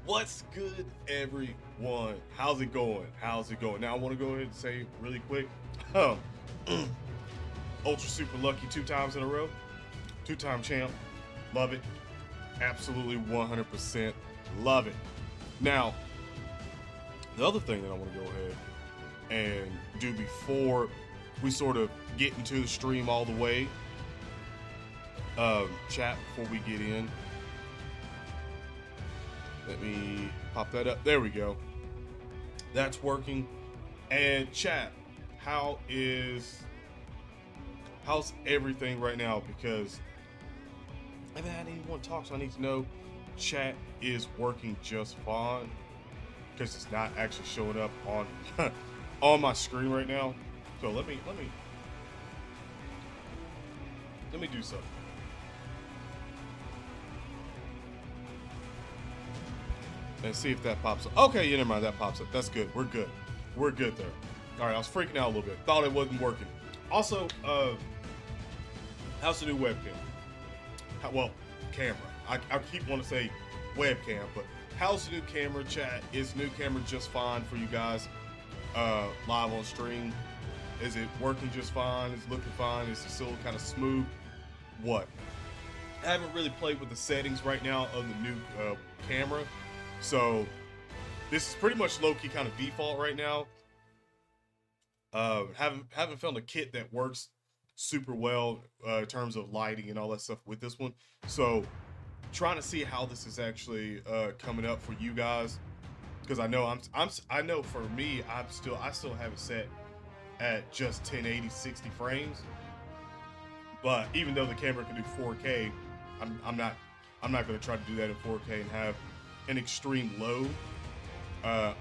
What's good, everyone? How's it going? How's it going? Now, I want to go ahead and say really quick, um, ultra super lucky 2 times in a row, 2-time champ, love it, absolutely 100% love it. Now, the other thing that I want to go ahead and do before we sort of get into the stream all the way, chat, before we get in, let me pop that up. There we go. That's working. And chat, how's everything right now? Because I haven't had anyone talk, so I need to know chat is working just fine, because it's not actually showing up on on my screen right now. So let me do something. And see if that pops up. Okay, yeah, never mind. That pops up. That's good. We're good. We're good there. All right, I was freaking out a little bit. Thought it wasn't working. Also, how's the new webcam? Well, camera. I keep wanting to say webcam, but how's the new camera, chat? Is the new camera just fine for you guys live on stream? Is it working just fine? Is it looking fine? Is it still kind of smooth? What? I haven't really played with the settings right now of the new camera. So this is pretty much low-key kind of default right now. Haven't found a kit that works super well in terms of lighting and all that stuff with this one. So trying to see how this is actually coming up for you guys, because I know I know for me I still have it set at just 1080 60 frames. But even though the camera can do 4K, I'm not going to try to do that in 4K and have an extreme load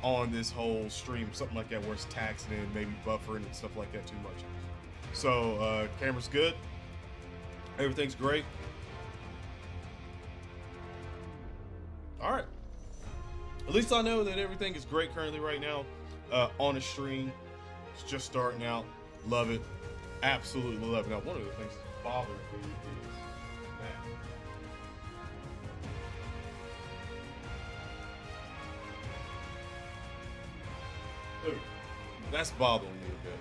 on this whole stream, something like that, where it's taxing and maybe buffering and stuff like that too much. So camera's good, everything's great. All right, at least I know that everything is great currently right now on the stream. It's just starting out. Love it, absolutely love it. Now, one of the things that's bothering me is that's bothering me a bit.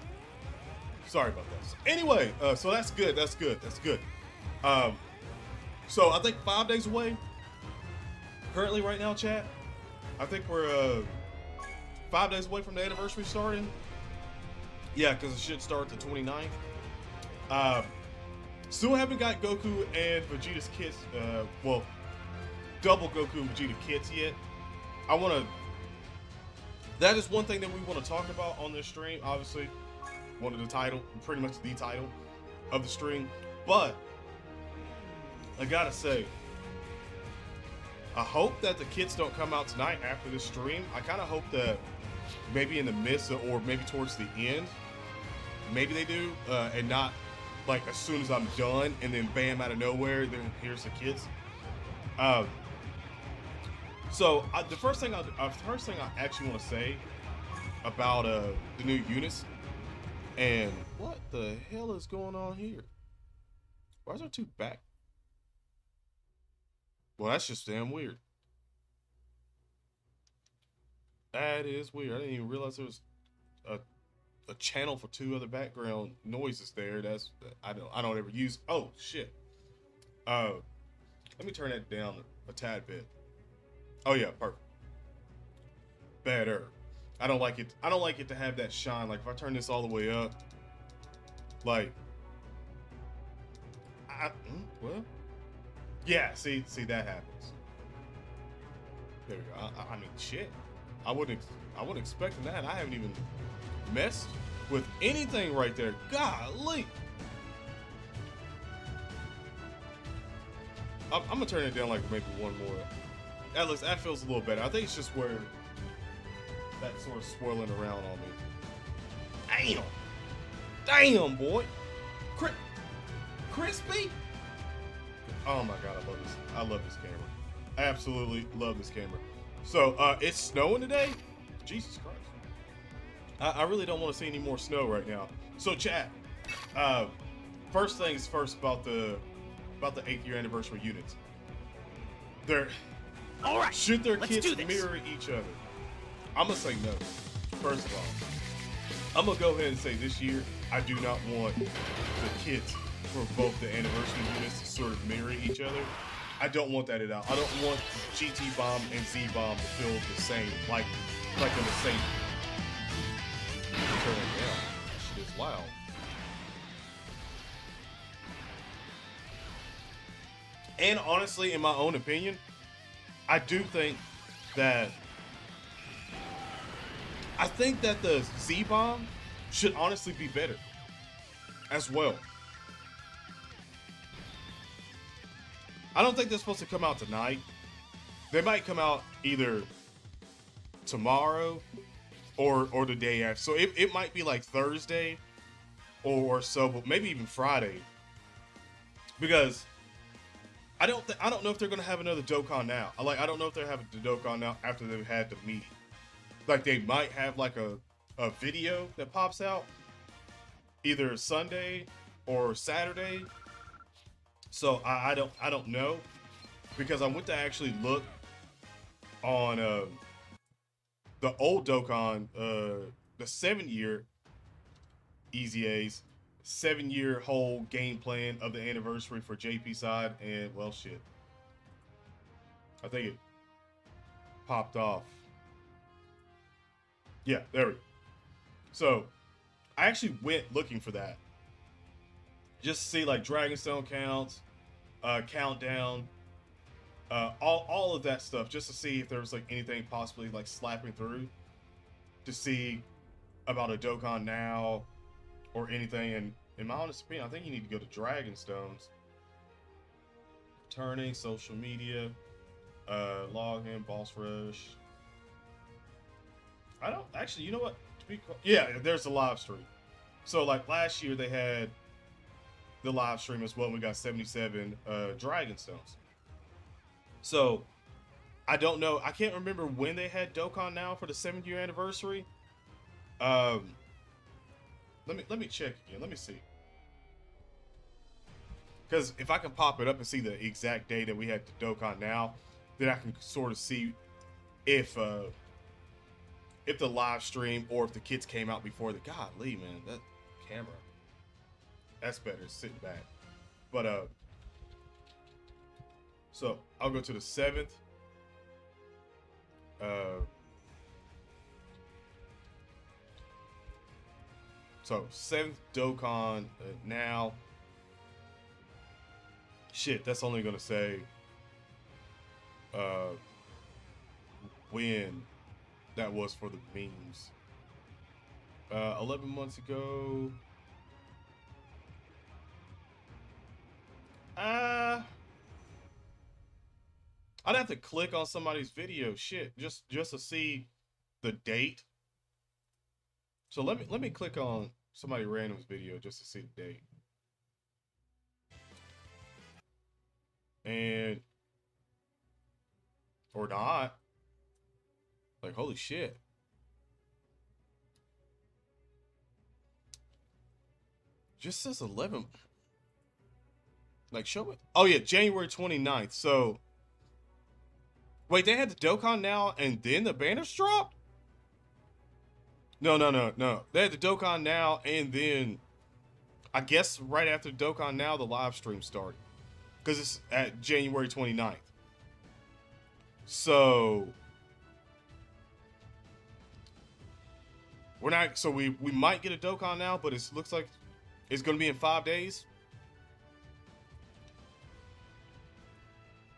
Sorry about that. Anyway, so that's good. That's good. That's good. So I think 5 days away. Currently, right now, chat. I think we're 5 days away from the anniversary starting. Yeah, because it should start the 29th. Still haven't got Goku and Vegeta's kits. Well, double Goku and Vegeta kits yet. That is one thing that we want to talk about on this stream. Obviously, one of the title, pretty much the title of the stream. But I gotta say, I hope that the kits don't come out tonight after this stream. I kind of hope that maybe in the midst of, or maybe towards the end, maybe they do, and not like as soon as I'm done and then bam, out of nowhere, then here's the kits. So the first thing I actually want to say about the new units, and what the hell is going on here? Why is there two back? Well, that's just damn weird. That is weird. I didn't even realize there was a channel for two other background noises there. That's I don't ever use. Oh shit. Let me turn that down a tad bit. Oh yeah, perfect. Better. I don't like it to have that shine. Like if I turn this all the way up, like, well, yeah. See that happens. There we go. I mean, shit. I wasn't expecting that. I haven't even messed with anything right there. Golly. I'm gonna turn it down like maybe one more. That feels a little better. I think it's just where that's sort of swirling around on me. Damn, boy. Crispy. Oh my god, I love this. I love this camera. I absolutely love this camera. So it's snowing today. Jesus Christ. I really don't want to see any more snow right now. So chat. First things first about the 8th year anniversary units. All right. Should their Let's kits do this. mirror each other? I'm gonna say no. First of all, I'm gonna go ahead and say this year I do not want the kits for both the anniversary units to sort of mirror each other. I don't want that at all. I don't want GT Bomb and Z Bomb to feel the same, like in the same. Turn it down. Shit is loud. And honestly, in my own opinion, I do think that the Z Bomb should honestly be better as well. I don't think they're supposed to come out tonight. They might come out either tomorrow or the day after. So it might be like Thursday or so, but maybe even Friday. Because I don't know if they're gonna have another Dokkan Now. I don't know if they're having the Dokkan Now after they've had the meeting. Like they might have like a video that pops out either Sunday or Saturday. So I don't know, because I went to actually look on the old Dokkan, the 7-year Easy A's, 7-year whole game plan of the anniversary for JP side, and well, shit, I think it popped off. Yeah, there we go. So I actually went looking for that, just to see like Dragonstone counts, countdown, all of that stuff, just to see if there was like anything possibly like slapping through, to see about a Dokkan Now or anything. And in my honest opinion, I think you need to go to Dragonstones. Turning, social media, login, boss rush. I don't actually, you know what? Yeah, there's a live stream. So like last year they had the live stream as well. And we got 77 Dragonstones. So I don't know. I can't remember when they had Dokkan Now for the 7th-year anniversary. Let me check again. Let me see. Because if I can pop it up and see the exact day that we had the Dokkan Now, then I can sort of see if the live stream or if the kits came out before the. Golly, man, that camera. That's better. Sitting back. But so I'll go to the 7th. So 7th Dokkan Now. Shit, that's only gonna say when that was for the memes. 11 months ago. I'd have to click on somebody's video, shit, just to see the date. So let me click on somebody random's video just to see the date. And or not. Like, holy shit. Just says 11. Like, show it. Oh yeah, January 29th. So wait, they had the Dokkan Now and then the banners dropped? No. They had the Dokkan Now and then I guess right after Dokkan Now the live stream started. Because it's at January 29th. So we're not, so we might get a Dokkan Now, but it looks like it's gonna be in 5 days.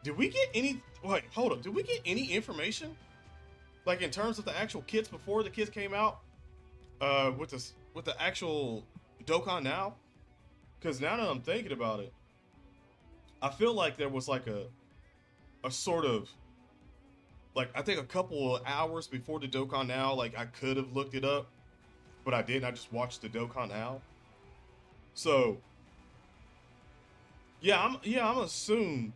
Did we get any, wait, hold up, did we get any information? Like in terms of the actual kits before the kits came out? With the actual Dokkan Now? Because now that I'm thinking about it, I feel like there was like a sort of, like, I think a couple of hours before the Dokkan Now, like I could have looked it up, but I didn't. I just watched the Dokkan Now. So yeah, I'm assuming.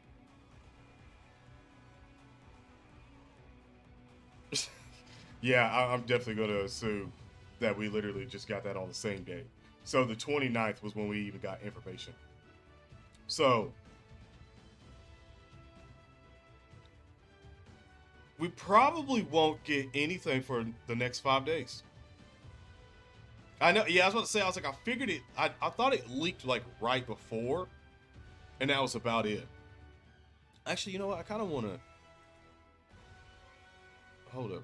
Yeah, I'm definitely going to assume that we literally just got that on the same day. So the 29th was when we even got information. So we probably won't get anything for the next 5 days. I know. Yeah, I was about to say. I was like, I figured it. I thought it leaked like right before, and that was about it. Actually, you know what? I kind of want to. Hold up.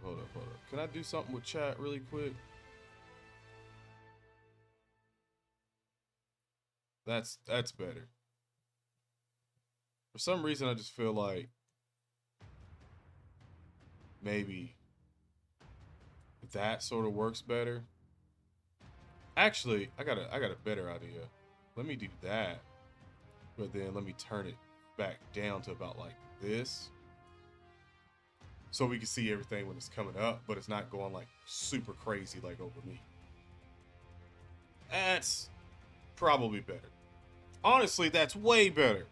Can I do something with chat really quick? That's better. For some reason, I just feel like maybe that sort of works better. Actually, I got a better idea. Let me do that, but then let me turn it back down to about like this, so we can see everything when it's coming up, but it's not going like super crazy like over me. That's probably better. Honestly, that's way better.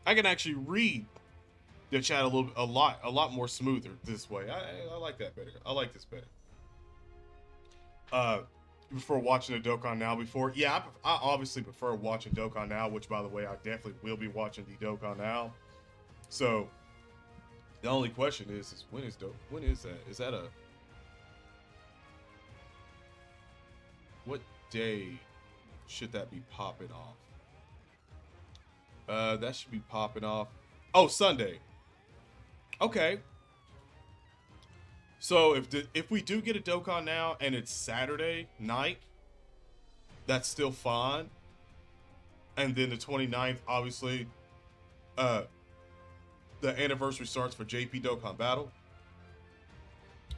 I can actually read the chat a lot more smoother this way. I like that better. I like this better. Before watching the Dokkan Now before, yeah, I obviously prefer watching Dokkan Now, which by the way, I definitely will be watching the Dokkan Now. So the only question is when is that? Is that a what day should that be popping off? That should be popping off. Oh, Sunday. Okay. So if we do get a Dokkan Now and it's Saturday night, that's still fine. And then the 29th, obviously, the anniversary starts for JP Dokkan Battle.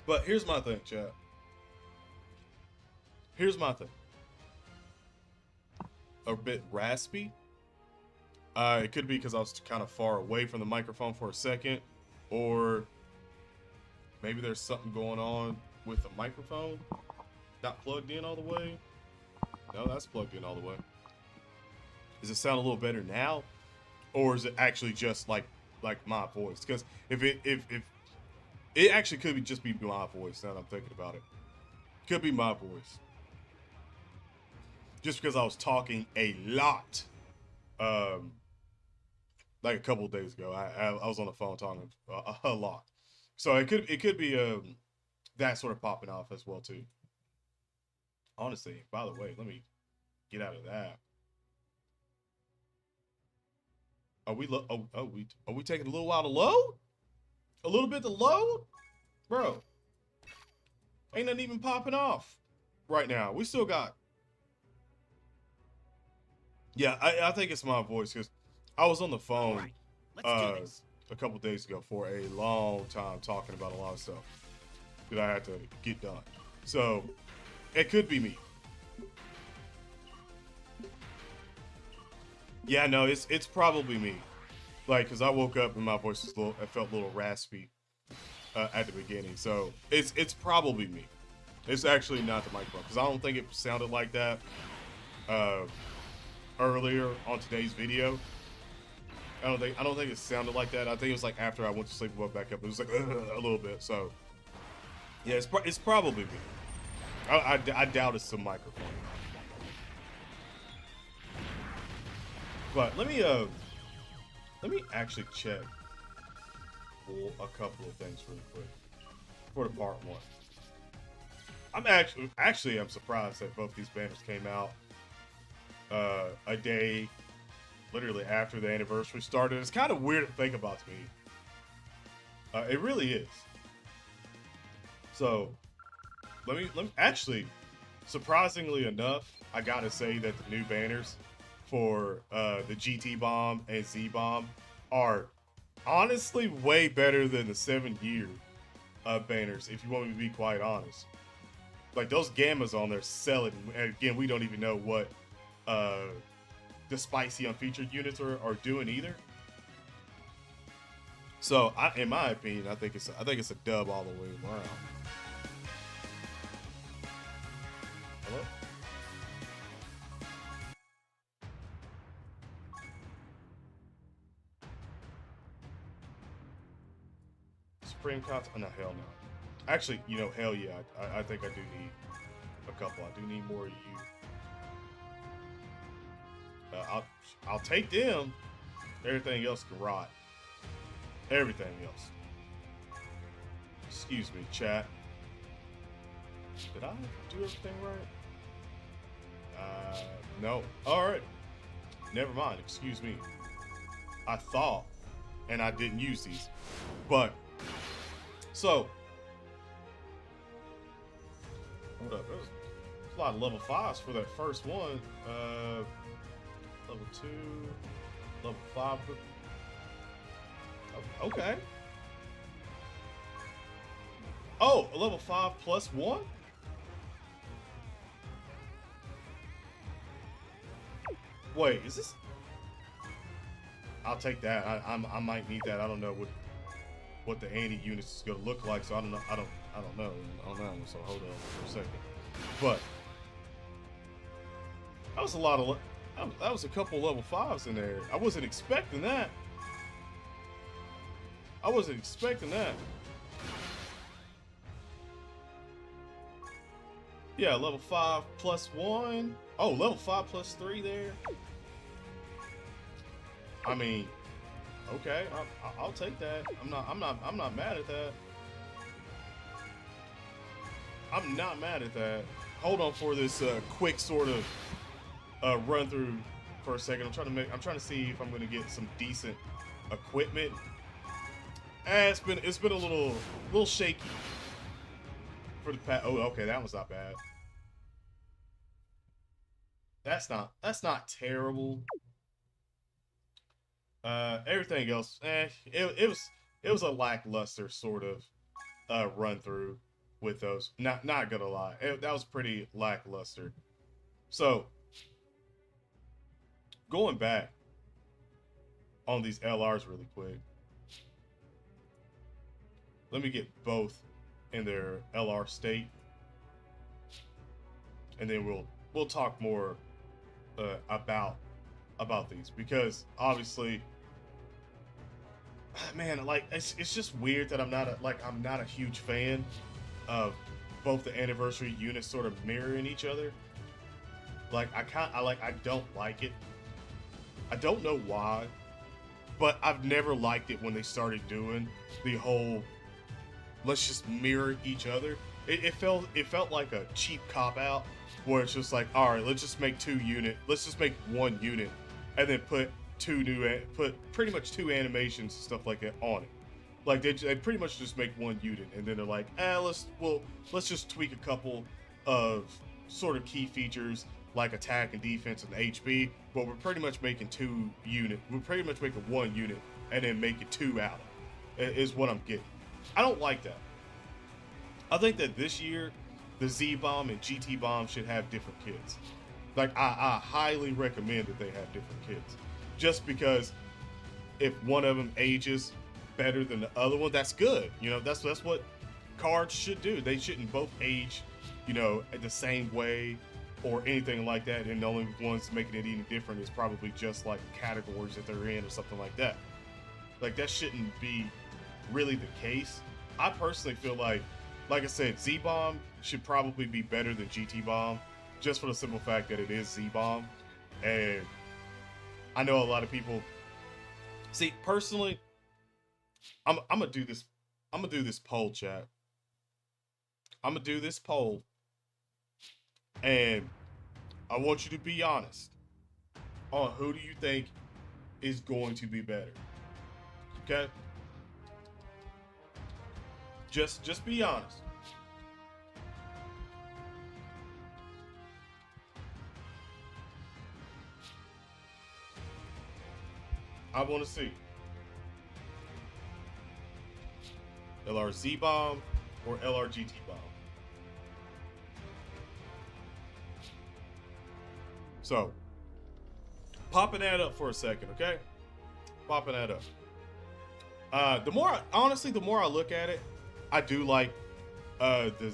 But here's my thing, chat. Here's my thing. A bit raspy. It could be because I was kind of far away from the microphone for a second, or maybe there's something going on with the microphone. Not plugged in all the way. No, that's plugged in all the way. Does it sound a little better now, or is it actually just like my voice? Because if it actually could be just be my voice. Now that I'm thinking about it, could be my voice. Just because I was talking a lot, like a couple of days ago, I was on the phone talking a lot, so it could be that sort of popping off as well too. Honestly, by the way, let me get out of that. Are we are we taking a little while to load? A little bit to load, bro. Ain't nothing even popping off right now. We still got. Yeah, I think it's my voice because I was on the phone a couple days ago for a long time talking about a lot of stuff that I had to get done. So it could be me. Yeah, no, it's probably me. Like, because I woke up and my voice was it felt a little raspy at the beginning. So it's probably me. It's actually not the microphone because I don't think it sounded like that earlier on today's video. I don't think it sounded like that. I think it was like after I went to sleep and woke back up. It was like a little bit. So yeah, it's probably me. I doubt it's the microphone. But let me actually check a couple of things really quick for the part one. I'm I'm surprised that both these banners came out a day literally after the anniversary started. It's kind of weird to think about to me. It really is. So let me actually, surprisingly enough, I gotta say that the new banners for the GT Bomb and Z Bomb are honestly way better than the 7-year banners, if you want me to be quite honest. Like, those gammas on there sell it, and again, we don't even know what the spicy unfeatured units are doing either. So in my opinion, I think it's a dub all the way around. Hello? Supreme Cops? Oh, no, hell no. Actually, you know, hell yeah. I think I do need a couple. I do need more of you. I'll take them. Everything else can rot. Everything else. Excuse me, chat. Did I do everything right? No. Alright. Never mind. Excuse me. I thought, and I didn't use these. But, so. Hold up. There's a lot of level 5s for that first one. Level 2. Level 5. Oh, okay. Oh, a level 5 plus 1? Wait, is this? I'll take that. I might need that. I don't know what the anti units is gonna look like, so I don't know. I don't know. So hold on for a second. But that was a lot of. That was a couple level 5s in there. I wasn't expecting that. I wasn't expecting that. Yeah, level 5 plus 1. Oh, level 5 plus 3 there. I mean, okay, I'll take that. I'm not mad at that. I'm not mad at that. Hold on for this quick sort of run through for a second. I'm trying to see if I'm gonna get some decent equipment. It's been a little shaky for the past. Oh, okay, that one's not bad. That's not terrible. Everything else, it was a lackluster sort of run through with those. Not gonna lie, that was pretty lackluster. So going back on these LRs really quick. Let me get both in their LR state, and then we'll talk more about these, because obviously, man, like it's just weird that I'm not a huge fan of both the anniversary units sort of mirroring each other. Like I don't like it. I don't know why, but I've never liked it when they started doing the whole let's just mirror each other. It felt like a cheap cop out where it's just like, all right, let's just make let's just make one unit, and then put pretty much two animations and stuff like that on it. Like they pretty much just make one unit, and then they're like, let's just tweak a couple of sort of key features like attack and defense and HP, but we're pretty much making we're pretty much making one unit and then making two out of it, is what I'm getting. I don't like that. I think that this year, the Z-Bomb and GT-Bomb should have different kits. Like, I highly recommend that they have different kits. Just because if one of them ages better than the other one, that's good. You know, that's what cards should do. They shouldn't both age, the same way or anything like that, and the only ones making it any different is probably just like categories that they're in or something like that. Like, that shouldn't be really the case. I personally feel like I said, Z-Bomb should probably be better than GT-Bomb, just for the simple fact that it is Z-Bomb. And I know a lot of people. See, personally, I'm gonna do this. I'm gonna do this poll, chat. I'm gonna do this poll, and I want you to be honest on who do you think is going to be better. Okay? Just be honest. I want to see LRZ bomb or LRGT bomb. So, popping that up for a second, okay? Popping that up. The more I look at it, I do like the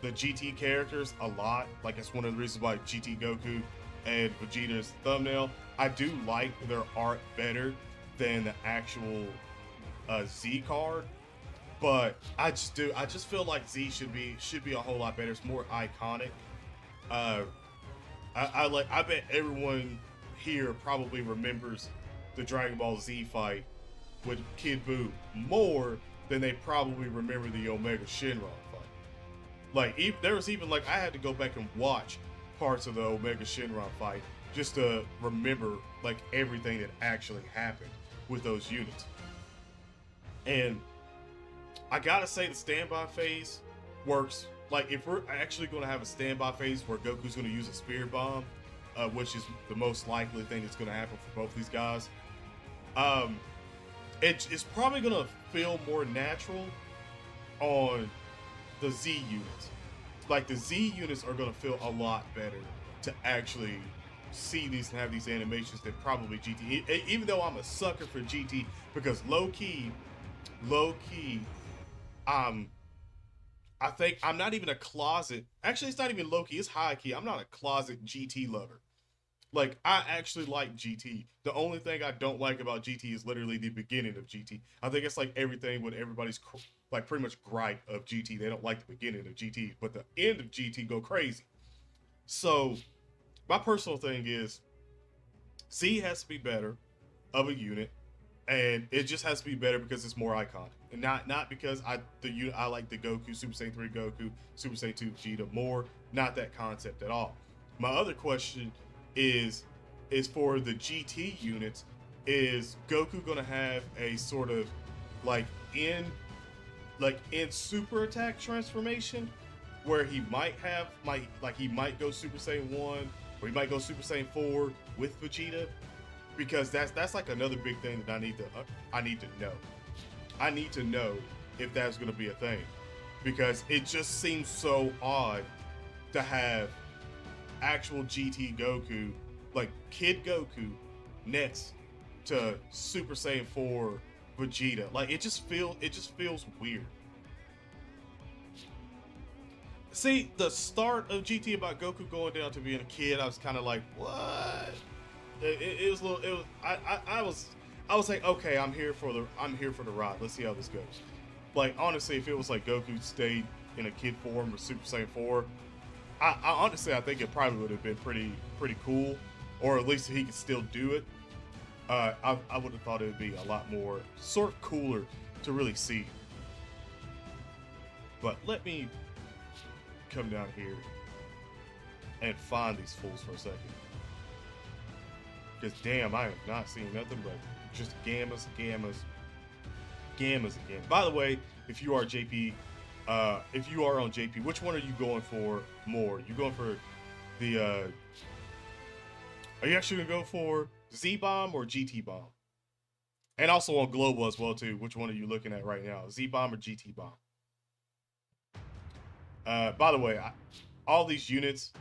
GT characters a lot. Like, it's one of the reasons why GT Goku and Vegeta's thumbnail. I do like their art better than the actual Z card, but I just feel like Z should be a whole lot better. It's more iconic. I bet everyone here probably remembers the Dragon Ball Z fight with Kid Buu more then they probably remember the Omega Shenron fight. Like, there was even like I had to go back and watch parts of the Omega Shenron fight just to remember like everything that actually happened with those units. And I gotta say the standby phase works. Like, if we're actually going to have a standby phase where Goku's going to use a spirit bomb, which is the most likely thing that's going to happen for both these guys, it's probably going to feel more natural on the Z units. Like, the Z units are going to feel a lot better to actually see these and have these animations than probably GT. Even though I'm a sucker for GT, because low key, I think I'm not even a closet. Actually, it's not even low key. It's high key. I'm not a closet GT lover. Like, I actually like GT. The only thing I don't like about GT is literally the beginning of GT. I think it's like everything when everybody's like pretty much gripe of GT. They don't like the beginning of GT, but the end of GT go crazy. So my personal thing is Z has to be better of a unit, and it just has to be better because it's more iconic, and not because I like the Goku Super Saiyan 3 Goku, Super Saiyan 2 Vegeta more. Not that concept at all. My other question is for the GT units. Is Goku gonna have a sort of like in super attack transformation where he might have like he might go Super Saiyan 1 or he might go Super Saiyan 4 with Vegeta? Because that's like another big thing that I need to know. I need to know if that's going to be a thing, because it just seems so odd to have actual GT Goku, like Kid Goku, next to Super Saiyan 4 Vegeta. Like, it just feels weird. See, the start of GT about Goku going down to being a kid, I was kind of like, what? It was a little. It was. I was like, okay, I'm here for the ride. Let's see how this goes. Like, honestly, if it was like Goku stayed in a kid form or Super Saiyan 4, I honestly I think it probably would have been pretty cool, or at least he could still do it. I would have thought it would be a lot more sort of cooler to really see. But let me come down here and find these fools for a second. Because damn, I am not seeing nothing but just gammas again. By the way, if you are JP, if you are on JP, which one are you going for more? You going for the? Are you actually gonna go for Z Bomb or GT Bomb? And also on global as well too. Which one are you looking at right now? Z Bomb or GT Bomb? By the way, all these units,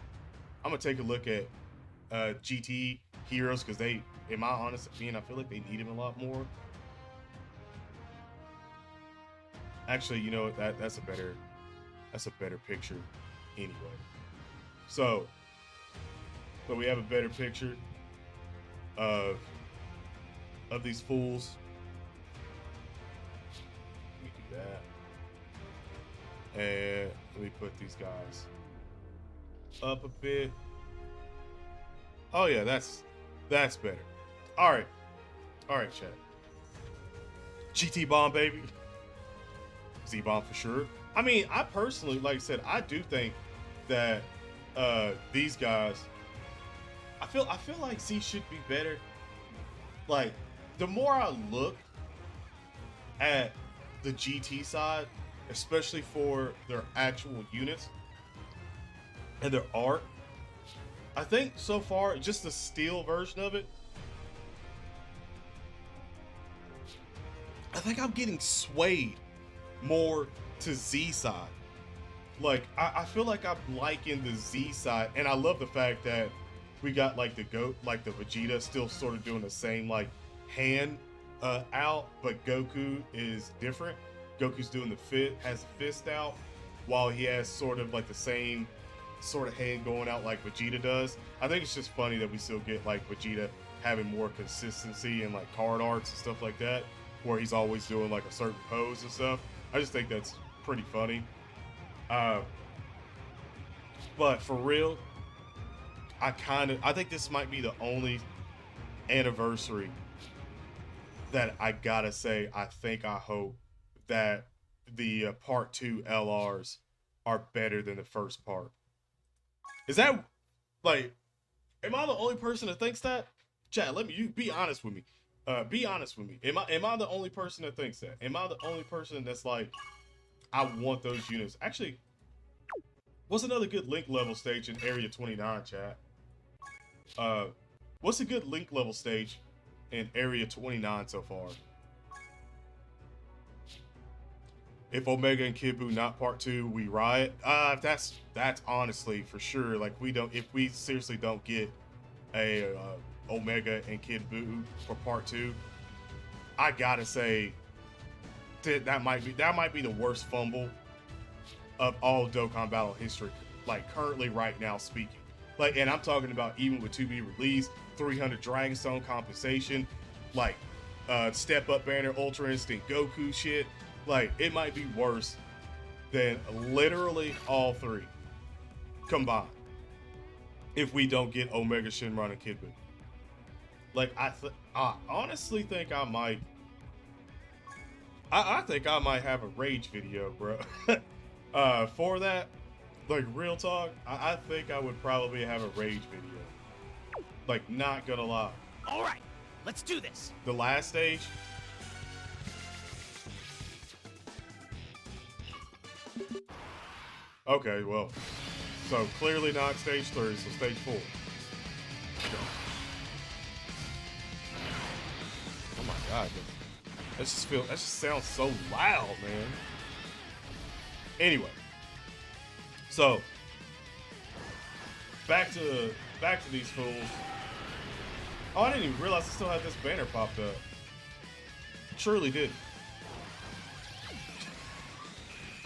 I'm gonna take a look at GT heroes, because they, in my honest opinion, I feel like they need him a lot more. Actually, you know what? That's a better picture anyway. So we have a better picture of these fools. Let me do that, and let me put these guys up a bit. Oh yeah, that's better. All right, chat. GT Bomb, baby. Z Bomb for sure. I mean, I personally, like I said, I do think that these guys, I feel like Z should be better. Like, the more I look at the GT side, especially for their actual units and their art, I think so far, just the steel version of it, I think I'm getting swayed more to Z side. Like, I feel like I'm liking the Z side, and I love the fact that we got like the Vegeta still sort of doing the same like hand out, but Goku is different. Goku's doing has the fist out, while he has sort of like the same sort of hand going out like Vegeta does. I think it's just funny that we still get like Vegeta having more consistency in like card arts and stuff like that, where he's always doing like a certain pose and stuff. I just think that's pretty funny. But for real, I think this might be the only anniversary that I gotta say I hope that the part 2 LRs are better than the first part. Is that like, am I the only person that thinks that? Chat, let me, you be honest with me. Be honest with me. Am I the only person that thinks that? Am I the only person that's like, I want those units? Actually, what's another good link level stage in Area 29, chat? What's a good link level stage in Area 29 so far? If Omega and Kid Buu not part 2, we riot. That's honestly for sure. Like, if we seriously don't get a Omega and Kid Buu for part 2, I gotta say that might be the worst fumble of all Dokkan Battle history. Like, currently, right now speaking. Like, and I'm talking about even with 2B release, 300 Dragonstone compensation, like step up banner, Ultra Instinct Goku shit. Like, it might be worse than literally all 3 combined if we don't get Omega, Shenron, and Kid Buu. Like, I honestly think I might. I think I might have a rage video, bro. For that, like, real talk, I think I would probably have a rage video. Like, not gonna lie. All right, let's do this. The last stage. Okay, well, so clearly not stage 3, so stage 4. Oh my god, that just sounds so loud, man. Anyway, so back to these fools. Oh, I didn't even realize I still had this banner popped up. Truly didn't.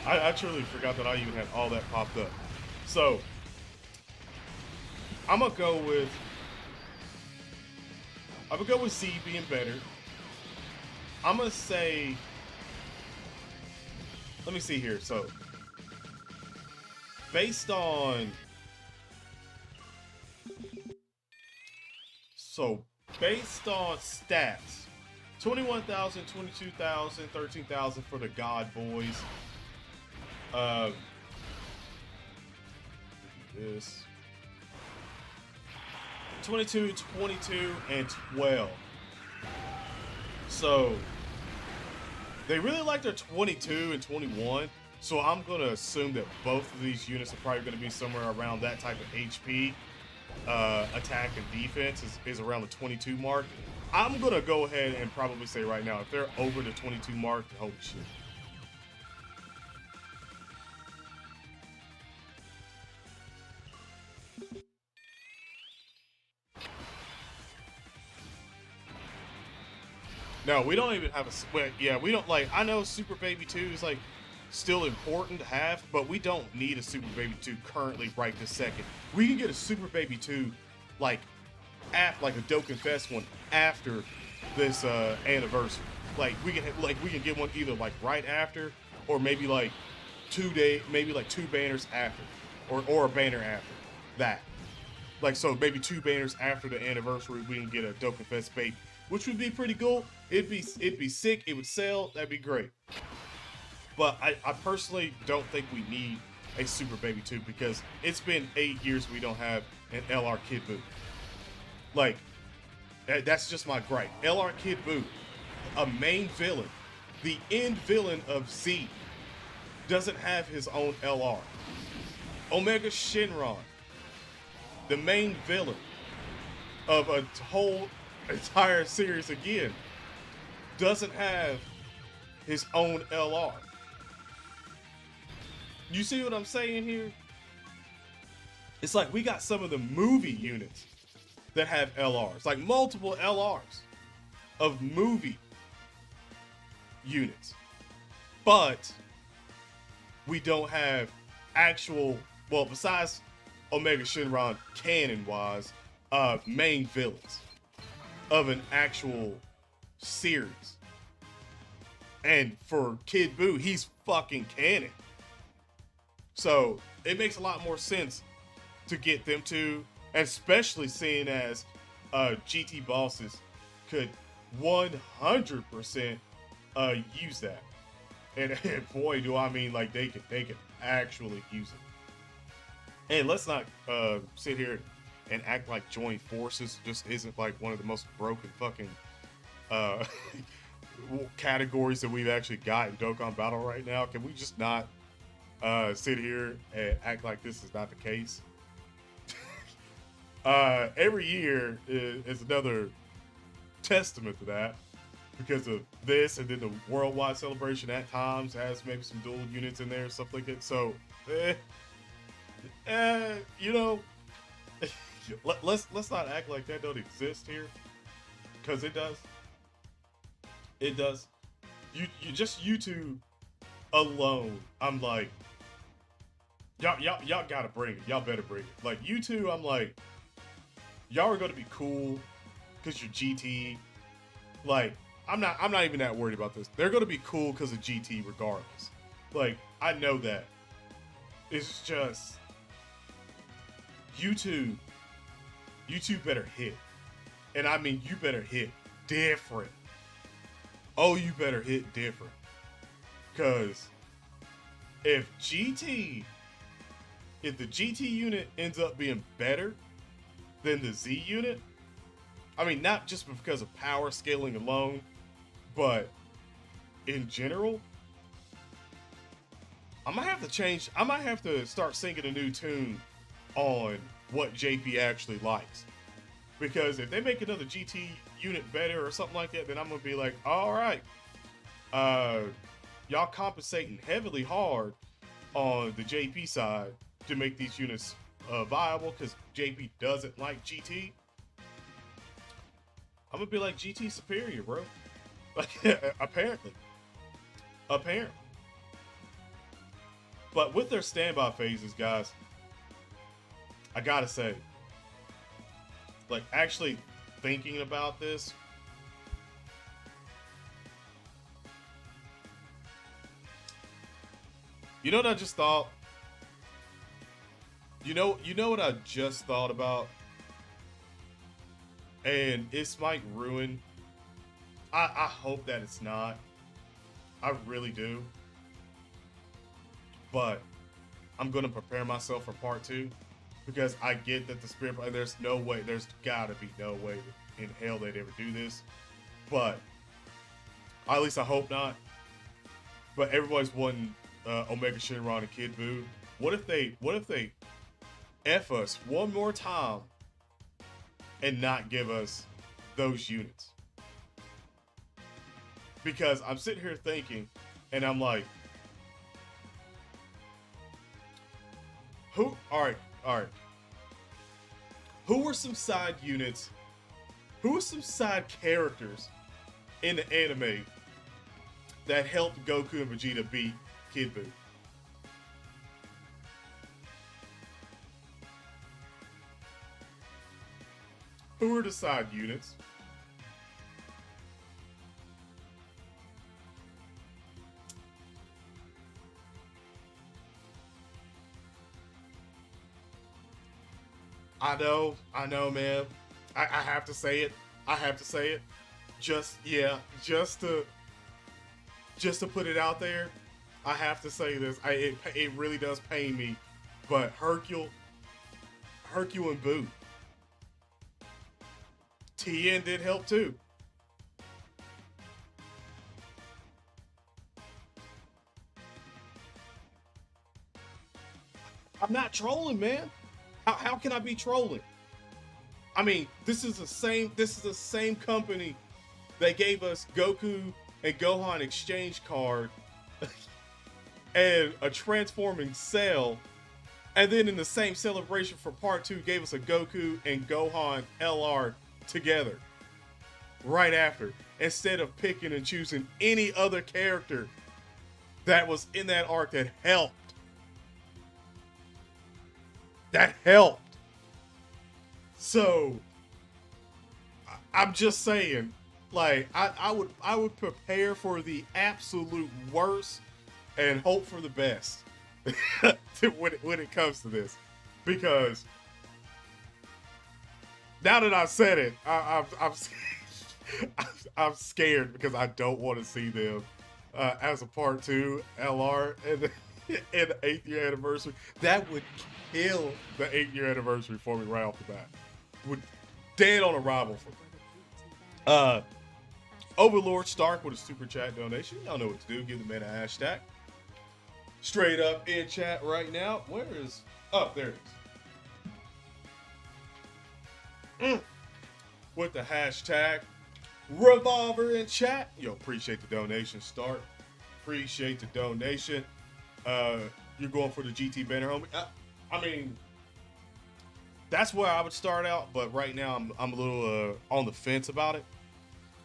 I truly forgot that I even had all that popped up. So I'm gonna go with Z being better. I'm gonna say, let me see here. So based on stats, 21,000, 22,000, 13,000 for the God Boys. This 22, 22, and 12. So they really like their 22 and 21. So I'm gonna assume that both of these units are probably gonna be somewhere around that type of HP. Attack and defense is around the 22 mark. I'm gonna go ahead and probably say right now, if they're over the 22 mark, holy shit. No, we don't even have we don't, like, I know Super Baby 2 is like still important to have, but we don't need a Super Baby 2 currently right this second. We can get a Super Baby 2 like a Dokkan Fest one after this anniversary. Like we can get one either like right after, or maybe like 2 banners after, or a banner after that. Like, so maybe 2 banners after the anniversary, we can get a Dokkan Fest baby, which would be pretty cool. It'd be sick. It would sell. That'd be great. But I personally don't think we need a Super Baby 2 because it's been 8 years we don't have an LR Kid Buu. Like, that's just my gripe. LR Kid Buu, a main villain, the end villain of Z, doesn't have his own LR. Omega Shenron, the main villain of a whole entire series again, doesn't have his own LR. You see what I'm saying here? It's like we got some of the movie units that have LRs, like multiple LRs of movie units, but we don't have actual, well, besides Omega Shenron canon-wise, main villains of an actual series. And for Kid Buu, he's fucking canon. So it makes a lot more sense to get them to, especially seeing as GT bosses could 100% use that. and boy, do I mean like they can actually use it. And let's not sit here and act like joint forces just isn't like one of the most broken fucking uh, categories that we've actually got in Dokkan Battle right now. Can we just not sit here and act like this is not the case? Every year is another testament to that because of this, and then the worldwide celebration at times has maybe some dual units in there and stuff like that. So, you know, let's not act like that don't exist here, because it does. It does. You just YouTube alone. I'm like, y'all gotta bring it. Y'all better bring it. Like YouTube, I'm like, y'all are gonna be cool because you're GT. Like, I'm not even that worried about this. They're gonna be cool because of GT regardless. Like, I know that. It's just YouTube better hit. And I mean, you better hit different. Oh, you better hit different. Cause if the GT unit ends up being better than the Z unit, I mean, not just because of power scaling alone, but in general, I might have to change. I might have to start singing a new tune on what JP actually likes. Because if they make another GT unit better or something like that, then I'm gonna be like, all right, y'all compensating heavily hard on the JP side to make these units viable because JP doesn't like GT. I'm gonna be like, GT superior, bro. Like, apparently. But with their standby phases, guys, I gotta say, like, actually thinking about this, you know what I just thought? You know what I just thought about? And this might ruin. I hope that it's not. I really do. But I'm gonna prepare myself for part 2 because I get that the spirit. There's no way. There's gotta be no way in hell they'd ever do this. But at least I hope not. But everybody's wanting Omega Shenron and Kid Buu. What if they F us one more time and not give us those units? Because I'm sitting here thinking, and I'm like, all right. Who were some side units? Who were some side characters in the anime that helped Goku and Vegeta beat Kid Buu? Who were the side units? I know, man. I have to say it. Just to put it out there, I have to say this. It really does pain me, but Hercule and Boo. Tien did help too. I'm not trolling, man. How can I be trolling? I mean, this is the same company that gave us Goku and Gohan exchange card and a transforming Cell, and then in the same celebration for part 2 gave us a Goku and Gohan LR together right after, instead of picking and choosing any other character that was in that arc that helped. So I'm just saying, like, I would prepare for the absolute worst and hope for the best when it comes to this, because now that I said it, I'm scared because I don't want to see them as a part 2 LR and the 8th year anniversary. That would kill the 8th year anniversary for me right off the bat. Would dead on arrival for me. Overlord Stark with a super chat donation. Y'all know what to do. Give the man a hashtag. Straight up in chat right now. Where is... Oh, there it is. With the hashtag Revolver in chat. Yo, appreciate the donation, Stark. Appreciate the donation. You're going for the GT banner, homie. I mean, that's where I would start out, but right now I'm a little on the fence about it.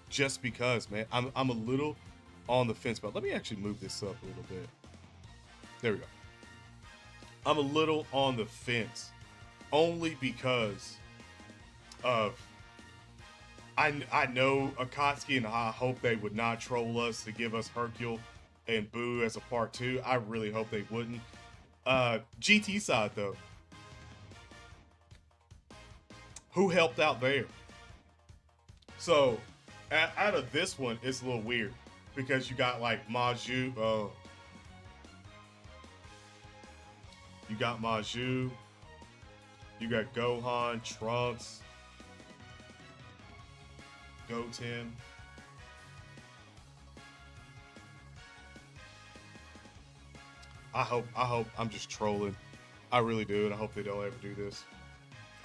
Just because, man, I'm a little on the fence about it. Let me actually move this up a little bit. There we go. I'm a little on the fence, only because of I know Akatsuki, and I hope they would not troll us to give us Hercule and Boo as a part 2. I really hope they wouldn't. GT side though, who helped out there? So out of this one, it's a little weird because you got like Maju. You got Maju. You got Gohan, Trunks, Goten. I hope I'm just trolling. I really do, and I hope they don't ever do this.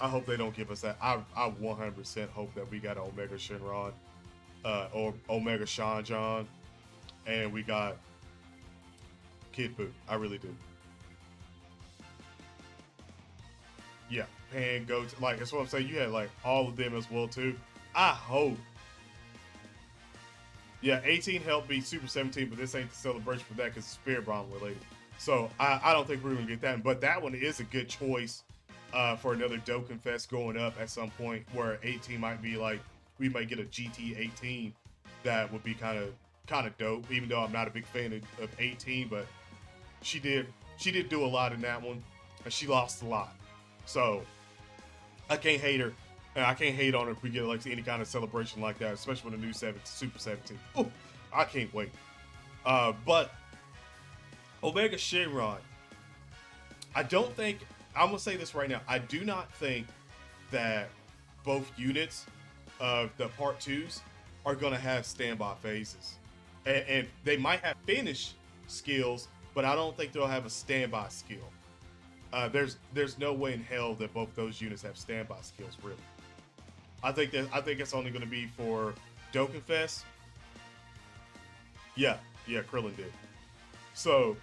I hope they don't give us that. I 100% hope that we got Omega Shenron, or Omega Shanjan, and we got Kid Buu. I really do. Yeah, Pan, Goat, like that's what I'm saying. You had like all of them as well too. I hope. Yeah, 18 helped beat Super 17, but this ain't the celebration for that because it's Spirit Bomb related. So I don't think we're gonna get that. But that one is a good choice for another Dokkan Fest going up at some point, where 18 might be like, we might get a GT 18 that would be kind of dope. Even though I'm not a big fan of 18, but she did do a lot in that one, and she lost a lot. So I can't hate her, and I can't hate on her if we get like any kind of celebration like that, especially with a new Super 17. Oh, I can't wait. But Omega Shenron, I don't think, I'm gonna say this right now, I do not think that both units of the part 2s are gonna have standby phases, and they might have finish skills, but I don't think they'll have a standby skill. There's no way in hell that both those units have standby skills, really. I think it's only going to be for Dokkan Fest. Yeah, Krillin did. So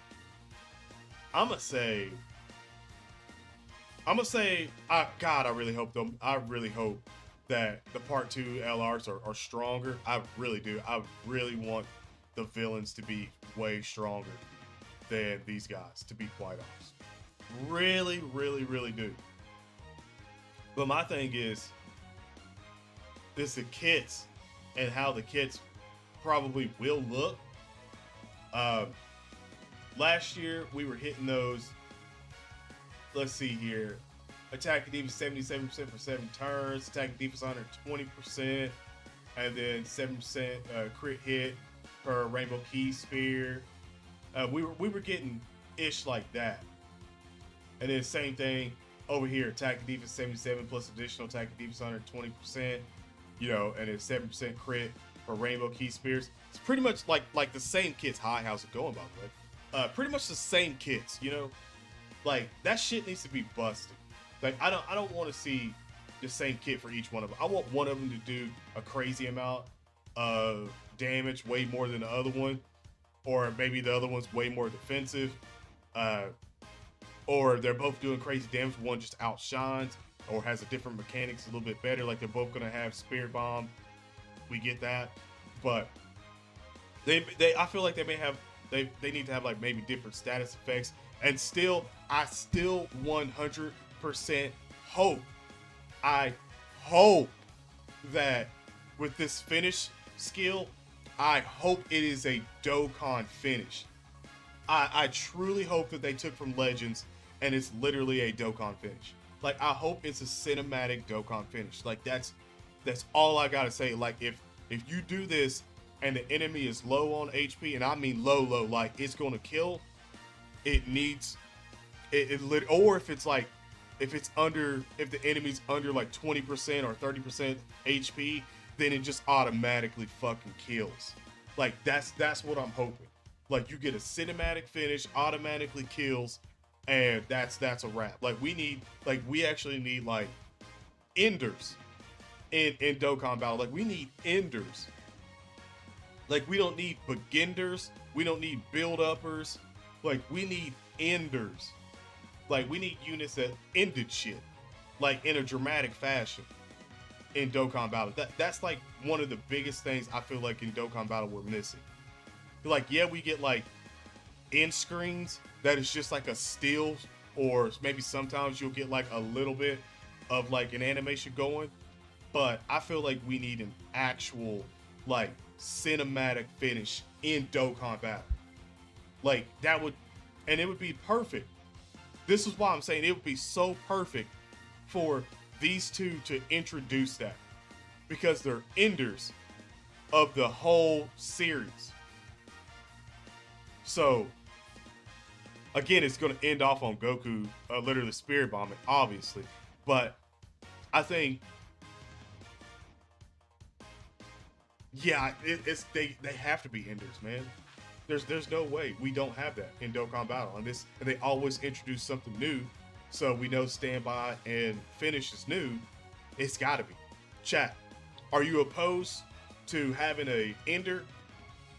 I'm gonna say, God, I really hope that the part 2 LRs are stronger. I really do. I really want the villains to be way stronger than these guys, to be quite honest. Really, really, really do. But my thing is the kits and how the kits probably will look. Last year we were hitting those. Let's see here. Attack defense 77% for 7 turns. Attack defense 120%, and then 7% crit hit per Rainbow Key Spear. We were getting ish like that. And then same thing over here, attack defense 77 plus additional attack defense 120%, you know, and then 7% crit for Rainbow Key Spears. It's pretty much like the same kits. Hi, how's it going, by the way? Pretty much the same kits, you know? Like, that shit needs to be busted. Like, I don't want to see the same kit for each one of them. I want one of them to do a crazy amount of damage, way more than the other one, or maybe the other one's way more defensive. Or they're both doing crazy damage. One just outshines or has a different mechanics a little bit better. Like, they're both gonna have Spirit Bomb. We get that, but I feel like they need to have like maybe different status effects. And still, I still 100% hope. I hope that with this finish skill, I hope it is a Dokkan finish. I truly hope that they took from Legends and it's literally a Dokkan finish. Like, I hope it's a cinematic Dokkan finish. Like, that's all I gotta say. Like, if you do this and the enemy is low on HP, and I mean low, like it's gonna kill, it needs or if it's like if the enemy's under like 20% or 30% HP, then it just automatically fucking kills. Like that's what I'm hoping. Like you get a cinematic finish, automatically kills, and that's a wrap. Like we actually need like enders in Dokkan Battle. Like we need enders. Like we don't need beginners, we don't need build-uppers. Like we need enders. Like we need units that ended shit, like in a dramatic fashion in Dokkan Battle. That's like one of the biggest things I feel like in Dokkan Battle we're missing. Like, yeah, we get like end screens that is just like a still, or maybe sometimes you'll get like a little bit of like an animation going, but I feel like we need an actual like cinematic finish in Dokkan Battle. Like that would, and it would be perfect. This is why I'm saying it would be so perfect for these two to introduce that, because they're enders of the whole series. So again, it's going to end off on Goku literally spirit bombing, obviously, but I think, yeah, they have to be enders, man. There's no way we don't have that in Dokkan Battle, and they always introduce something new, so we know standby and finish is new. It's got to be. Chat, are you opposed to having a ender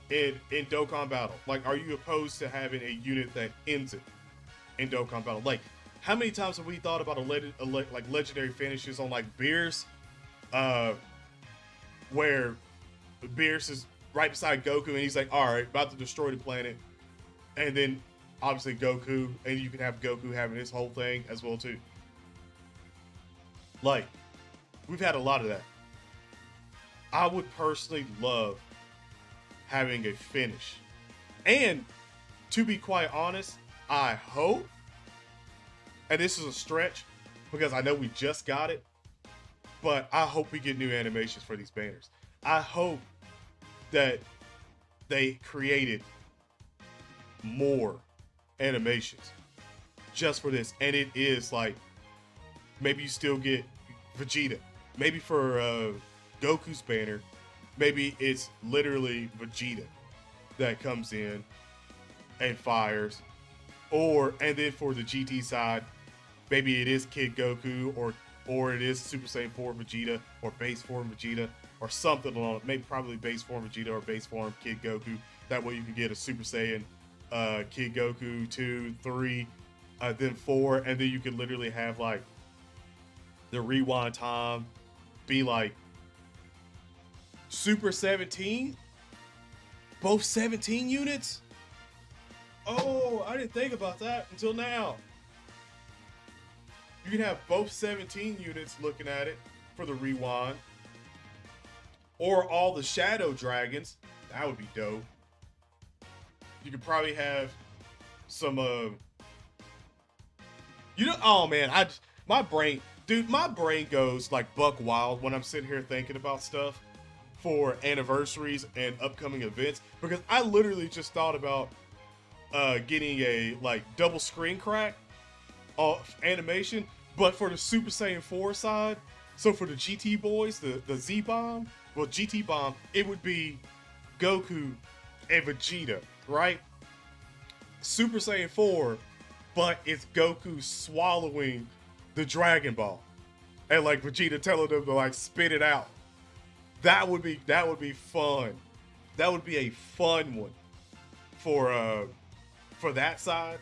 in Dokkan Battle? Like, are you opposed to having a unit that ends it in Dokkan Battle? Like, how many times have we thought about like legendary finishes on like Beerus, where Beerus is right beside Goku, and he's like, all right, about to destroy the planet. And then obviously Goku, and you can have Goku having his whole thing as well too. Like, we've had a lot of that. I would personally love having a finish. And to be quite honest, I hope, and this is a stretch because I know we just got it, but I hope we get new animations for these banners. I hope that they created more animations just for this, and it is like, maybe you still get Vegeta, maybe for Goku's banner, maybe it's literally Vegeta that comes in and fires, and then for the GT side, maybe it is Kid Goku, or it is Super Saiyan 4 Vegeta, or base form Vegeta, or something along it. Maybe probably base form Vegeta or base form Kid Goku. That way you can get a Super Saiyan Kid Goku 2, 3, then 4, and then you can literally have like the rewind time be like Super 17, both 17 units. Oh, I didn't think about that until now. You can have both 17 units looking at it for the rewind. Or all the Shadow Dragons. That would be dope. You could probably have some, oh man, my brain goes like buck wild when I'm sitting here thinking about stuff for anniversaries and upcoming events, because I literally just thought about getting a like double screen crack of animation, but for the Super Saiyan 4 side. So for the GT boys, the Z-Bomb, well, GT Bomb, it would be Goku and Vegeta, right? Super Saiyan 4, but it's Goku swallowing the Dragon Ball, and like Vegeta telling them to like spit it out. That would be fun. That would be a fun one for that side,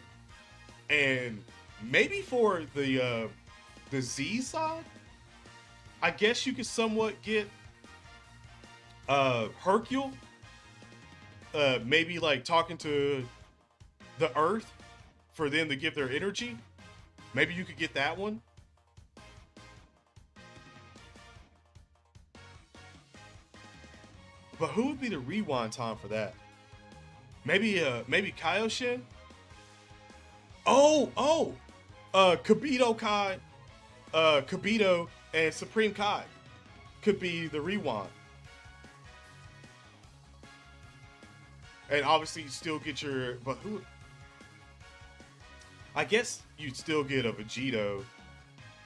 and maybe for the Z side. I guess you could somewhat get Hercule, maybe like talking to the Earth for them to give their energy. Maybe you could get that one. But who would be the rewind time for that? Maybe Kaioshin? Kibito Kai, Kibito and Supreme Kai could be the rewind. And obviously you still get your, but who? I guess you'd still get a Vegito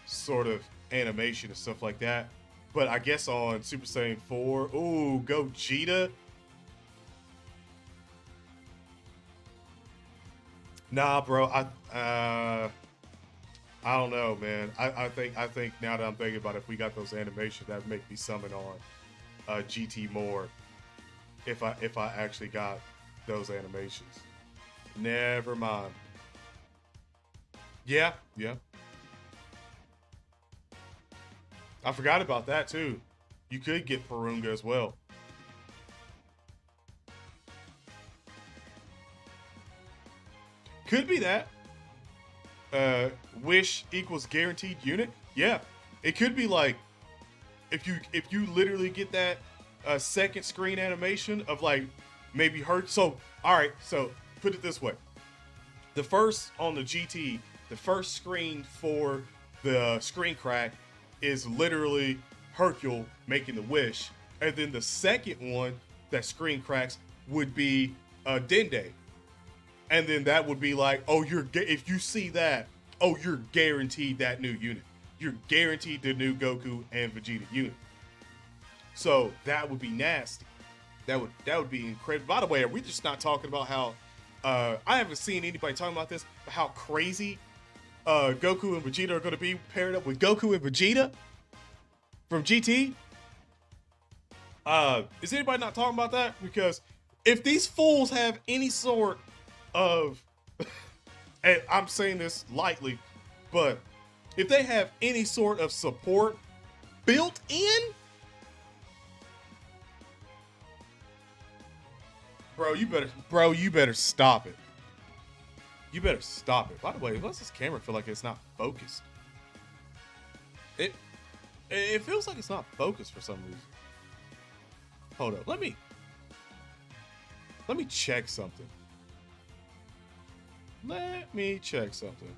sort of animation and stuff like that. But I guess on Super Saiyan 4, ooh, Gogeta. Nah, bro. I don't know, man. I think now that I'm thinking about it, if we got those animations, that'd make me summon on GT more. If I actually got those animations. Never mind. Yeah, yeah. I forgot about that too. You could get Purunga as well. Could be that. Wish equals guaranteed unit. Yeah, it could be like if you literally get that second screen animation of like maybe hurt. So all right, so put it this way: the first on the GT, the first screen for the screen crack is literally Hercule making the wish, and then the second one that screen cracks would be Dende, and then that would be like, oh, if you see that, oh, you're guaranteed that new unit. You're guaranteed the new Goku and Vegeta unit. So that would be nasty. That would be incredible. By the way, are we just not talking about how I haven't seen anybody talking about this, but how crazy Goku and Vegeta are going to be paired up with Goku and Vegeta from GT? Is anybody not talking about that? Because if these fools have any sort of, and I'm saying this lightly, but if they have any sort of support built in, bro, you better stop it. You better stop it. By the way, why does this camera feel like it's not focused? It feels like it's not focused for some reason. Hold up, let me check something. Let me check something.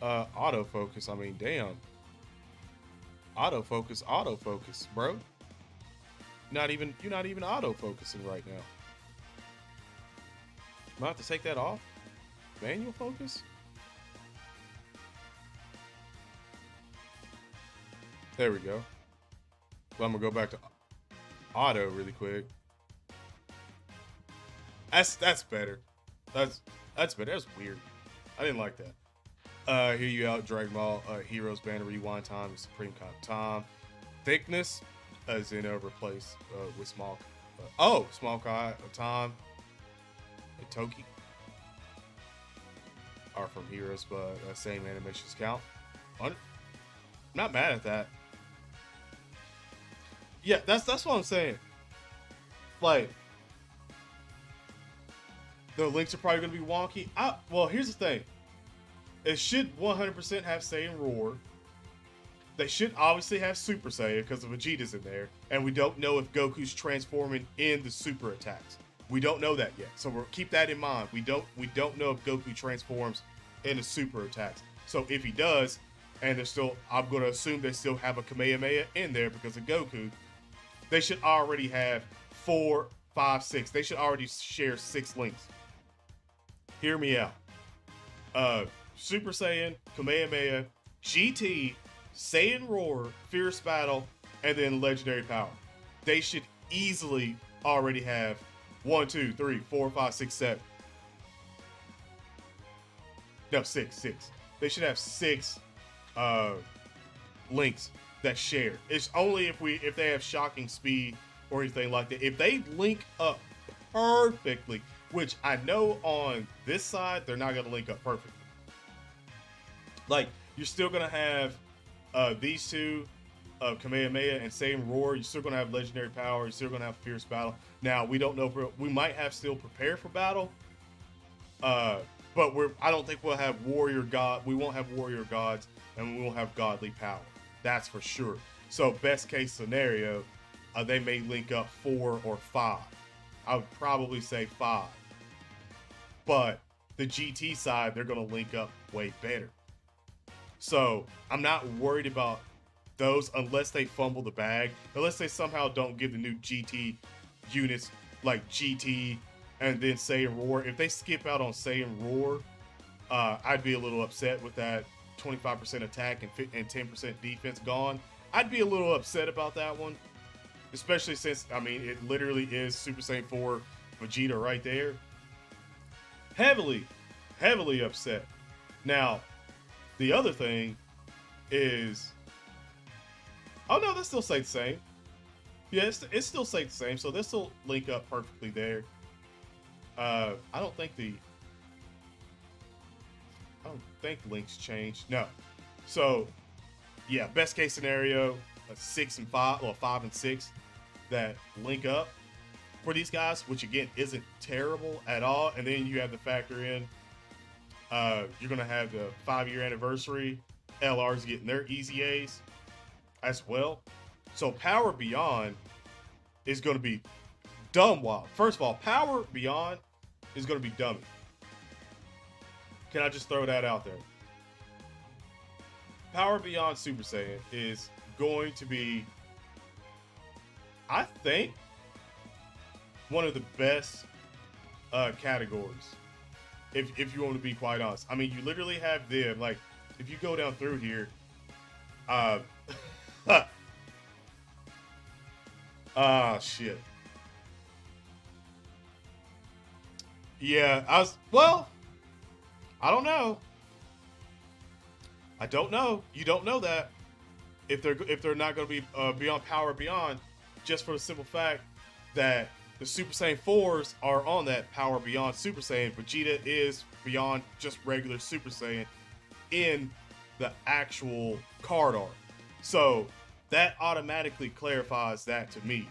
Autofocus, I mean, damn. Autofocus, bro. You're not even autofocusing right now. I'm gonna have to take that off. Manual focus? There we go. Well, I'm gonna go back to auto really quick. That's better. That's better. That's weird. I didn't like that. Hear you out, Dragon Ball Heroes Banner Rewind Time is Supreme Time. Thickness as in replace with small. Small time. And Toki are from Heroes, but same animations count. I'm not mad at that. Yeah, that's what I'm saying. Like, the links are probably gonna be wonky. Well, here's the thing. It should 100% have Saiyan Roar. They should obviously have Super Saiyan because the Vegeta's in there, and we don't know if Goku's transforming in the super attacks. We don't know that yet, so keep that in mind. We don't know if Goku transforms in the super attacks. So if he does, and I'm gonna assume they still have a Kamehameha in there because of Goku. They should already have 4, 5, 6. They should already share 6 links. Hear me out. Super Saiyan, Kamehameha, GT, Saiyan Roar, Fierce Battle, and then Legendary Power. They should easily already have 1, 2, 3, 4, 5, 6, 7. No, 6. They should have 6 links that share. It's only if they have shocking speed or anything like that. If they link up perfectly, which I know on this side they're not gonna link up perfectly. Like, you're still gonna have these two of Kamehameha and Saiyan Roar. You're still gonna have Legendary Power. You're still gonna have Fierce Battle. Now we don't know. We might have still Prepare for Battle. But I don't think we'll have Warrior God. We won't have Warrior Gods, and we won't have Godly Power. That's for sure. So best case scenario, they may link up 4 or 5. I would probably say 5. But the GT side, they're going to link up way better. So I'm not worried about those unless they fumble the bag. Unless they somehow don't give the new GT units like GT and then say and roar. If they skip out on say and roar, I'd be a little upset with that 25% attack and 10% defense gone. I'd be a little upset about that one, especially since, I mean, it literally is Super Saiyan 4 Vegeta right there. Heavily upset. Now, the other thing is, oh no, this still stays the same. Yeah, it still stays the same, so this will link up perfectly there. I don't think the links changed. No. So, yeah, best case scenario, 6 and 5, or 5 and 6 that link up for these guys, which again isn't terrible at all. And then you have to factor in, you're gonna have the 5-year anniversary. LR's getting their easy A's as well. So Power Beyond is gonna be dumb wild. First of all, Power Beyond is gonna be dummy. Can I just throw that out there? Power Beyond Super Saiyan is going to be, I think, one of the best categories. If you want to be quite honest. I mean, you literally have them, like, if you go down through here, shit. Yeah, I don't know. I don't know. You don't know that if they're not going to be beyond Power Beyond, just for the simple fact that the Super Saiyan 4s are on that Power Beyond Super Saiyan. Vegeta is beyond just regular Super Saiyan in the actual card art. So that automatically clarifies that to me.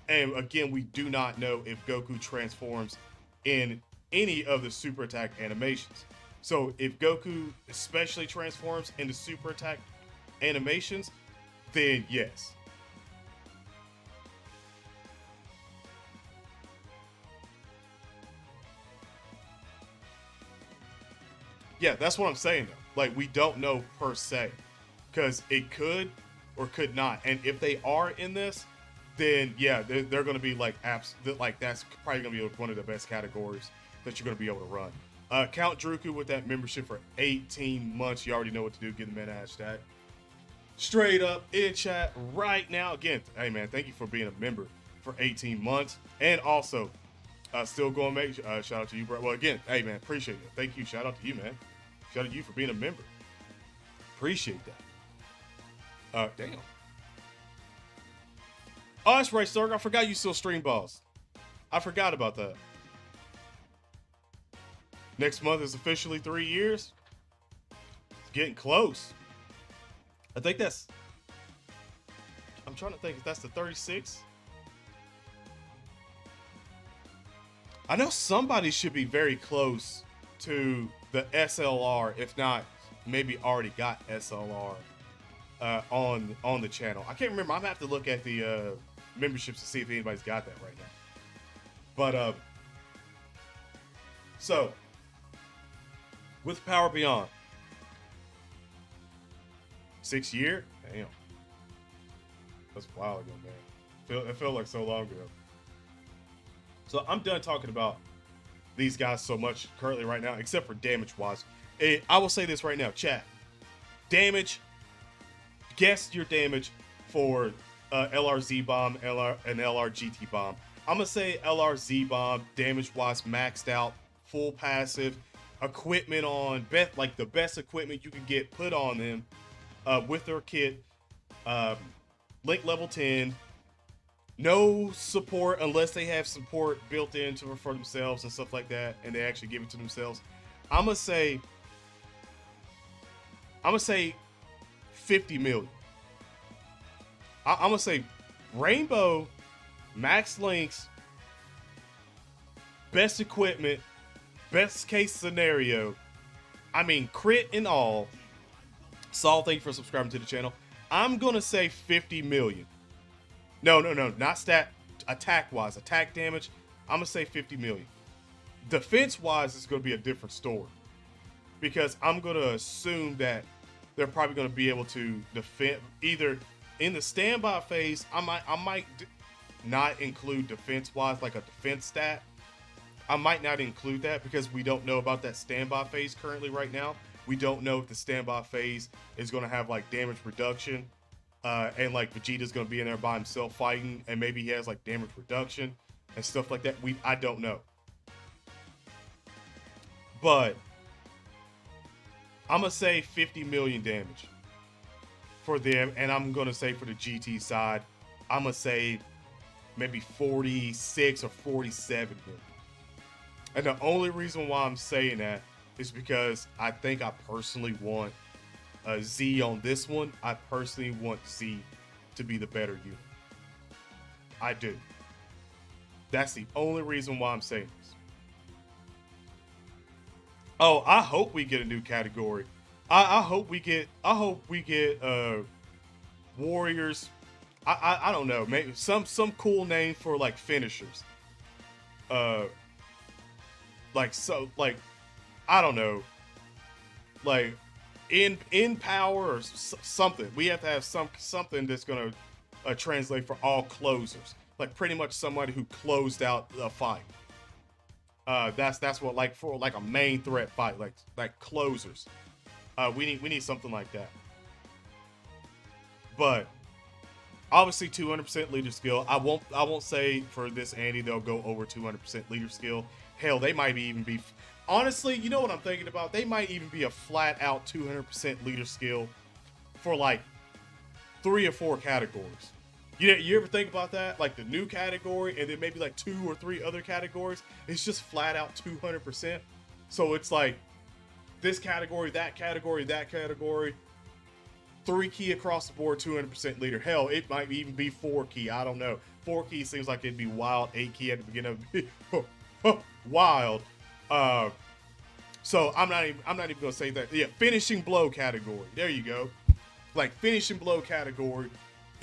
And again, we do not know if Goku transforms in any of the Super Attack animations. So if Goku especially transforms into Super Attack animations, then yes. Yeah, that's what I'm saying though. Like, we don't know per se, because it could or could not. And if they are in this, then yeah, they're going to be like like that's probably going to be one of the best categories that you're going to be able to run. Count Druku with that membership for 18 months. You already know what to do. Get the man hashtag straight up in chat right now. Again, hey man, thank you for being a member for 18 months. And also, still going, make shout out to you, bro. Well, again, hey man, appreciate it. Thank you. Shout out to you, man. Shout out to you for being a member. Appreciate that. Damn. Oh, that's right, Stark. I forgot you still stream balls. I forgot about that. Next month is officially 3 years. It's getting close. I think that's, I'm trying to think if that's the 36. I know somebody should be very close to the SLR, if not maybe already got SLR on the channel. I can't remember. I'm gonna have to look at the memberships to see if anybody's got that right now. But so with Power Beyond, 6 year, damn, that's a while ago, man. It felt like so long ago. So I'm done talking about these guys so much currently right now, except for damage wise. I will say this right now, chat. Damage, guess your damage for LRZ bomb, and LRGT bomb. I'm gonna say LRZ bomb damage wise maxed out, full passive, equipment on, like the best equipment you can get put on them with their kit, link level 10. No support unless they have support built in for themselves and stuff like that, and they actually give it to themselves. I'm gonna say 50 million. I'm gonna say Rainbow, max links, best equipment, best case scenario. I mean, crit and all. Saul, thank you for subscribing to the channel. I'm gonna say 50 million. No, not stat, attack wise, attack damage. I'm gonna say 50 million. Defense wise, it's gonna be a different story, because I'm gonna assume that they're probably gonna be able to defend either in the standby phase. I might not include defense-wise, like a defense stat. I might not include that because we don't know about that standby phase currently right now. We don't know if the standby phase is going to have like damage reduction, and like Vegeta's going to be in there by himself fighting, and maybe he has like damage reduction and stuff like that. I don't know, but I'm gonna say 50 million damage for them, and I'm gonna say for the GT side, I'm gonna say maybe 46 or 47 million. And the only reason why I'm saying that is because I think I personally want a Z on this one. I personally want Z to be the better unit. I do. That's the only reason why I'm saying this. Oh, I hope we get a new category. I hope we get warriors. I don't know, maybe some cool name for like finishers. Like I don't know, like in power or something. We have to have something that's gonna translate for all closers. Like pretty much somebody who closed out a fight. That's what, like, for like a main threat fight, like closers. We need something like that. But obviously 200% leader skill. I won't say for this Andy they'll go over 200% leader skill. Hell, they might even be. Honestly, you know what I'm thinking about? They might even be a flat out 200% leader skill for like 3 or 4 categories. You ever think about that? Like the new category and then maybe like 2 or 3 other categories. It's just flat out 200%. So it's like this category, that category, that category. 3 key across the board, 200% leader. Hell, it might even be 4 key. I don't know. 4 key seems like it'd be wild. 8 key at the beginning of wild. So I'm not even gonna say that. Yeah, finishing blow category. There you go. Like finishing blow category.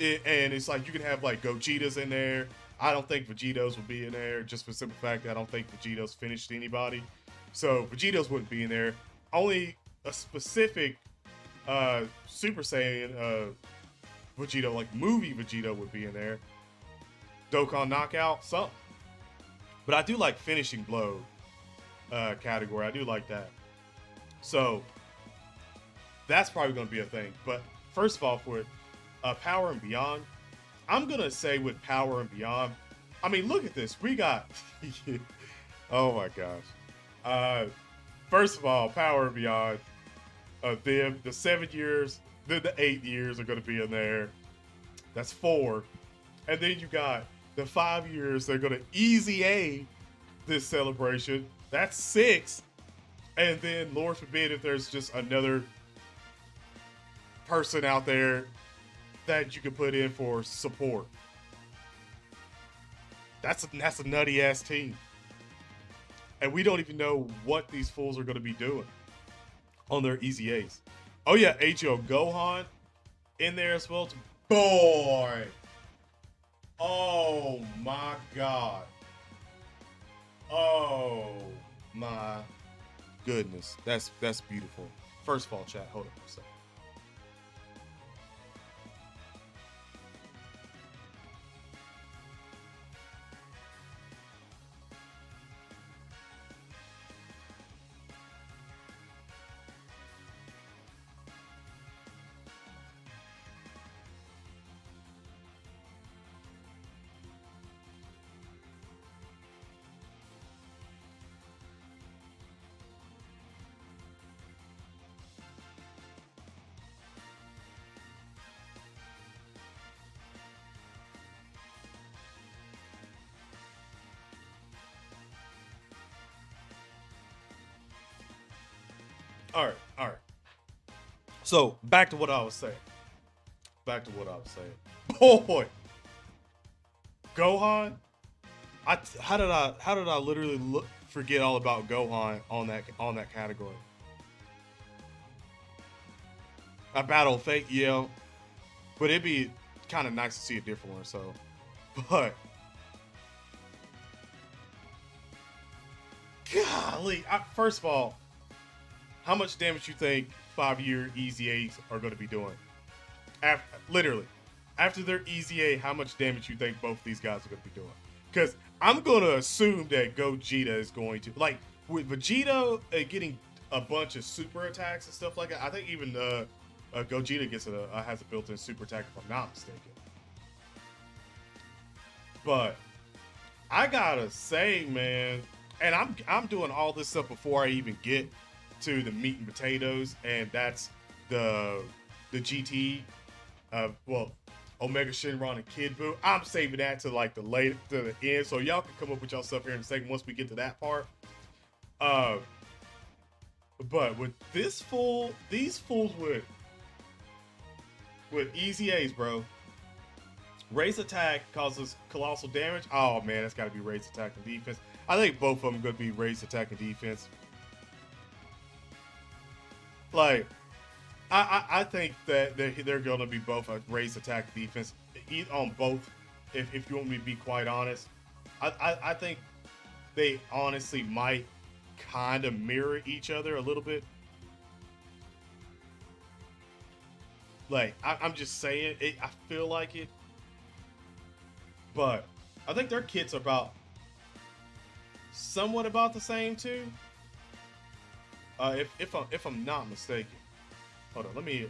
And it's like you can have like Gogeta's in there. I don't think Vegeta's would be in there, just for the simple fact that I don't think Vegeta's finished anybody. So Vegeta's wouldn't be in there. Only a specific Super Saiyan Vegeta, like movie Vegeta, would be in there. Dokkan Knockout, something. But I do like finishing blow category. I do like that. So that's probably going to be a thing. But first of all, for Power and Beyond, I'm going to say with Power and Beyond, I mean, look at this. We got, oh my gosh. First of all, Power and Beyond, them, the 7 years, the 8 years are going to be in there. That's 4. And then you got the 5 years, they're going to easy A this celebration. That's 6. And then, Lord forbid, if there's just another person out there that you can put in for support. That's a nutty ass team. And we don't even know what these fools are going to be doing on their easy A's. Oh yeah, H.O. Gohan in there as well. Boy. Oh my God. Oh my goodness. That's beautiful. First of all, chat, hold on for a second. All right. So back to what I was saying. Boy, Gohan. How did I literally forget all about Gohan on that category? A battle fake, yeah, but it'd be kind of nice to see a different one. So, but golly, first of all, how much damage you think 5-year easy A's are going to be doing? Literally, after their easy A, how much damage you think both these guys are going to be doing? Because I'm going to assume that Gogeta is going to, like, with Vegeta getting a bunch of super attacks and stuff like that. I think even Gogeta gets has a built-in super attack, if I'm not mistaken. But I gotta say, man, and I'm doing all this stuff before I even get to the meat and potatoes, and that's the GT, well, Omega Shenron and Kid Buu. I'm saving that to like to the end, so y'all can come up with y'all stuff here in a second once we get to that part. But with these fools with easy A's, bro. Raise attack causes colossal damage. Oh man, that's got to be raised attack and defense. I think both of them going to be raised attack and defense. Like, I think that they're going to be both a raised attack and defense on both. If you want me to be quite honest, I think they honestly might kind of mirror each other a little bit. Like, I'm just saying, I feel like it. But I think their kits are somewhat about the same too. If I'm not mistaken. Hold on, let me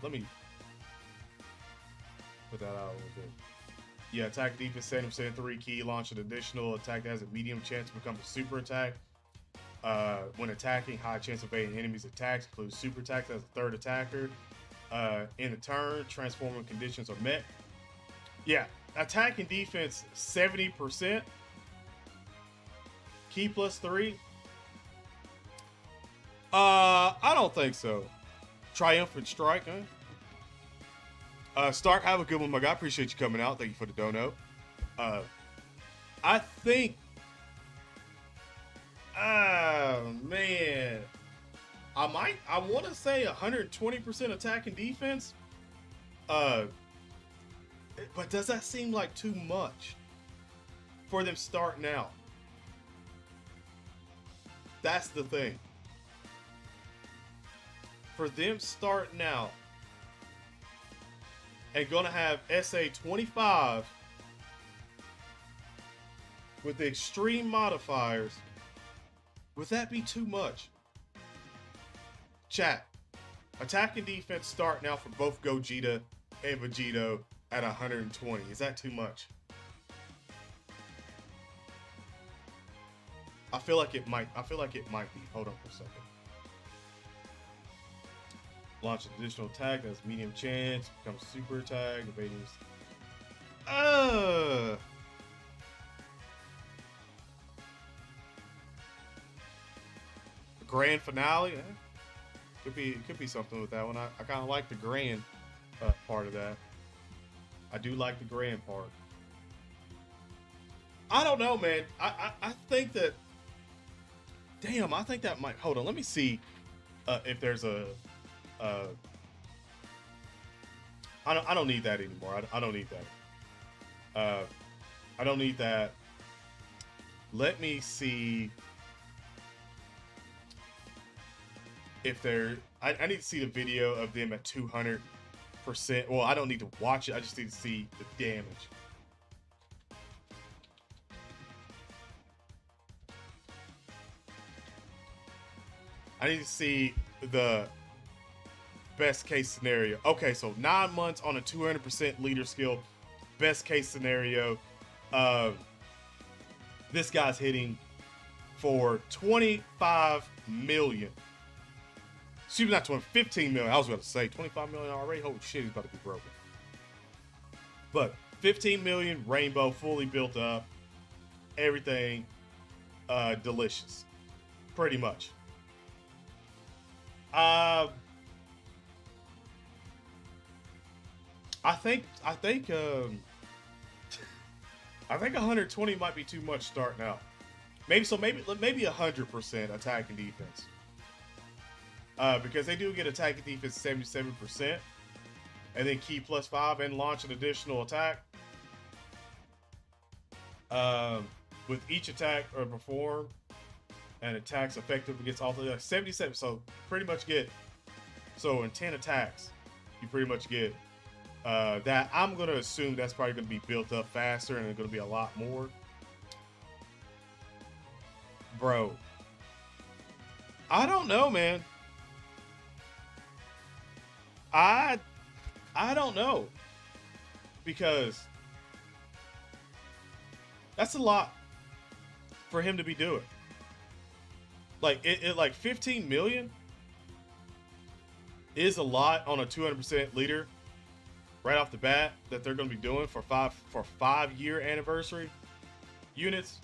put that out a little bit. Yeah, attack defense 70% 3 key, launch an additional attack that has a medium chance to become a super attack. When attacking, high chance of evading enemies' attacks, includes super attacks as a third attacker. In a turn, transforming conditions are met. Yeah, attack and defense 70%. Key plus 3. I don't think so. Triumphant strike, huh? Stark, have a good one, my guy. Appreciate you coming out. Thank you for the dono. I think. Man. I want to say 120% attack and defense. But does that seem like too much for them starting out? That's the thing. For them starting out and gonna have SA 25 with the extreme modifiers, would that be too much? Chat, attack and defense starting out for both Gogeta and Vegito at 120. Is that too much? I feel like it might be. Hold on for a second. Launch an additional attack that's medium chance, becomes super attack, evading. The grand finale, could be something with that one. I kind of like the grand part of that. I do like the grand part. I don't know, man. I think that. Damn, I think that might. Hold on, let me see if there's a. I don't need that anymore. I don't need that. I don't need that. Let me see if there. I need to see the video of them at 200%. Well, I don't need to watch it. I just need to see the damage. I need to see the best case scenario. Okay, so 9 months on a 200% leader skill. Best case scenario. This guy's hitting for 25 million. Excuse me, not 15 million. I was about to say 25 million already. Holy shit, he's about to be broken. But 15 million, rainbow, fully built up. Everything delicious. Pretty much. I think 120 might be too much starting out. Maybe 100% attack and defense. Because they do get attack and defense 77%, and then key plus 5 and launch an additional attack. With each attack or perform, and attacks effective against all the 77. So pretty much get. So in 10 attacks, you pretty much get That I'm gonna assume that's probably gonna be built up faster and it's gonna be a lot more. Bro, I don't know, man. I I don't know because that's a lot for him to be doing. Like it like 15 million is a lot on a 200% leader right off the bat that they're going to be doing for 5-year anniversary units.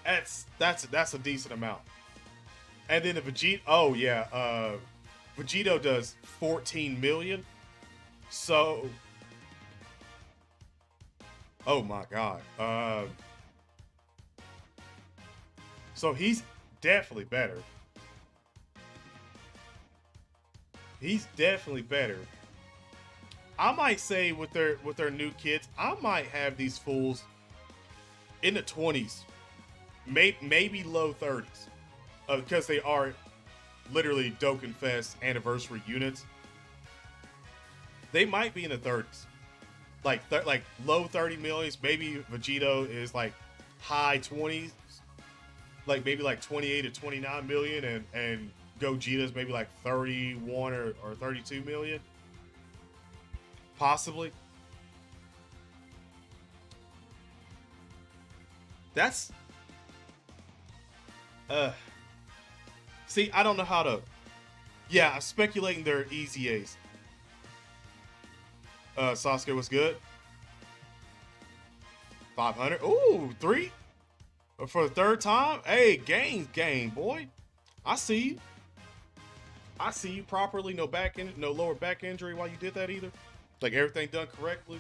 That's a decent amount. And then the Vegeta, oh yeah, Vegito does 14 million. So, oh my god. So he's definitely better. He's definitely better. I might say with their new kids, I might have these fools in the 20s, maybe low 30s, because they are literally Dokkan Fest anniversary units. They might be in the 30s, like low 30 millions. Maybe Vegito is like high 20s, like maybe like 28 to 29 million, and Gogeta's maybe like 31 or 32 million, possibly. That's see, I don't know how to. Yeah, I'm speculating they're easy A's. Sasuke was good. 500. Ooh, 3 for the third time. Hey, game, boy. I see you. I see you properly. No lower back injury while you did that either. Like everything done correctly.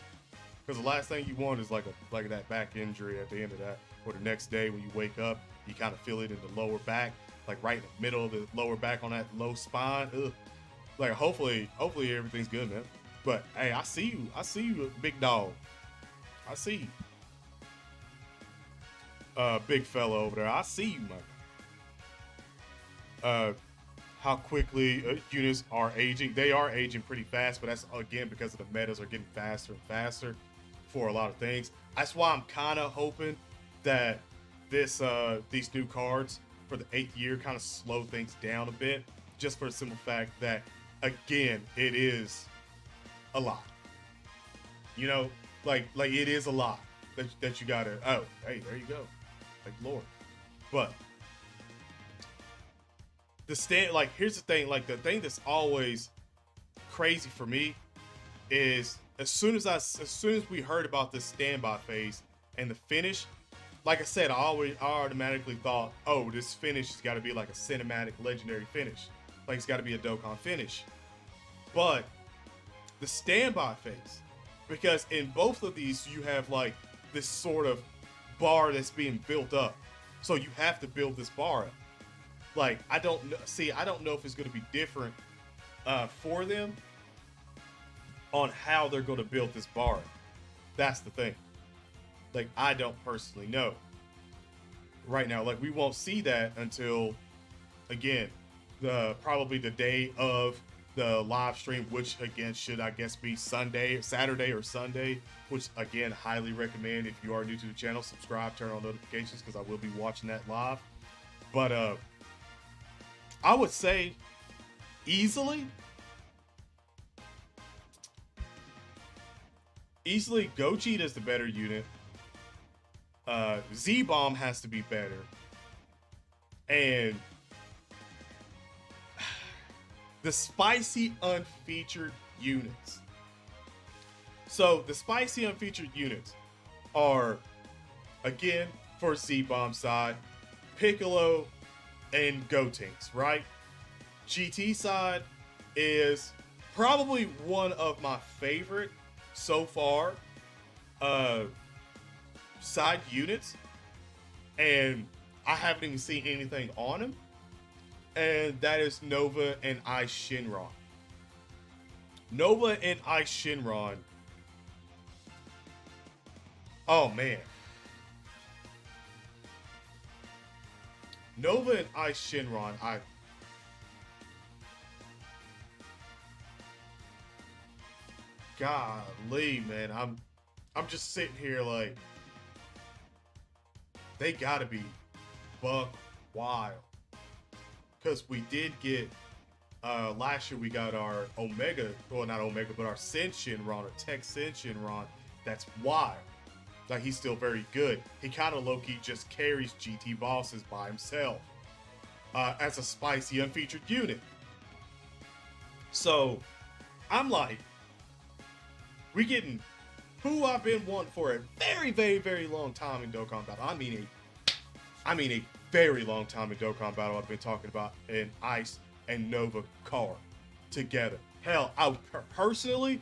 Because the last thing you want is like that back injury at the end of that, or the next day when you wake up, you kind of feel it in the lower back, like right in the middle of the lower back on that low spine. Ugh. Like hopefully everything's good, man. But hey, I see you, big dog. I see you, big fella over there. I see you, man. How quickly units are aging. They are aging pretty fast, but that's again because of the metas are getting faster and faster for a lot of things. That's why I'm kind of hoping that these new cards for the 8th year kind of slow things down a bit, just for the simple fact that again it is a lot. You know, like it is a lot that you gotta. Oh, hey, there you go. Like Lord, but here's the thing, like the thing that's always crazy for me is as soon as we heard about this standby phase and the finish, like I said, I automatically thought, oh, this finish has got to be like a cinematic legendary finish, like it's got to be a Dokkan finish. But the standby phase, because in both of these you have like this sort of bar that's being built up, so you have to build this bar up. Like I don't know if it's going to be different for them on how they're going to build this bar. That's the thing. Like I don't personally know right now. Like we won't see that until again probably the day of the live stream, which again should I guess be Saturday or Sunday, which again highly recommend if you are new to the channel, subscribe, turn on notifications because I will be watching that live. But I would say easily Gogeta's the better unit. Z-Bomb has to be better. And the spicy unfeatured units. So the spicy unfeatured units are, again, for Z-Bomb side, Piccolo and Gotenks, right? GT side is probably one of my favorite so far side units, and I haven't even seen anything on him, and that is Nova and Ice Shenron. Nova and Ice Shenron, oh man, Nova and Ice Shenron, golly, man, I'm just sitting here like they gotta be buck wild. Because we did get last year we got our Omega, well not Omega, but our Sen Shenron, or Tech Sen Shenron. That's wild. Like he's still very good. He kind of low-key just carries GT bosses by himself as a spicy unfeatured unit. So I'm like, we getting who I've been wanting for a very, very, very long time in Dokkan Battle. I mean a very long time in Dokkan Battle. I've been talking about an Ice and Nova card together. Hell, I personally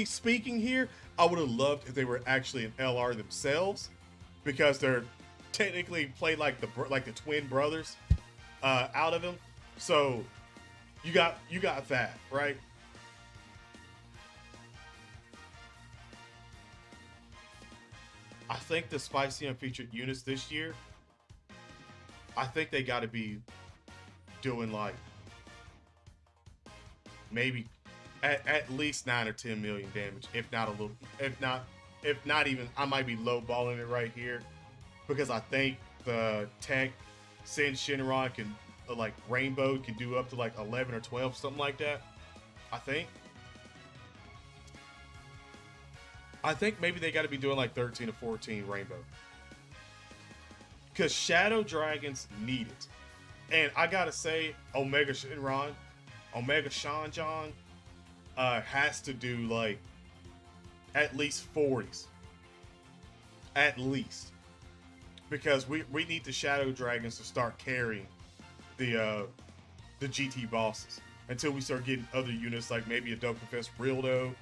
speaking here, I would have loved if they were actually an LR themselves, because they're technically played like the twin brothers out of them. So you got that right. I think the spicy unfeatured units this year, I think they got to be doing like maybe at least 9 or 10 million damage, if not a little, if not even, I might be low balling it right here, because I think the Tech Sen Shenron can like Rainbow can do up to like 11 or 12, something like that. I think maybe they got to be doing like 13 or 14 Rainbow, because Shadow Dragons need it. And I gotta say, Omega Shenron, Omega Shanjon has to do like at least 40s, at least, because we need the Shadow Dragons to start carrying the GT bosses until we start getting other units like maybe a Dokkan Fest Rildo,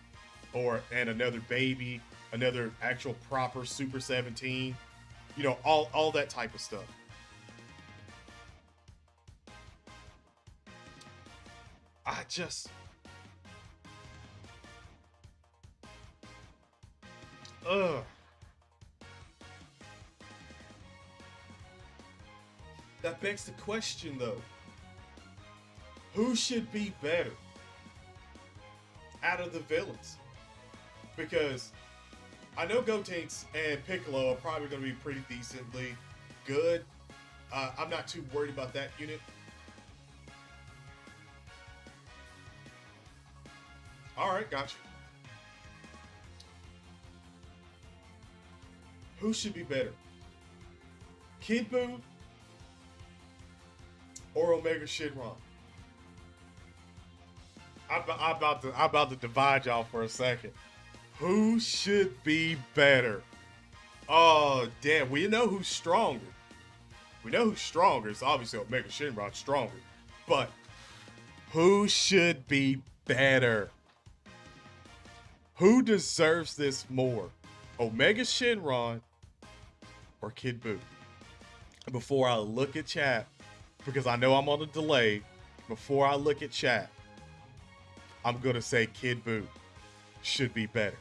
and another baby, another actual proper Super 17, you know, all that type of stuff. I just that begs the question though, who should be better out of the villains? Because I know Gotenks and Piccolo are probably going to be pretty decently good. I'm not too worried about that unit. Alright, gotcha. Who should be better? Kid Buu or Omega Shenron? I'm about to divide y'all for a second. Who should be better? Oh, damn. We know who's stronger. We know who's stronger. It's obviously Omega Shenron stronger. But who should be better? Who deserves this more? Omega Shenron or Kid Buu? Before I look at chat, because I know I'm on a delay, before I look at chat, I'm going to say Kid Buu should be better.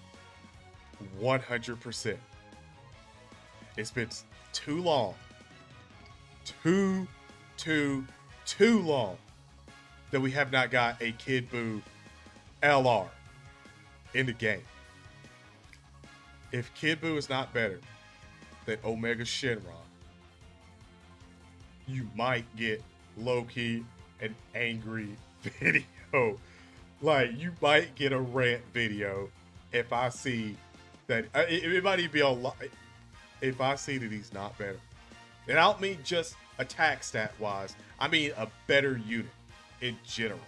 100%. It's been too long. Too long that we have not got a Kid Buu LR in the game. If Kid Buu is not better than Omega Shenron, you might get low-key an angry video. Like, you might get a rant video if I see that, it might even be on live, if I see that he's not better. And I don't mean just attack stat wise, I mean a better unit in general.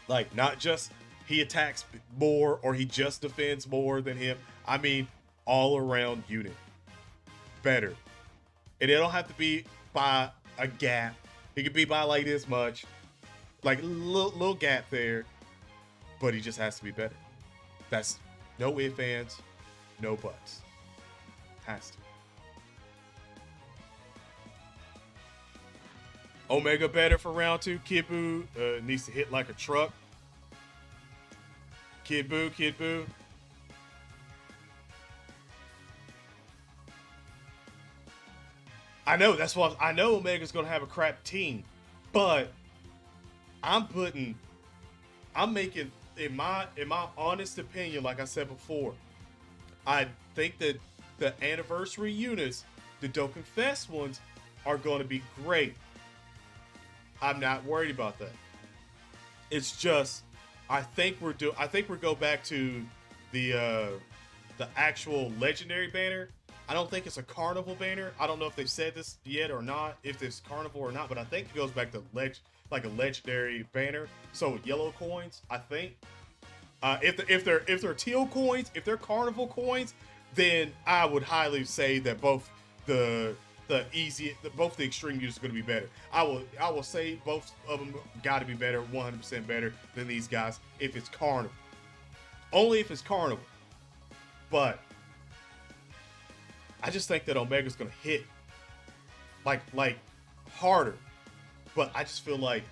Like, not just he attacks more or he just defends more than him. I mean all around unit better. And it don't have to be by a gap. It could be by like this much, like a little gap there, but he just has to be better. That's no ifs, ands, no buts. Has to. Omega better for round 2. Kid Buu needs to hit like a truck. Kid Buu. I know, that's why I know Omega's gonna have a crap team, but I'm making in my honest opinion, like I said before, I think that the anniversary units, the Dokkan Fest ones, are going to be great. I'm not worried about that. It's just, I think we're go back to the actual legendary banner. I don't think it's a carnival banner. I don't know if they've said this yet or not, if it's carnival or not, but I think it goes back to like a legendary banner. So with yellow coins, I think. If they're teal coins, if they're carnival coins, then I would highly say that both both the extreme units are going to be better. I will say both of them got to be better, 100% better than these guys if it's carnival. Only if it's carnival. But I just think that Omega's going to hit like harder. But I just feel like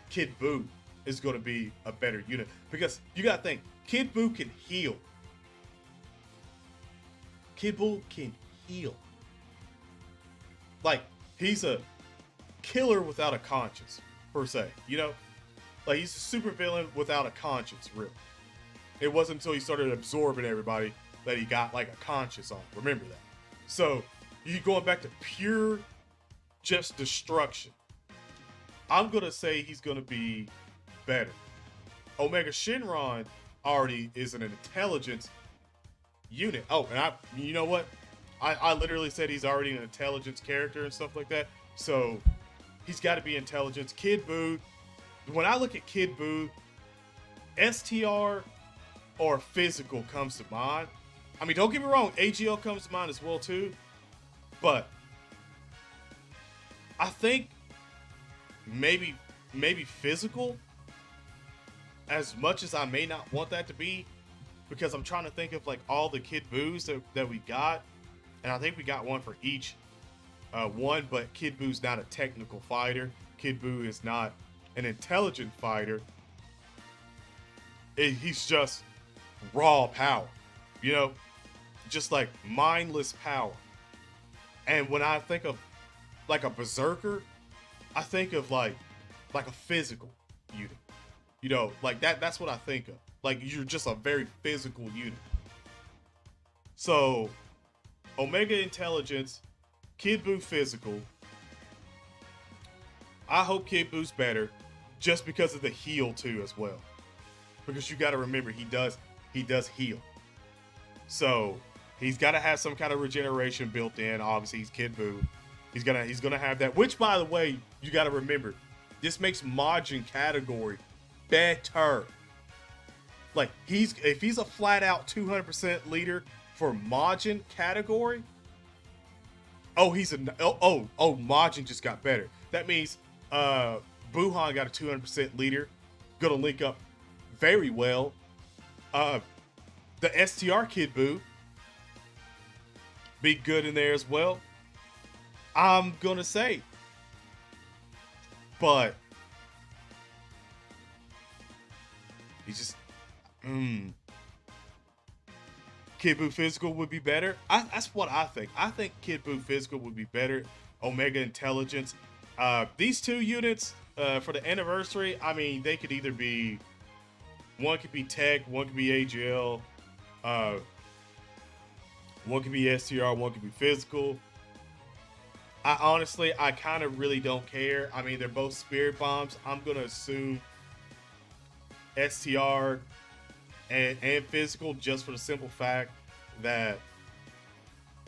Kid Buu is going to be a better unit because you got to think Kid Buu can heal. Kid Buu can heal. Like, he's a killer without a conscience, per se. You know? Like, he's a super villain without a conscience, really. It wasn't until he started absorbing everybody that he got, like, a conscience on. Remember that. So, you going back to pure just destruction. I'm going to say he's going to be better. Omega Shenron already is an intelligence unit. Oh, and you know what? I literally said he's already an intelligence character and stuff like that. So he's got to be intelligence. Kid Buu. When I look at Kid Buu, STR or physical comes to mind. I mean, don't get me wrong, AGL comes to mind as well too. But I think maybe physical, as much as I may not want that to be, because I'm trying to think of like all the Kid Buus that we got, and I think we got one for each one, but Kid Buu's not a technical fighter. Kid Buu is not an intelligent fighter. He's just raw power, you know, just like mindless power. And when I think of like a berserker, I think of like a physical unit. You know, like that's what I think of. Like, you're just a very physical unit. So, Omega Intelligence, Kid Buu physical. I hope Kid Buu's better, just because of the heal too as well. Because you got to remember, he does heal. So he's got to have some kind of regeneration built in. Obviously, he's Kid Buu. He's gonna have that. Which, by the way, you got to remember, this makes Majin category better. Like, if he's a flat out 200% leader for Majin category, Majin just got better. That means Buhan got a 200% leader, gonna link up very well. The STR Kid Buu be good in there as well, I'm gonna say. But he's just Kid Buu physical would be better. That's what I think. I think Kid Buu physical would be better. Omega Intelligence. These two units for the anniversary, I mean, they could either be, one could be Tech, one could be AGL, one could be STR, one could be physical. I honestly kind of really don't care. I mean, they're both spirit bombs. I'm going to assume STR and physical, just for the simple fact that,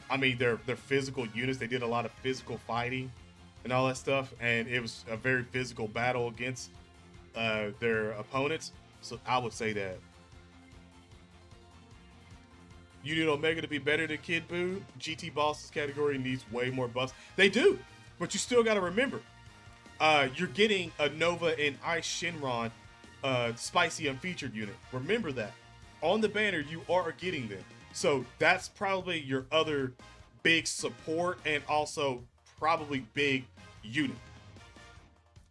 I mean, they're physical units. They did a lot of physical fighting and all that stuff, and it was a very physical battle against their opponents. So I would say that you need Omega to be better than Kid Buu. GT Bosses category needs way more buffs. They do, but you still got to remember, you're getting a Nova and Ice Shenron spicy unfeatured unit. Remember that. On the banner, you are getting them. So that's probably your other big support, and also probably big unit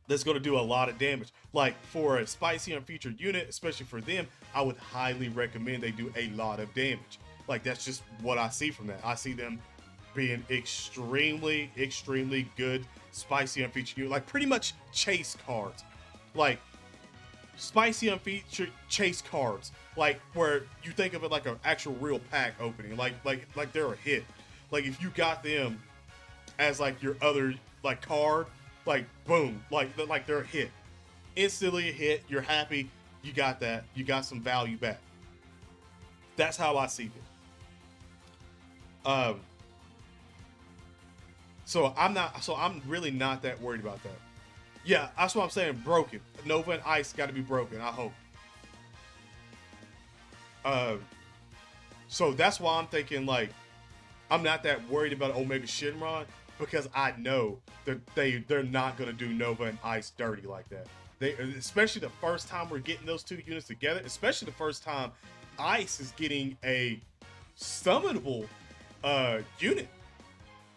that's going to do a lot of damage. Like, for a spicy unfeatured unit, especially for them, I would highly recommend they do a lot of damage. Like, that's just what I see from that. I see them being extremely, extremely good spicy unfeatured unit. Like, pretty much chase cards. Like, spicy unfeatured chase cards, like where you think of it like an actual real pack opening, like they're a hit. Like if you got them as like your other like card, like boom, like they're a hit, instantly a hit. You're happy, you got that, you got some value back. That's how I see it. So I'm really not that worried about that. Yeah, that's what I'm saying. Broken. Nova and Ice got to be broken. I hope. So that's why I'm thinking like I'm not that worried about Omega Shenron because I know that they're not gonna do Nova and Ice dirty like that. They, especially the first time we're getting those two units together, especially the first time Ice is getting a summonable unit.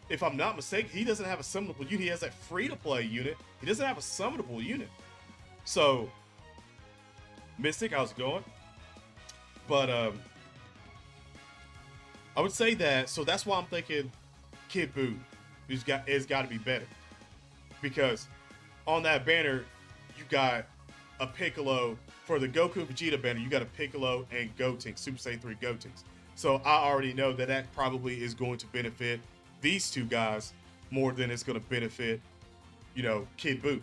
If I'm not mistaken, he doesn't have a summonable unit. He has that free-to-play unit. He doesn't have a summonable unit. So, Mystic, how's it going? But I would say that. So that's why I'm thinking Kid Buu has got to be better, because on that banner you got a Piccolo for the Goku and Vegeta banner. You got a Piccolo and Gotenks, Super Saiyan 3 Gotenks. So I already know that that probably is going to benefit these two guys more than it's going to benefit, you know, Kid Buu.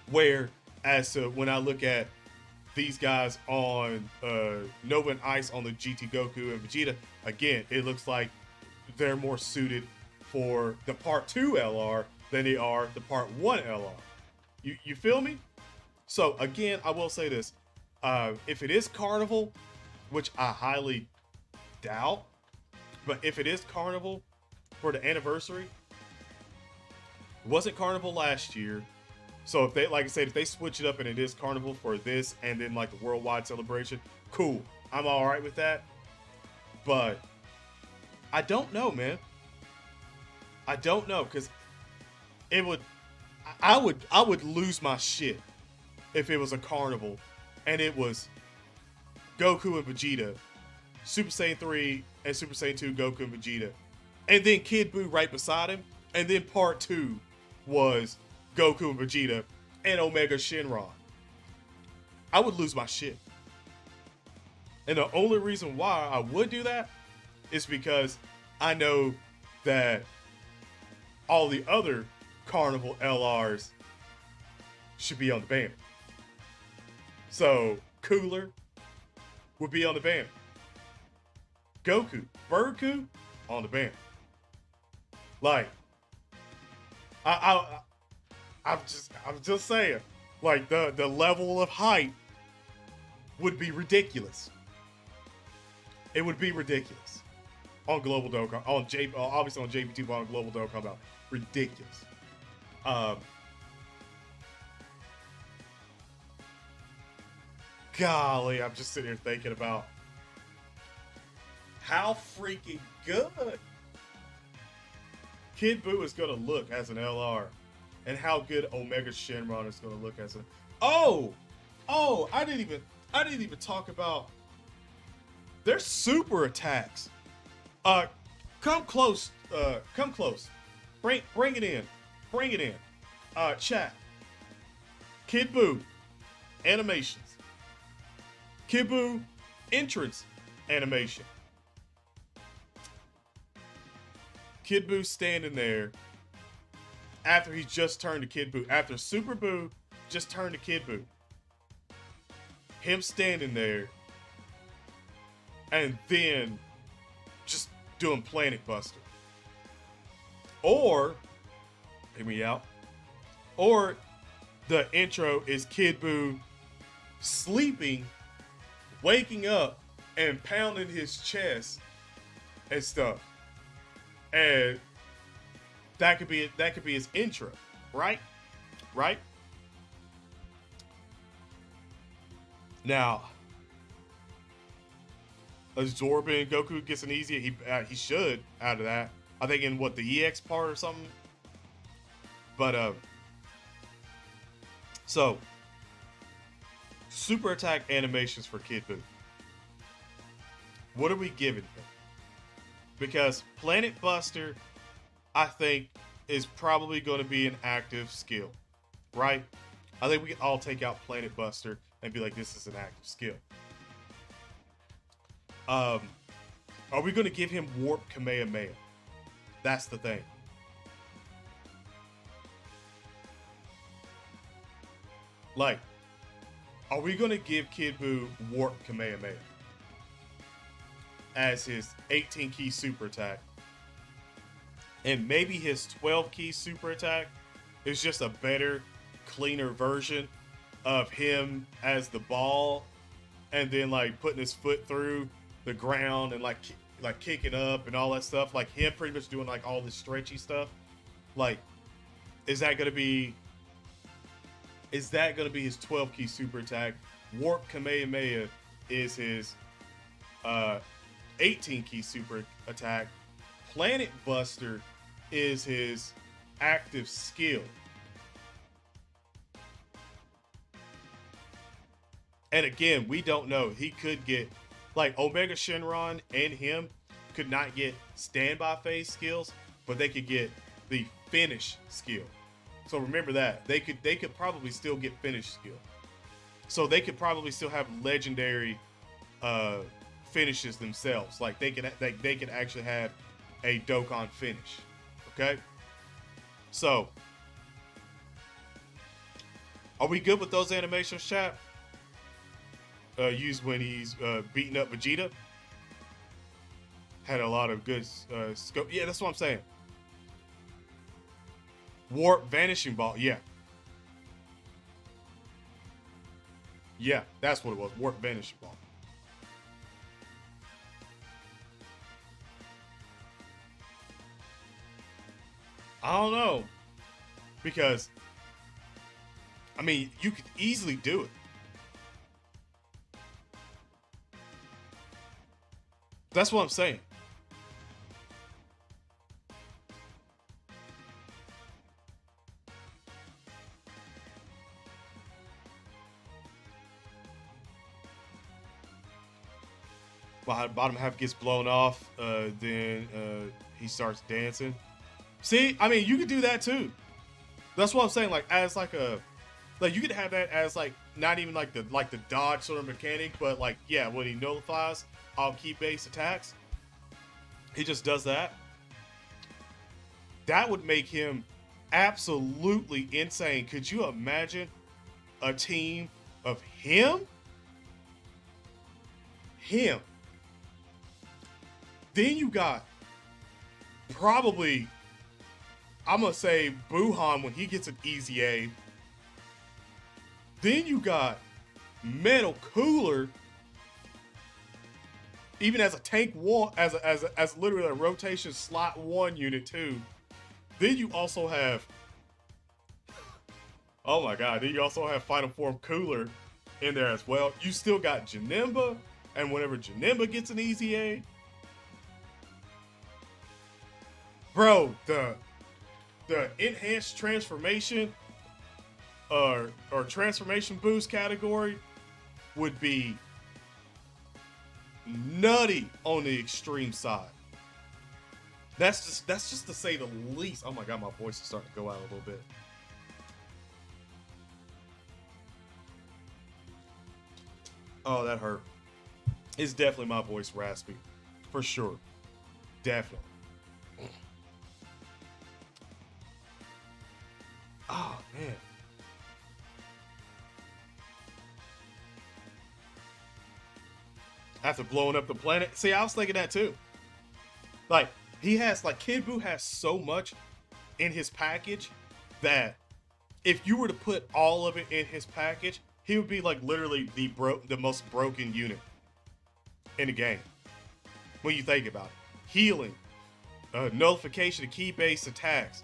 Where as to when I look at these guys on Nova and Ice on the GT Goku and Vegeta, again, it looks like they're more suited for the Part 2 LR than they are the Part 1 LR. You feel me? So again, I will say this. If it is Carnival, which I highly doubt, but if it is Carnival for the anniversary, it wasn't Carnival last year. So if they, like I said, if they switch it up and it is Carnival for this and then like the worldwide celebration, cool. I'm all right with that. But I don't know, man. I don't know, because it would, I would lose my shit if it was a Carnival and it was Goku and Vegeta, Super Saiyan 3 and Super Saiyan 2 Goku and Vegeta, and then Kid Buu right beside him, and then Part 2 was Goku and Vegeta and Omega Shenron. I would lose my shit. And the only reason why I would do that is because I know that all the other Carnival LRs should be on the banner. So Cooler would be on the banner. Goku, Burku on the banner. Like, I'm just saying, like the level of hype would be ridiculous. It would be ridiculous on Global Dokkan, obviously on JP2, but on Global Dokkan Battle, ridiculous. Golly, I'm just sitting here thinking about how freaking good Kid Buu is gonna look as an LR, and how good Omega Shenron is gonna look as an. Oh, I didn't even talk about their super attacks. Come close. Bring it in. Chat. Kid Buu animations. Kid Buu entrance animation. Kid Buu standing there after he just turned to Kid Buu. After Super Buu just turned to Kid Buu. Him standing there and then just doing Planet Buster. Or, hear me out. Or the intro is Kid Buu sleeping, waking up, and pounding his chest and stuff. And that could be his intro, right? Right? Now, Absorbing Goku gets an easy. He should out of that. I think in what, the EX part or something. But so super attack animations for Kid Buu. What are we giving him? Because Planet Buster, I think, is probably going to be an active skill, right? I think we can all take out Planet Buster and be like, this is an active skill. Are we going to give him Warp Kamehameha? That's the thing. Like, are we going to give Kid Buu Warp Kamehameha as his 18 key super attack? And maybe his 12 key super attack is just a better, cleaner version of him as the ball, and then like putting his foot through the ground and like kicking up and all that stuff. Like him pretty much doing like all this stretchy stuff. Like, is that gonna be his 12 key super attack? Warp Kamehameha is his 18 key super attack. Planet Buster is his active skill. And again, we don't know. He could get, like, Omega Shenron and him could not get standby phase skills, but they could get the finish skill. So remember that. They could probably still get finish skill. So they could probably still have legendary finishes themselves. Like they could actually have a Dokkan finish. Okay? So are we good with those animations, chat? Used when he's beating up Vegeta. Had a lot of good scope. Yeah, that's what I'm saying. Warp Vanishing Ball. Yeah. Yeah, that's what it was. Warp Vanishing Ball. I don't know. Because, I mean, you could easily do it. That's what I'm saying. Bottom half gets blown off, then he starts dancing. See, I mean, you could do that too. That's what I'm saying. Like as like you could have that as like not even like the dodge sort of mechanic, but like yeah, when he nullifies all key base attacks, he just does that. That would make him absolutely insane. Could you imagine a team of him? Then you got probably, I'm gonna say Buhan when he gets an easy A. Then you got Metal Cooler, even as a tank one, as literally a rotation slot 1 unit too. Then you also have, oh my god, then you also have Final Form Cooler in there as well. You still got Janemba, and whenever Janemba gets an easy A, bro, the enhanced transformation or transformation boost category would be nutty on the extreme side. That's just to say the least. Oh my god, my voice is starting to go out a little bit. Oh, that hurt. It's definitely my voice raspy. For sure. Definitely. Oh, man. After blowing up the planet. See, I was thinking that too. Like, Kid Buu has so much in his package that if you were to put all of it in his package, he would be like literally the most broken unit in the game. When you think about it. Healing, nullification of key-based attacks,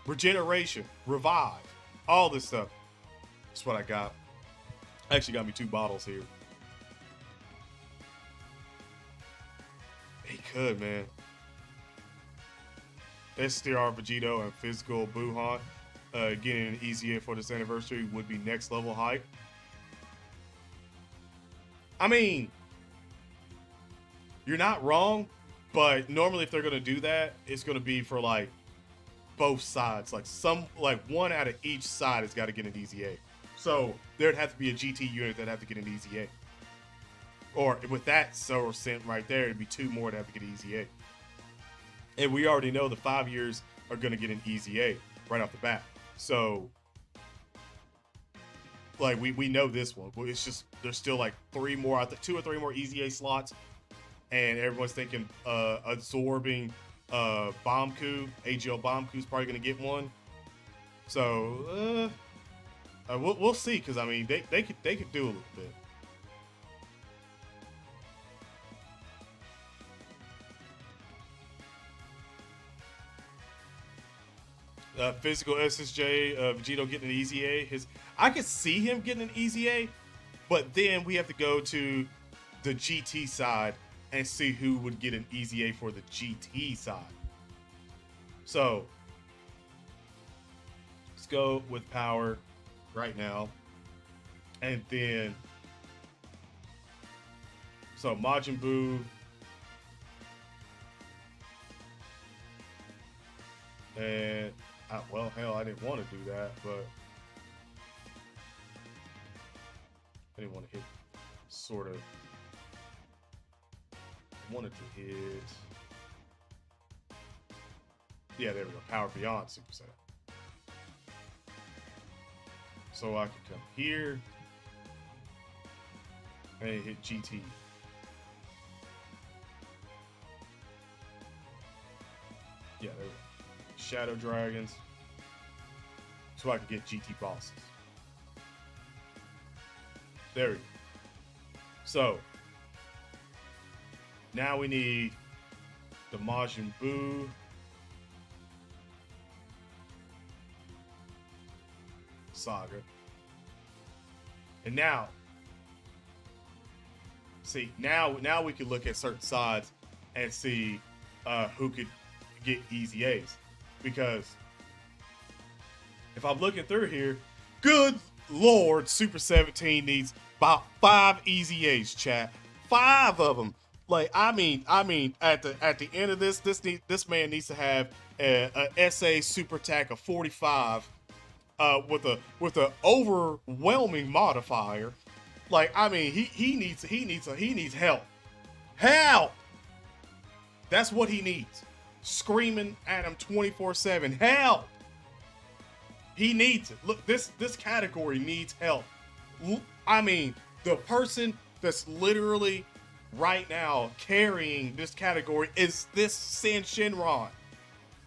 regeneration, revive, all this stuff. That's what I got. I actually got me 2 bottles here. He could, man. STR Vegito and Physical Buhan getting an easy A for this anniversary would be next level hype. I mean, you're not wrong, but normally if they're going to do that, it's going to be for like both sides. Like one out of each side has got to get an EZA. So there'd have to be a GT unit that'd have to get an EZA. Or with that Soul Scent right there, it'd be 2 more that have to get an EZA. And we already know the 5 years are going to get an EZA right off the bat. So, like, we know this one. It's just, there's still like 3 more, I think 2 or 3 more EZA slots. And everyone's thinking absorbing Bomb Coup. AGL Bomb Coup is probably going to get one. So, we'll see. Because, I mean, they could do a little bit. Physical SSJ, Vegito getting an EZA. I could see him getting an EZA, but then we have to go to the GT side and see who would get an EZA for the GT side. So let's go with power right now. And then, so Majin Buu. And well, hell, I didn't want to do that, but I didn't want to hit sort of. I wanted to hit. Yeah, there we go. Power Beyond Super Saiyan. So I can come here and hit GT. Yeah, there we go. Shadow Dragons, so I can get GT bosses. There we go. So now we need the Majin Buu, Saga, and now see now we can look at certain sides and see who could get EZAs. Because if I'm looking through here, good Lord, Super 17 needs about 5 EZAs, chat. 5 of them. Like, I mean, at the end of this man needs to have a SA Super Attack of 45 with a overwhelming modifier. Like, I mean, he needs help. Help! That's what he needs. Screaming at him 24/7. Help! He needs it. Look, this category needs help. I mean, the person that's literally right now carrying this category is this Shenron.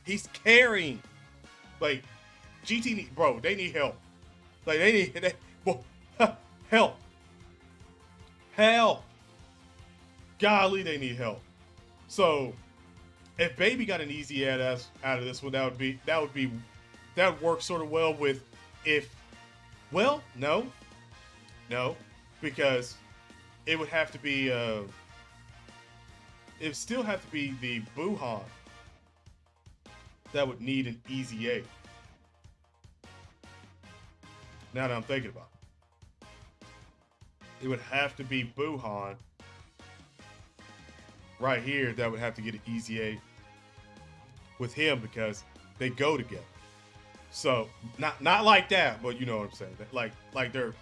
He's carrying. Like, GT bro, they need help. Like, help. Help. Golly, they need help. So if Baby got an easy out of this one, that would work sort of well with no, because it would have to be it would still have to be the Buhan that would need an easy A. Now that I'm thinking about it would have to be Buhan right here that would have to get an easy A with him because they go together. So not like that, but you know what I'm saying. Like they're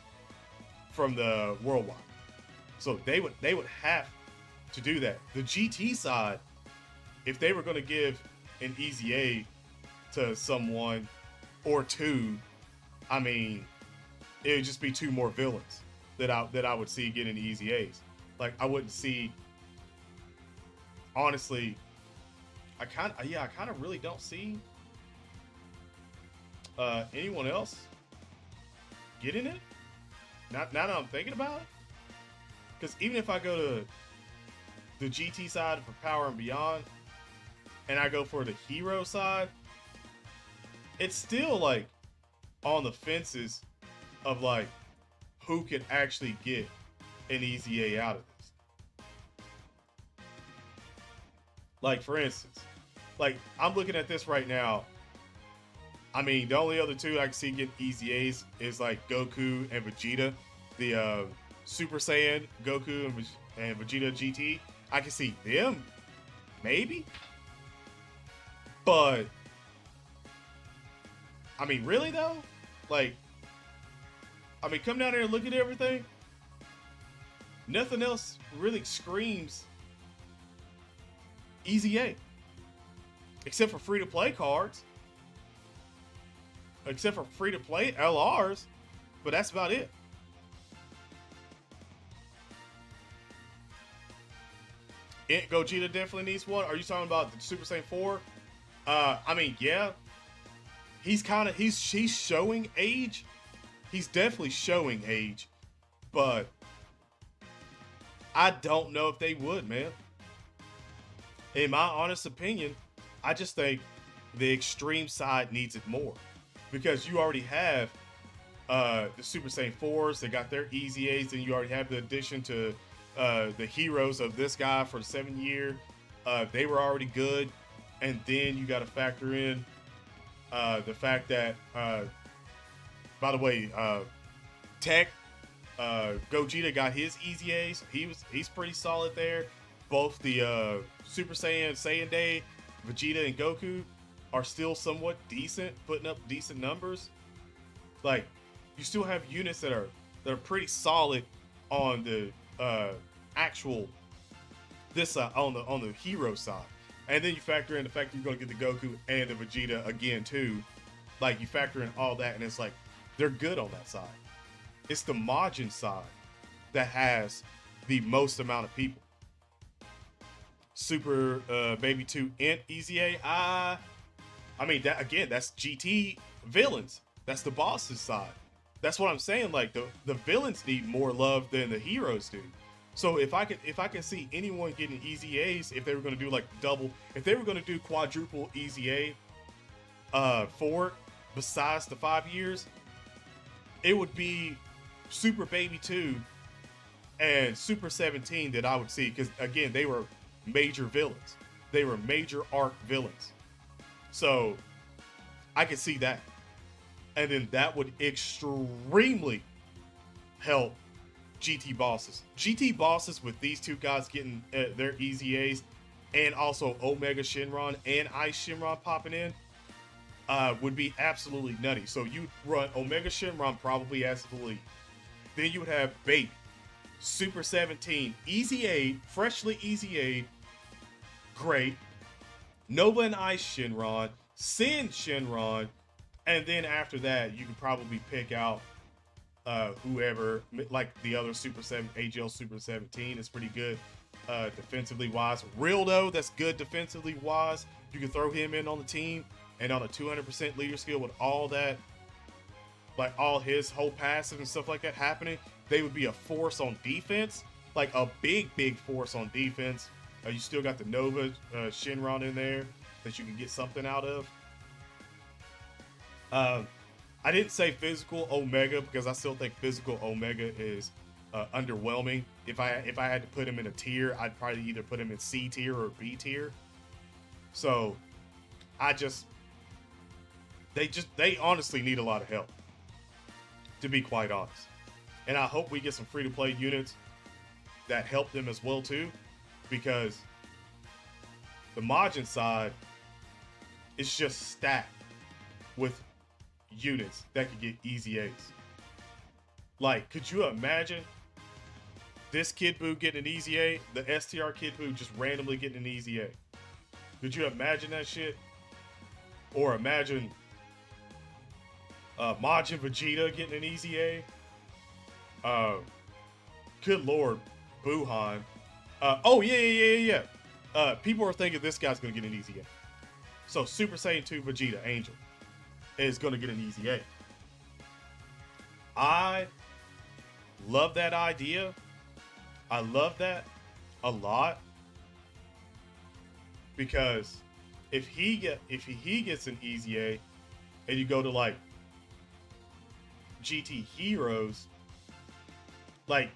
from the worldwide. So they would have to do that. The GT side, if they were going to give an easy A to someone or 2, I mean, it would just be 2 more villains that I would see getting easy A's. Like, I wouldn't see. Honestly, I kind of really don't see anyone else getting it. Now that I'm thinking about it, because even if I go to the GT side for Power and Beyond, and I go for the hero side, it's still like on the fences of like who could actually get an easy A out of this. Like, for instance, like, I'm looking at this right now. I mean, the only other 2 I can see get easy A's is like Goku and Vegeta, the Super Saiyan Goku and Vegeta GT. I can see them, maybe. But I mean, really though? Like, I mean, come down there and look at everything. Nothing else really screams Easy A. Except for free-to-play cards. Except for free-to-play LRs. But that's about it. Gogeta definitely needs one. Are you talking about the Super Saiyan 4? I mean, yeah. He's showing age. He's definitely showing age. But I don't know if they would, man. In my honest opinion, I just think the extreme side needs it more. Because you already have the Super Saiyan 4s, they got their Easy A's, and you already have the addition to the heroes of this guy for the 7 year. They were already good. And then you got to factor in the fact that, by the way, Tech, Gogeta got his Easy A's. He's pretty solid there. Both the Super Saiyan Day, Vegeta, and Goku are still somewhat decent, putting up decent numbers. Like, you still have units that are pretty solid on the actual on the hero side. And then you factor in the fact that you're going to get the Goku and the Vegeta again too. Like, you factor in all that, and it's like they're good on that side. It's the Majin side that has the most amount of people. Super Baby 2 Int Easy A. I mean, that again, that's GT villains. That's the boss's side. That's what I'm saying. Like, the villains need more love than the heroes do. So if I can see anyone getting Easy A's, if they were going to do like if they were going to do quadruple Easy A for besides the 5 years, it would be Super Baby 2 and Super 17 that I would see, because again, they were major villains. They were major arc villains. So I could see that. And then that would extremely help GT bosses. GT bosses with these two guys getting their Easy A's, and also Omega Shenron and Ice Shenron popping in, would be absolutely nutty. So you run Omega Shenron probably as the lead. Then you would have Baby, Super 17, Easy A, freshly Easy A, great. Nova and Ice Shenron, Sin Shenron, and then after that, you can probably pick out whoever, like the other Super 7, AGL Super 17 is pretty good defensively wise. Rildo, that's good defensively wise. You can throw him in on the team, and on a 200% leader skill with all that, like all his whole passive and stuff like that happening, they would be a force on defense, like a big force on defense. You still got the Nova Shenron in there that you can get something out of. I didn't say physical Omega because I still think physical Omega is underwhelming. If I had to put him in a tier, I'd probably either put him in C tier or B tier. So they honestly need a lot of help, to be quite honest. And I hope we get some free-to-play units that help them as well too, because the Majin side is just stacked with units that could get Easy A's. Like, could you imagine this Kid Buu getting an Easy A, the STR Kid Buu just randomly getting an Easy A? Could you imagine that shit? Or imagine Majin Vegeta getting an Easy A? Good lord, Buhan. Oh yeah. People are thinking this guy's gonna get an Easy A. So Super Saiyan 2 Vegeta Angel is gonna get an Easy A. I love that idea. I love that a lot, because if he gets an Easy A, and you go to like GT Heroes, like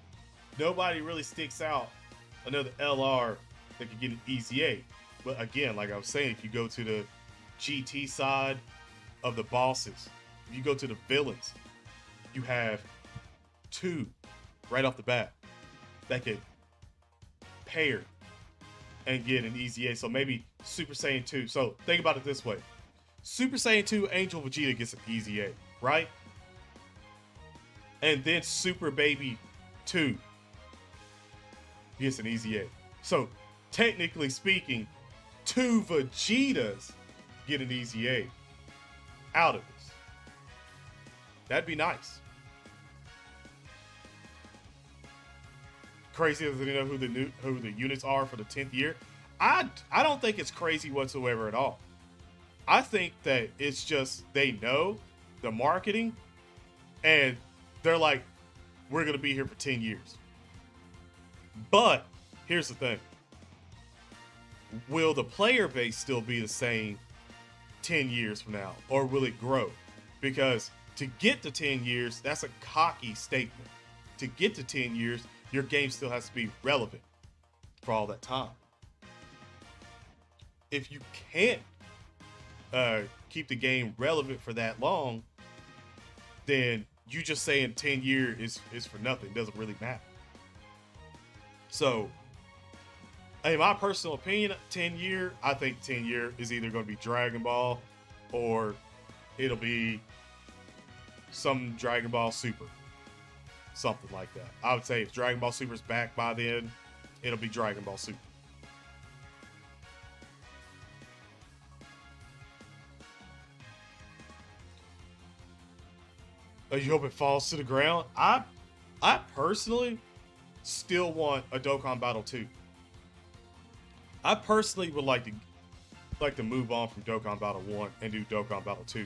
nobody really sticks out another LR that could get an Easy A. But again, like I was saying, if you go to the GT side of the bosses, if you go to the villains, you have two right off the bat that could pair and get an Easy A. So maybe Super Saiyan 2. So think about it this way. Super Saiyan 2 Angel Vegeta gets an easy A, right? And then Super Baby 2 gets an easy A. So, technically speaking, 2 Vegetas get an easy A out of this. That'd be nice. Crazy as they know who the units are for the 10th year. I don't think it's crazy whatsoever at all. I think that it's just they know the marketing and they're like, we're going to be here for 10 years. But here's the thing. Will the player base still be the same 10 years from now, or will it grow? Because to get to 10 years, that's a cocky statement. To get to 10 years, your game still has to be relevant for all that time. If you can't keep the game relevant for that long, then you just saying 10 years is for nothing. It doesn't really matter. So, in my personal opinion, 10 year, I think 10 year is either going to be Dragon Ball or it'll be some Dragon Ball Super. Something like that. I would say if Dragon Ball Super is back by then, it'll be Dragon Ball Super. You hope it falls to the ground? I personally still want a Dokkan Battle 2. I personally would like to move on from Dokkan Battle 1 and do Dokkan Battle 2.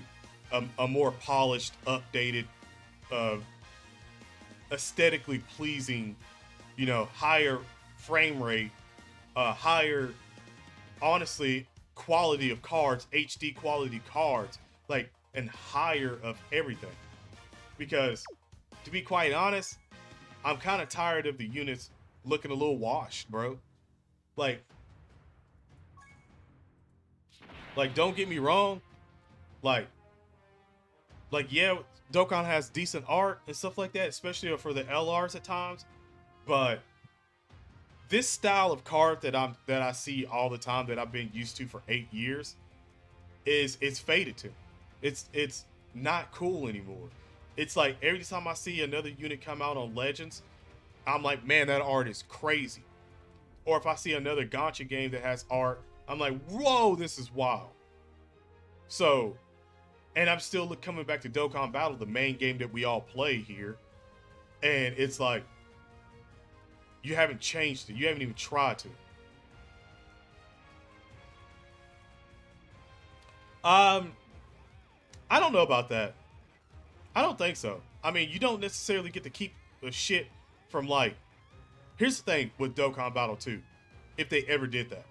A more polished, updated, aesthetically pleasing, higher frame rate, higher, honestly, quality of cards, HD quality cards, and higher of everything. Because, to be quite honest, I'm kind of tired of the units looking a little washed, bro. Like, don't get me wrong. Yeah, Dokkan has decent art and stuff like that, especially for the LRs at times. But this style of card that I see all the time, that I've been used to for 8 years, it's faded to. It's not cool anymore. It's like every time I see another unit come out on Legends, I'm like, man, that art is crazy. Or if I see another Gacha game that has art, I'm like, whoa, this is wild. So, and I'm still coming back to Dokkan Battle, the main game that we all play here. And it's like, you haven't changed it. You haven't even tried to. I don't know about that. I don't think so. I mean, you don't necessarily get to keep the shit from here's the thing with Dokkan Battle 2. If they ever did that,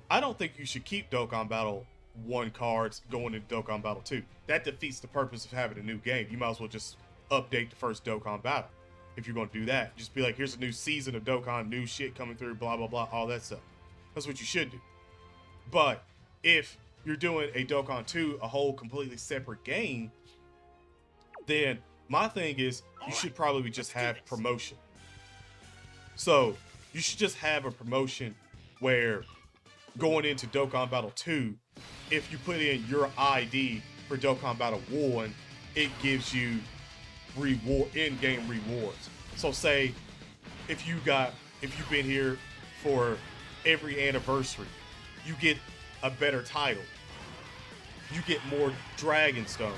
I don't think you should keep Dokkan Battle 1 cards going into Dokkan Battle 2. That defeats the purpose of having a new game. You might as well just update the first Dokkan Battle. If you're going to do that, just be like, here's a new season of Dokkan, new shit coming through, blah, blah, blah, all that stuff. That's what you should do. But if you're doing a Dokkan 2, a whole completely separate game, then my thing is you should probably just have promotion. So you should just have a promotion where going into Dokkan Battle 2, if you put in your ID for Dokkan Battle 1, it gives you in-game rewards. So say if you've been here for every anniversary, you get a better title. You get more Dragon Stones.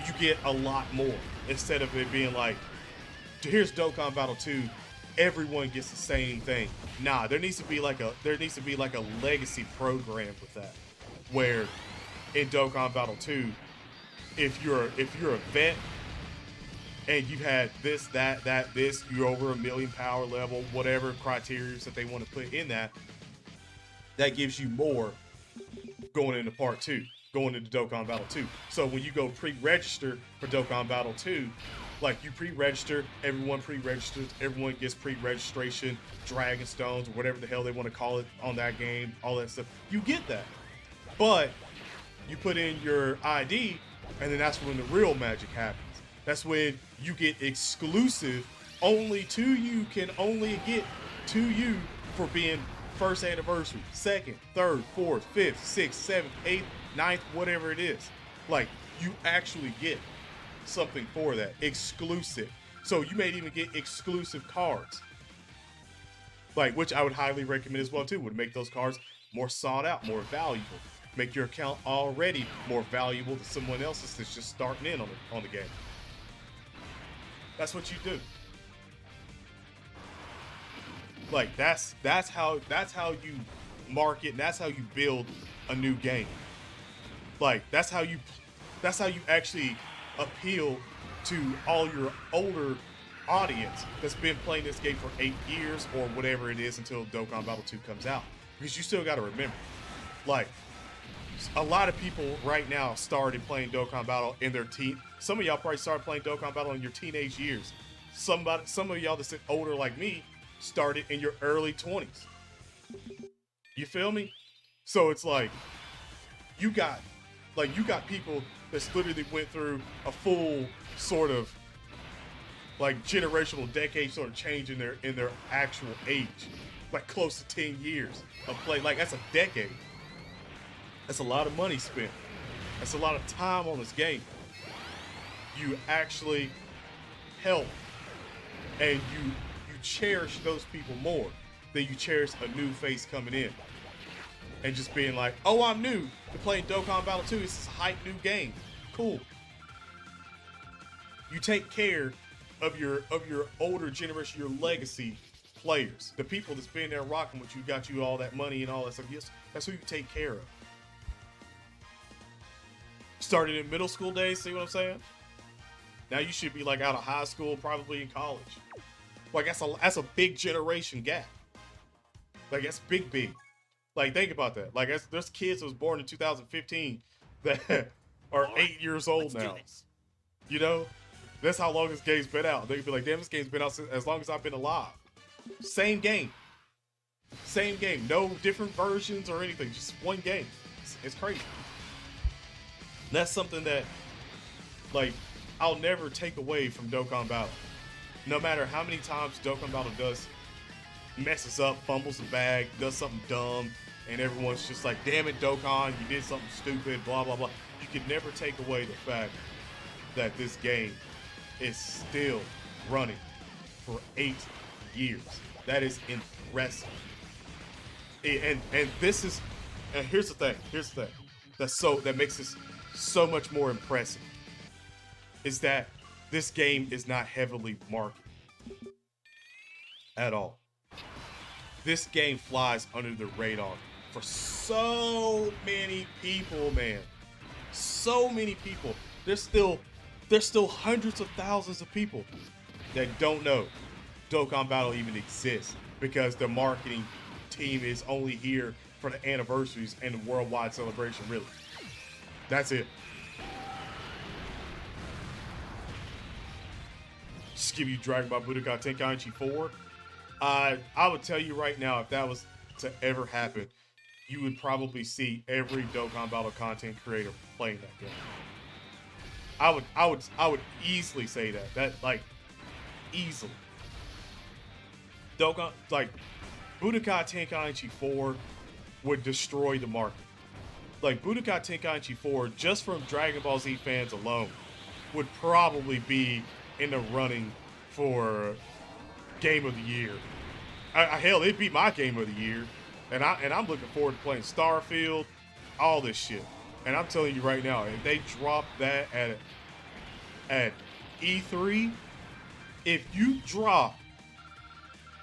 You get a lot more instead of it being like, here's Dokkan Battle 2, everyone gets the same thing. Nah, there needs to be like a legacy program with that, where in Dokkan Battle 2, if you're a vet and you've had this, this, you're over 1 million power level, whatever criteria that they want to put in that gives you more going into part 2. Going into Dokkan Battle 2. So when you go pre-register for Dokkan Battle 2, you pre-register, everyone pre-registers, everyone gets pre-registration, Dragon Stones, or whatever the hell they want to call it on that game, all that stuff. You get that. But you put in your ID, and then that's when the real magic happens. That's when you get exclusive, only to you, can only get to you for being first anniversary, second, third, fourth, fifth, sixth, seventh, eighth, ninth, whatever it is. Like, you actually get something for that. Exclusive. So you may even get exclusive cards. Like, which I would highly recommend as well too. Would make those cards more sought out, more valuable. Make your account already more valuable to someone else's that's just starting in on the game. That's what you do. Like, that's how you market, and that's how you build a new game. Like, that's how you actually appeal to all your older audience that's been playing this game for 8 years or whatever it is until Dokkan Battle 2 comes out. Because you still got to remember, like, a lot of people right now started playing Dokkan Battle in their teen. Some of y'all probably started playing Dokkan Battle in your teenage years. Some of y'all that's older like me started in your early 20s. You feel me? So it's like you got people that's literally went through a full sort of like generational decade sort of change in their actual age, like close to 10 years of play. Like, that's a decade. That's a lot of money spent. That's a lot of time on this game. You actually help and you cherish those people more than you cherish a new face coming in and just being like, oh, I'm new to playing Dokkan Battle 2. This is a hype new game. Cool. You take care of your older generation, your legacy players, the people that's been there rocking with you, got you all that money and all that stuff. Yes, that's who you take care of. Started in middle school days, see what I'm saying? Now you should be like out of high school, probably in college. Like, that's a big generation gap. Like, that's big. Like, think about that. Like, there's kids that was born in 2015 that are 8 years old now. You know? That's how long this game's been out. They'd be like, damn, this game's been out since, as long as I've been alive. Same game. No different versions or anything. Just one game. It's crazy. And that's something that, like, I'll never take away from Dokkan Battle. No matter how many times Dokkan Battle messes up, fumbles the bag, does something dumb, and everyone's just like, damn it, Dokkan, you did something stupid, blah, blah, blah. You can never take away the fact that this game is still running for 8 years. That is impressive. And here's the thing. That makes this so much more impressive is that this game is not heavily marketed at all. This game flies under the radar for so many people, man. So many people. There's still hundreds of thousands of people that don't know Dokkan Battle even exists because the marketing team is only here for the anniversaries and the worldwide celebration, really. That's it. Just give you Dragon Ball Budokai Tenkaichi 4. I would tell you right now, if that was to ever happen, you would probably see every Dokkan Battle content creator playing that game. I would easily say that. That, like, easily. Budokai Tenkaichi 4 would destroy the market. Like, Budokai Tenkaichi 4, just from Dragon Ball Z fans alone, would probably be in the running for Game of the Year. Hell, it'd be my Game of the Year. And I'm looking forward to playing Starfield, all this shit. And I'm telling you right now, if they drop that at E3, if you drop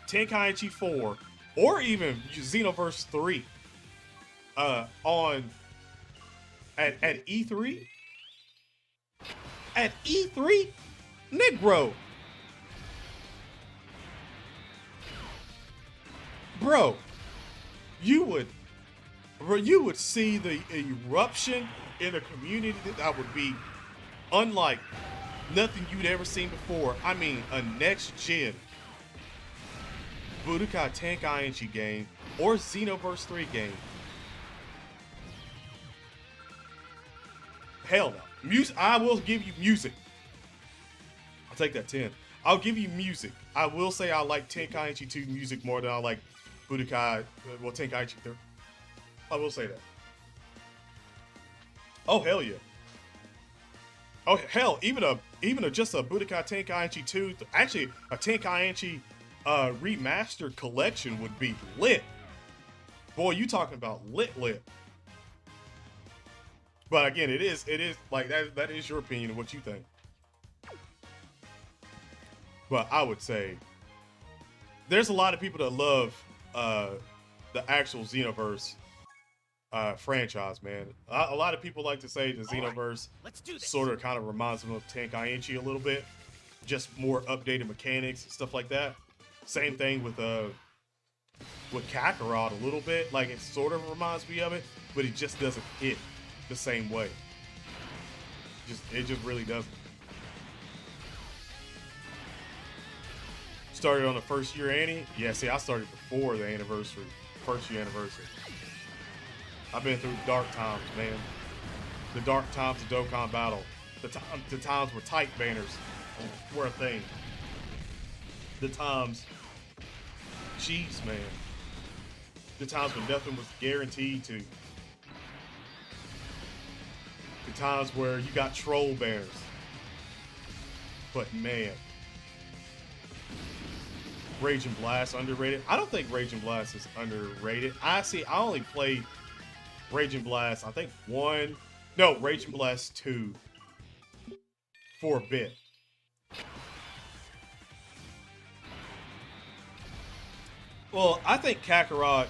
Tenkaichi 4 or even Xenoverse 3 at E3, Negro, bro, you would see the eruption in a community that would be unlike nothing you'd ever seen before. I mean, a next-gen Budokai Tenkaichi game or Xenoverse 3 game. Hell no. Music, I will give you music. I'll take that 10. I'll give you music. I will say I like Tenkaichi 2 music more than I like Budokai, well, Tenkaichi 3. I will say that. Oh hell yeah. Oh hell, even a just a Budokai Tenkaichi 2, actually a Tenkaichi remastered collection would be lit. Boy, you talking about lit. But again, it is like that is your opinion of what you think. But I would say there's a lot of people that love the actual Xenoverse franchise, man. A lot of people like to say the Xenoverse sort of kind of reminds them of Tenkaichi a little bit, just more updated mechanics and stuff like that. Same thing with Kakarot a little bit, like it sort of reminds me of it, but it just doesn't hit the same way. It just really doesn't. Started on the first year Annie. Yeah, see, I started before the anniversary, first year anniversary. I've been through dark times, man. The dark times of Dokkan Battle. The times where tight banners were a thing. The times, jeez, man. The times when nothing was guaranteed to. The times where you got troll banners. But man. Raging Blast underrated. I don't think Raging Blast is underrated. I only played Raging Blast, I think Raging Blast 2 for a bit. Well, I think Kakarot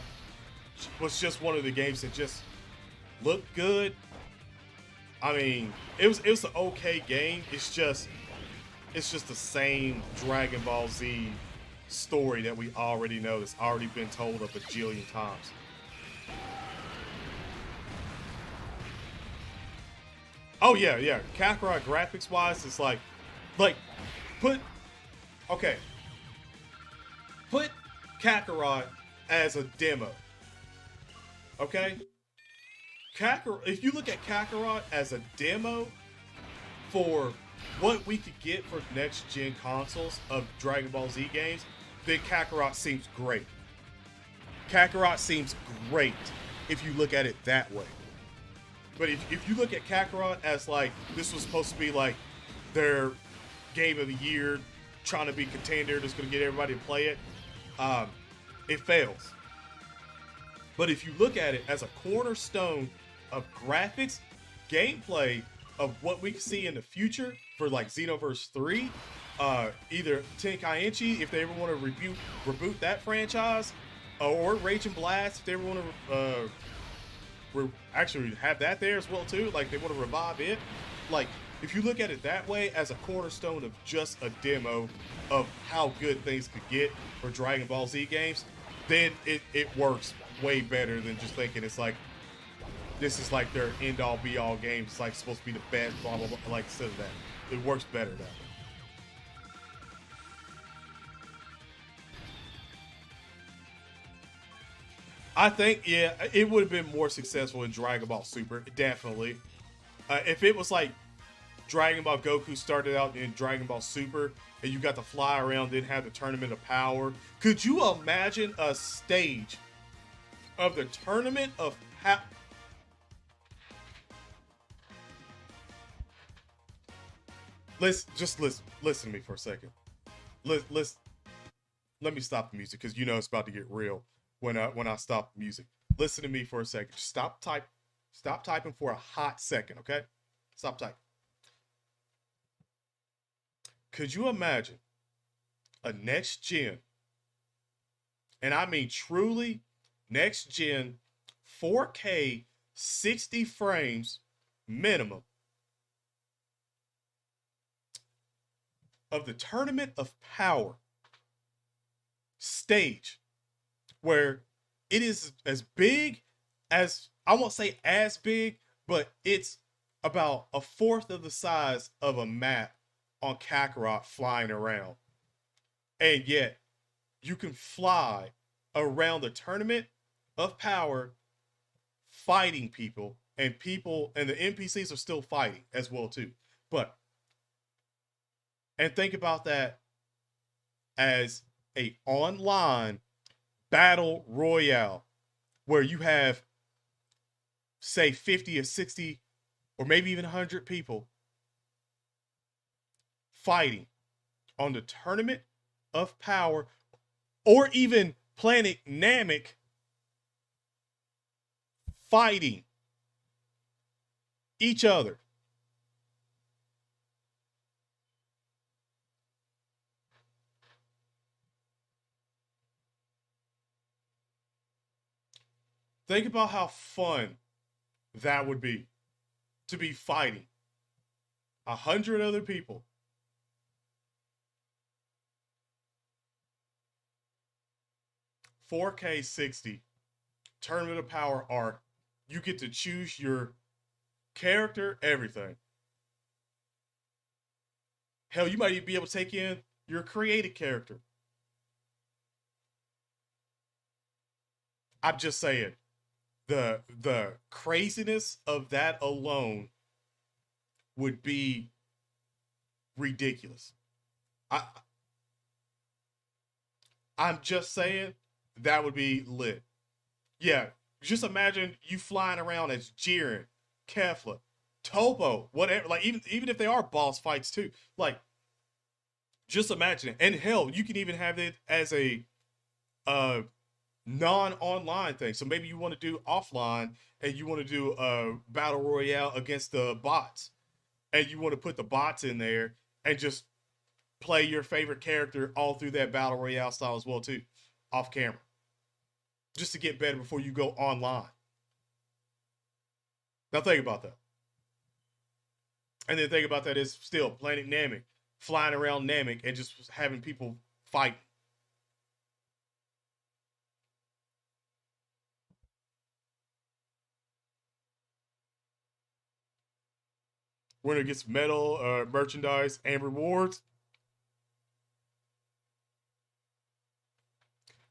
was just one of the games that just looked good. I mean, it was an okay game. It's just the same Dragon Ball Z story that we already know, that's already been told a bajillion times. Oh yeah. Kakarot graphics wise, it's like put Kakarot as a demo. Okay? If you look at Kakarot as a demo for what we could get for next gen consoles of Dragon Ball Z games, then Kakarot seems great. Kakarot seems great if you look at it that way. But if you look at Kakarot as like, this was supposed to be like their game of the year, trying to be contender, that's going to get everybody to play it, it fails. But if you look at it as a cornerstone of graphics, gameplay, of what we can see in the future for like Xenoverse 3, either Tenkaichi, if they ever want to reboot that franchise, or Raging Blast, if they ever want to actually have that there as well too, like they want to revive it. Like, if you look at it that way as a cornerstone of just a demo of how good things could get for Dragon Ball Z games, then it works way better than just thinking it's like, this is like their end-all be-all game. It's like supposed to be the best, blah, blah, blah. Like, instead of that, it works better that way. I think, yeah, it would have been more successful in Dragon Ball Super, definitely. If it was like Dragon Ball Goku started out in Dragon Ball Super, and you got to fly around, then have the Tournament of Power. Could you imagine a stage of the Tournament of Power? Listen to me for a second. Let me stop the music, because you know it's about to get real when I stop the music. Listen to me for a second. Just stop typing for a hot second, okay? Stop typing. Could you imagine a next gen, and I mean truly next gen, 4K 60 frames minimum of the Tournament of Power stage, where it is as big as, I won't say as big, but it's about a fourth of the size of a map on Kakarot flying around. And yet you can fly around the Tournament of Power fighting people, and the NPCs are still fighting as well too. And think about that as a online battle royale where you have, say, 50 or 60 or maybe even 100 people fighting on the Tournament of Power, or even Planet Namek fighting each other. Think about how fun that would be to be fighting 100 other people. $4K 60 Tournament of Power arc. You get to choose your character, everything. Hell, you might even be able to take in your created character. I'm just saying, the craziness of that alone would be ridiculous. I I'm just saying that would be lit. Yeah, just imagine you flying around as Jiren, Kefla, Topo, whatever. Like even if they are boss fights too. Like just imagine it. And hell, you can even have it as a uh non-online thing. So maybe you want to do offline and you want to do a battle royale against the bots, and you want to put the bots in there and just play your favorite character all through that battle royale style as well too, off camera, just to get better before you go online. Now think about that. And then think about that is still Planet Namek, flying around Namek and just having people fight. Winner gets medal, merchandise, and rewards.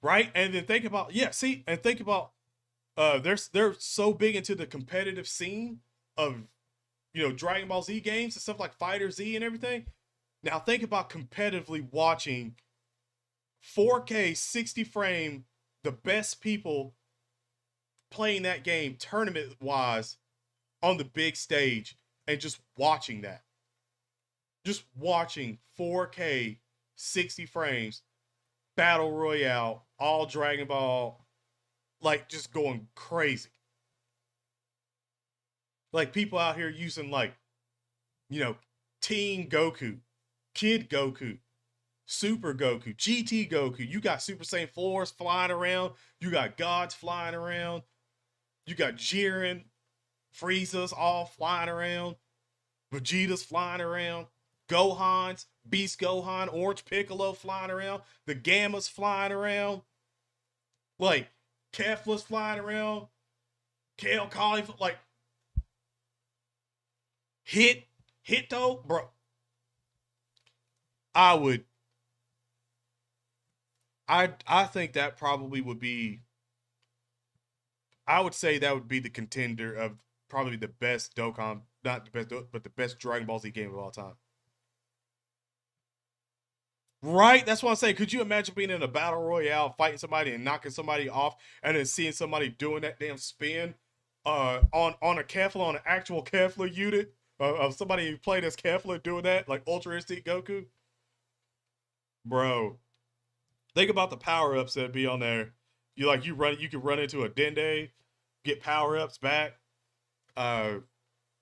Right? And then think about, yeah, see, and think about they're so big into the competitive scene of Dragon Ball Z games and stuff like Fighter Z and everything. Now think about competitively watching 4K 60 frame, the best people playing that game tournament wise on the big stage, and just watching that. Just watching 4K 60 frames, battle royale, all Dragon Ball, like just going crazy. Like people out here using like, Teen Goku, Kid Goku, Super Goku, GT Goku. You got Super Saiyan 4s flying around. You got gods flying around. You got Jiren, Frieza's all flying around. Vegeta's flying around. Gohan's, Beast Gohan, Orange Piccolo flying around. The Gamma's flying around. Like, Kefla's flying around. Kale Collie, like, hit though, bro. I would, I think that probably would be, I would say that would be the contender of probably the best Dokkan, not the best, but the best Dragon Ball Z game of all time. Right? That's what I'm saying. Could you imagine being in a battle royale, fighting somebody and knocking somebody off, and then seeing somebody doing that damn spin on a Kefla, on an actual Kefla unit of somebody who played as Kefla doing that, like Ultra Instinct Goku? Bro, think about the power ups that'd be on there. You could run into a Dende, get power ups back, uh,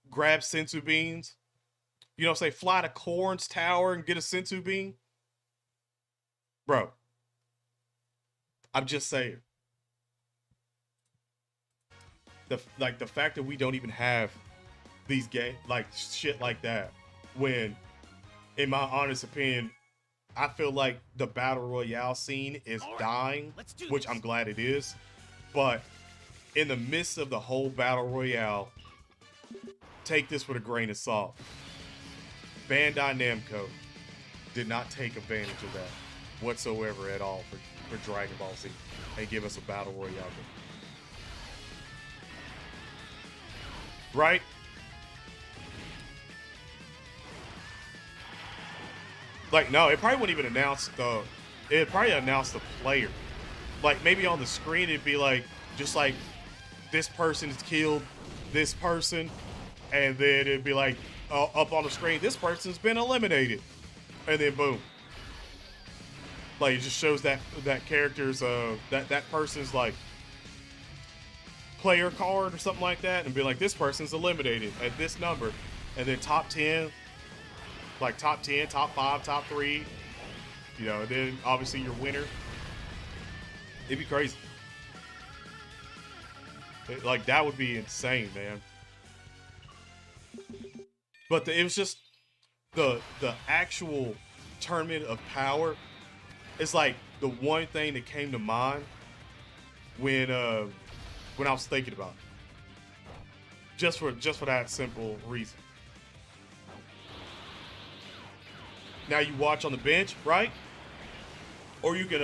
grab sensu beans. Say fly to Corn's tower and get a sensu bean. Bro, I'm just saying. The fact that we don't even have these game like shit like that, when in my honest opinion, I feel like the battle royale scene is dying, which I'm glad it is. But in the midst of the whole battle royale, take this with a grain of salt. Bandai Namco did not take advantage of that whatsoever at all for Dragon Ball Z and give us a battle royale game. Right? Like, no, it probably wouldn't even announce the player. like maybe on the screen it'd be like just like this person's killed this person, and then it'd be like up on the screen, this person's been eliminated, and then boom, like it just shows that character's that person's like player card or something like that, and be like, this person's eliminated at this number, and then top 10, like top 10, top 5, top 3, you know, and then obviously your winner. It'd be crazy. Like that would be insane, man. But it was just the actual tournament of power is like the one thing that came to mind when I was thinking about it. Just for that simple reason. Now you watch on the bench, right? Or you could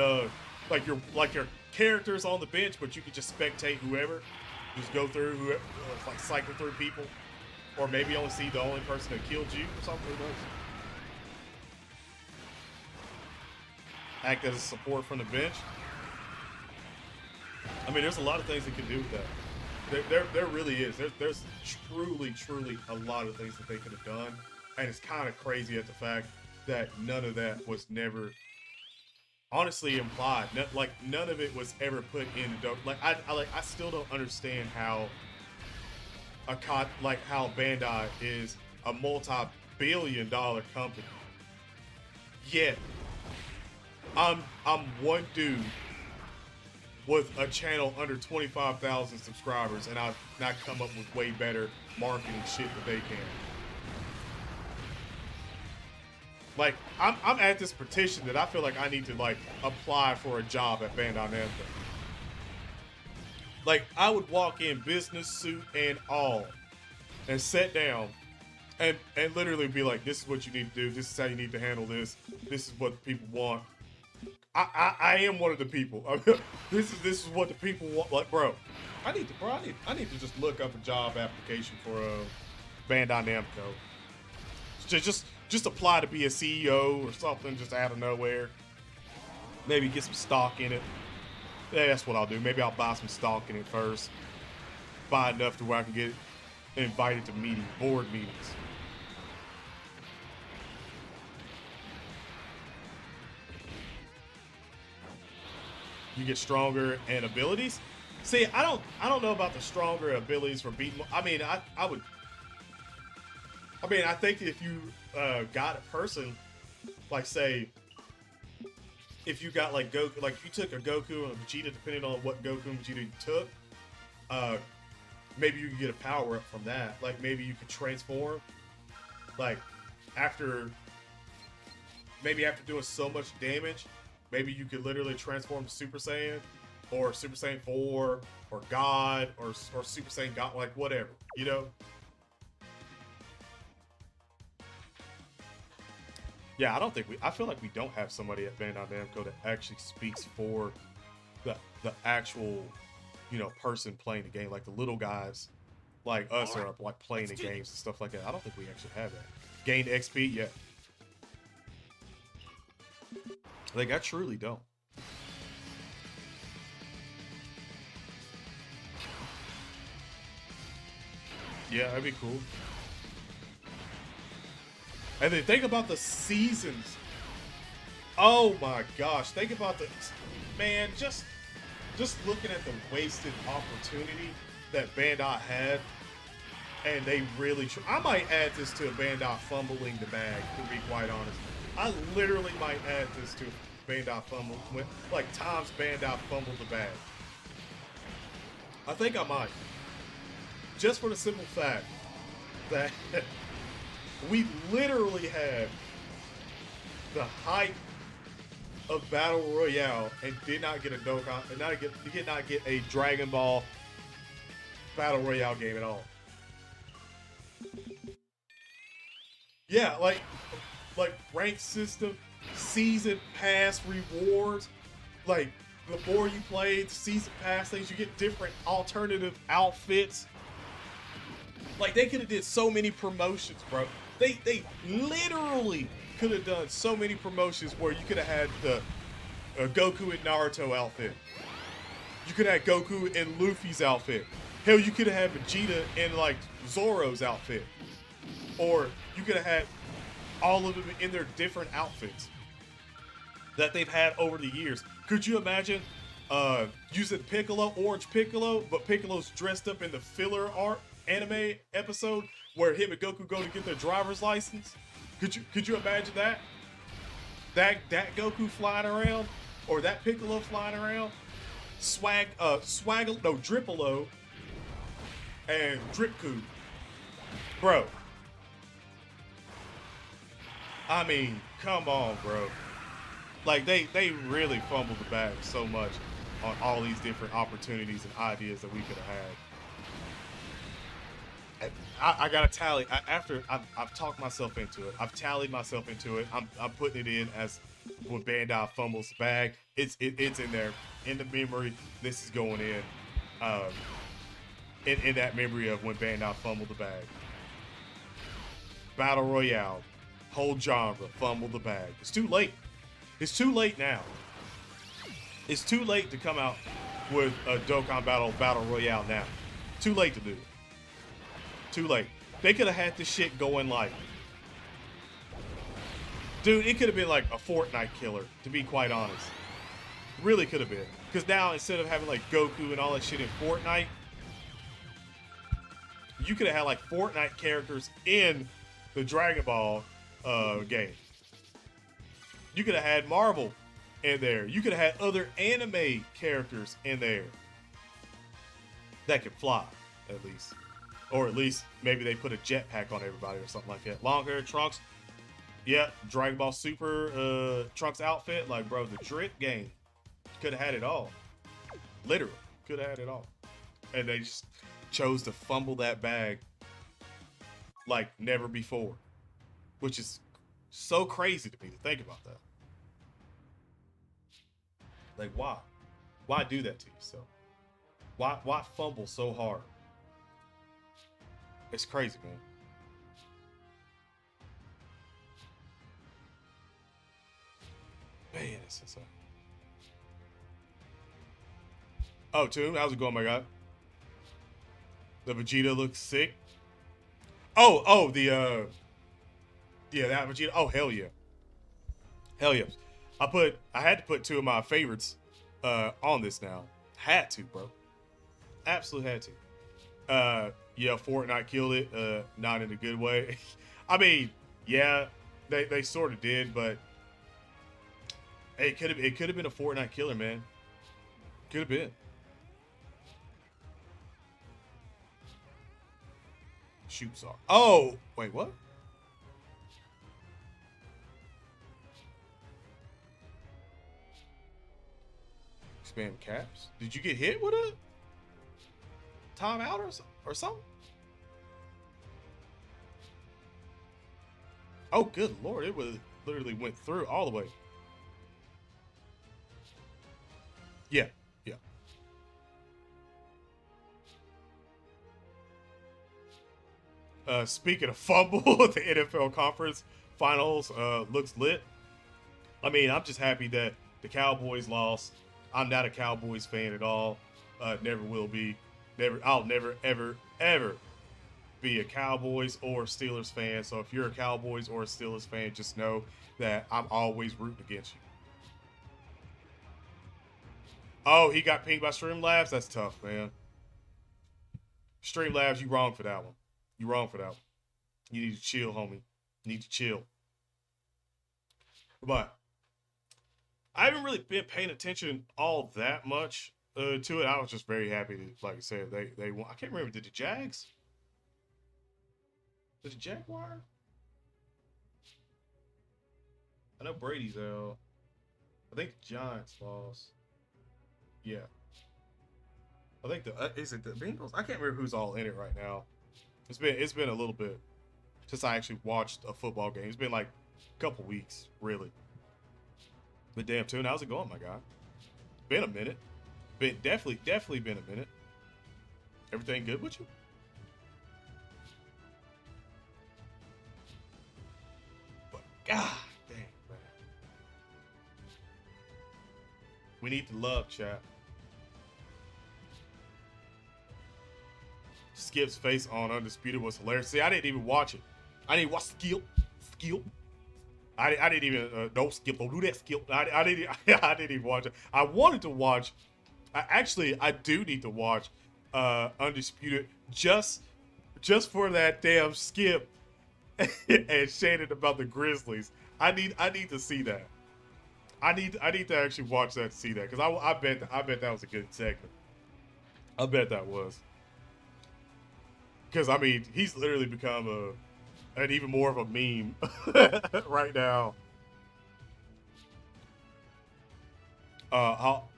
like your characters on the bench, but you could just spectate whoever. Just go through whoever, like cycle through people. Or maybe only see the only person that killed you or something. Who knows? Act as a support from the bench. I mean, there's a lot of things that can do with that. There really is. There's truly a lot of things that they could have done, and it's kind of crazy at the fact that none of that was never honestly implied. Like none of it was ever put in the like I still don't understand how how Bandai is a multi-billion-dollar company. Yet I'm one dude with a channel under 25,000 subscribers, and I've not come up with way better marketing shit that they can. Like, I'm at this petition that I feel like I need to, like, apply for a job at Bandai Namco. Like, I would walk in business suit and all, and sit down, and literally be like, this is what you need to do, this is how you need to handle this, this is what the people want. I am one of the people. This is what the people want. Like, bro, I need to just look up a job application for Bandai Namco. Just apply to be a CEO or something, just out of nowhere. Maybe get some stock in it. Yeah, that's what I'll do. Maybe I'll buy some stock in it first. Buy enough to where I can get invited to board meetings. You get stronger and abilities. See, I don't know about the stronger abilities for beating. I mean, I think if you got a person, like say, if you got like Goku, like if you took a Goku and a Vegeta, depending on what Goku and Vegeta you took, maybe you could get a power up from that. Like maybe you could transform, like after doing so much damage. Maybe you could literally transform to Super Saiyan, or Super Saiyan 4, or God, or Super Saiyan God, like whatever, you know? Yeah, I feel like we don't have somebody at Bandai Namco that actually speaks for the actual, you know, person playing the game. Like the little guys like us are like playing the games and stuff like that. I don't think we actually have that. Gain XP, yeah. Like, I truly don't. Yeah, that'd be cool. And then think about the seasons. Oh my gosh, think about the man. Just looking at the wasted opportunity that Bandai had, and they really. I might add this to a Bandai fumbling the bag. To be quite honest. I literally might add this to Bandai fumble, like times Bandai fumbled the bag. I think I might. Just for the simple fact that we literally have the hype of Battle Royale and did not get a Dokkan, and did not get a Dragon Ball Battle Royale game at all. Yeah, like rank system, season pass rewards. Like the more you play the season pass things, you get different alternative outfits. Like they could have did so many promotions, bro. They literally could have done so many promotions where you could have had a Goku and Naruto outfit. You could have Goku in Luffy's outfit. Hell, you could have had Vegeta in like Zoro's outfit. Or you could have had all of them in their different outfits that they've had over the years. Could you imagine using Piccolo, Orange Piccolo, but Piccolo's dressed up in the filler art anime episode where him and Goku go to get their driver's license? Could you imagine that? That Goku flying around, or that Piccolo flying around? Dripolo and Dripku. Bro. I mean, come on, bro. Like, they really fumbled the bag so much on all these different opportunities and ideas that we could have had. I got to tally. After I've talked myself into it. I've tallied myself into it. I'm putting it in as when Bandai fumbles the bag. It's in there. In the memory, this is going in that memory of when Bandai fumbled the bag. Battle Royale. Whole genre, fumble the bag. It's too late. It's too late now. It's too late to come out with a Dokkan Battle Royale now. Too late to do it. Too late. They could have had this shit going like... Dude, it could have been like a Fortnite killer, to be quite honest. Really could have been. Because now, instead of having like Goku and all that shit in Fortnite, you could have had like Fortnite characters in the Dragon Ball game. You could have had Marvel in there. You could have had other anime characters in there that could fly, at least. Or at least maybe they put a jetpack on everybody or something like that. Long hair Trunks. Yeah, Dragon Ball Super Trunks outfit. Like, bro, the Drip game could have had it all. Literally, could have had it all. And they just chose to fumble that bag like never before. Which is so crazy to me to think about that. Like, why? Why do that to yourself? Why fumble so hard? It's crazy, man. Man, it's insane. Oh, Toon, how's it going, my guy? The Vegeta looks sick. Oh, the yeah, that Vegeta. Oh, hell yeah. Hell yeah. I had to put two of my favorites on this now. Had to, bro. Absolutely had to. Yeah, Fortnite killed it. Not in a good way. I mean, yeah, they sort of did, but it could have been a Fortnite killer, man. Could have been. Shoot star. Oh, wait, what? Spam caps. Did you get hit with a timeout or something? Oh, good lord! It was literally went through all the way. Yeah, yeah. Speaking of fumble, the NFL conference finals looks lit. I mean, I'm just happy that the Cowboys lost. I'm not a Cowboys fan at all. Never will be. I'll never, ever, ever be a Cowboys or Steelers fan. So if you're a Cowboys or a Steelers fan, just know that I'm always rooting against you. Oh, he got pinged by Streamlabs? That's tough, man. Streamlabs, you wrong for that one. You wrong for that one. You need to chill, homie. You need to chill. But I haven't really been paying attention all that much to it. I was just very happy that, like I said, they won. I can't remember. Did the Jags? Did the Jaguar? I know Brady's out. I think the Giants lost. Yeah. I think is it the Bengals? I can't remember who's all in it right now. It's been a little bit since I actually watched a football game. It's been like a couple weeks, really. But damn, Toon, how's it going, my guy? Been a minute. Definitely been a minute. Everything good with you? But god dang, man. We need the love, chat. Skip's face on Undisputed was hilarious. See, I didn't even watch it. I didn't watch Skip. I didn't even don't Skip. Don't do that, Skip. I didn't. I didn't even watch it. I wanted to watch. I do need to watch Undisputed just for that damn Skip and Shannon about the Grizzlies. I need to see that. I need to actually watch that to see that, because I bet that was a good segment. I bet that was. Because I mean, he's literally become an even more of a meme right now.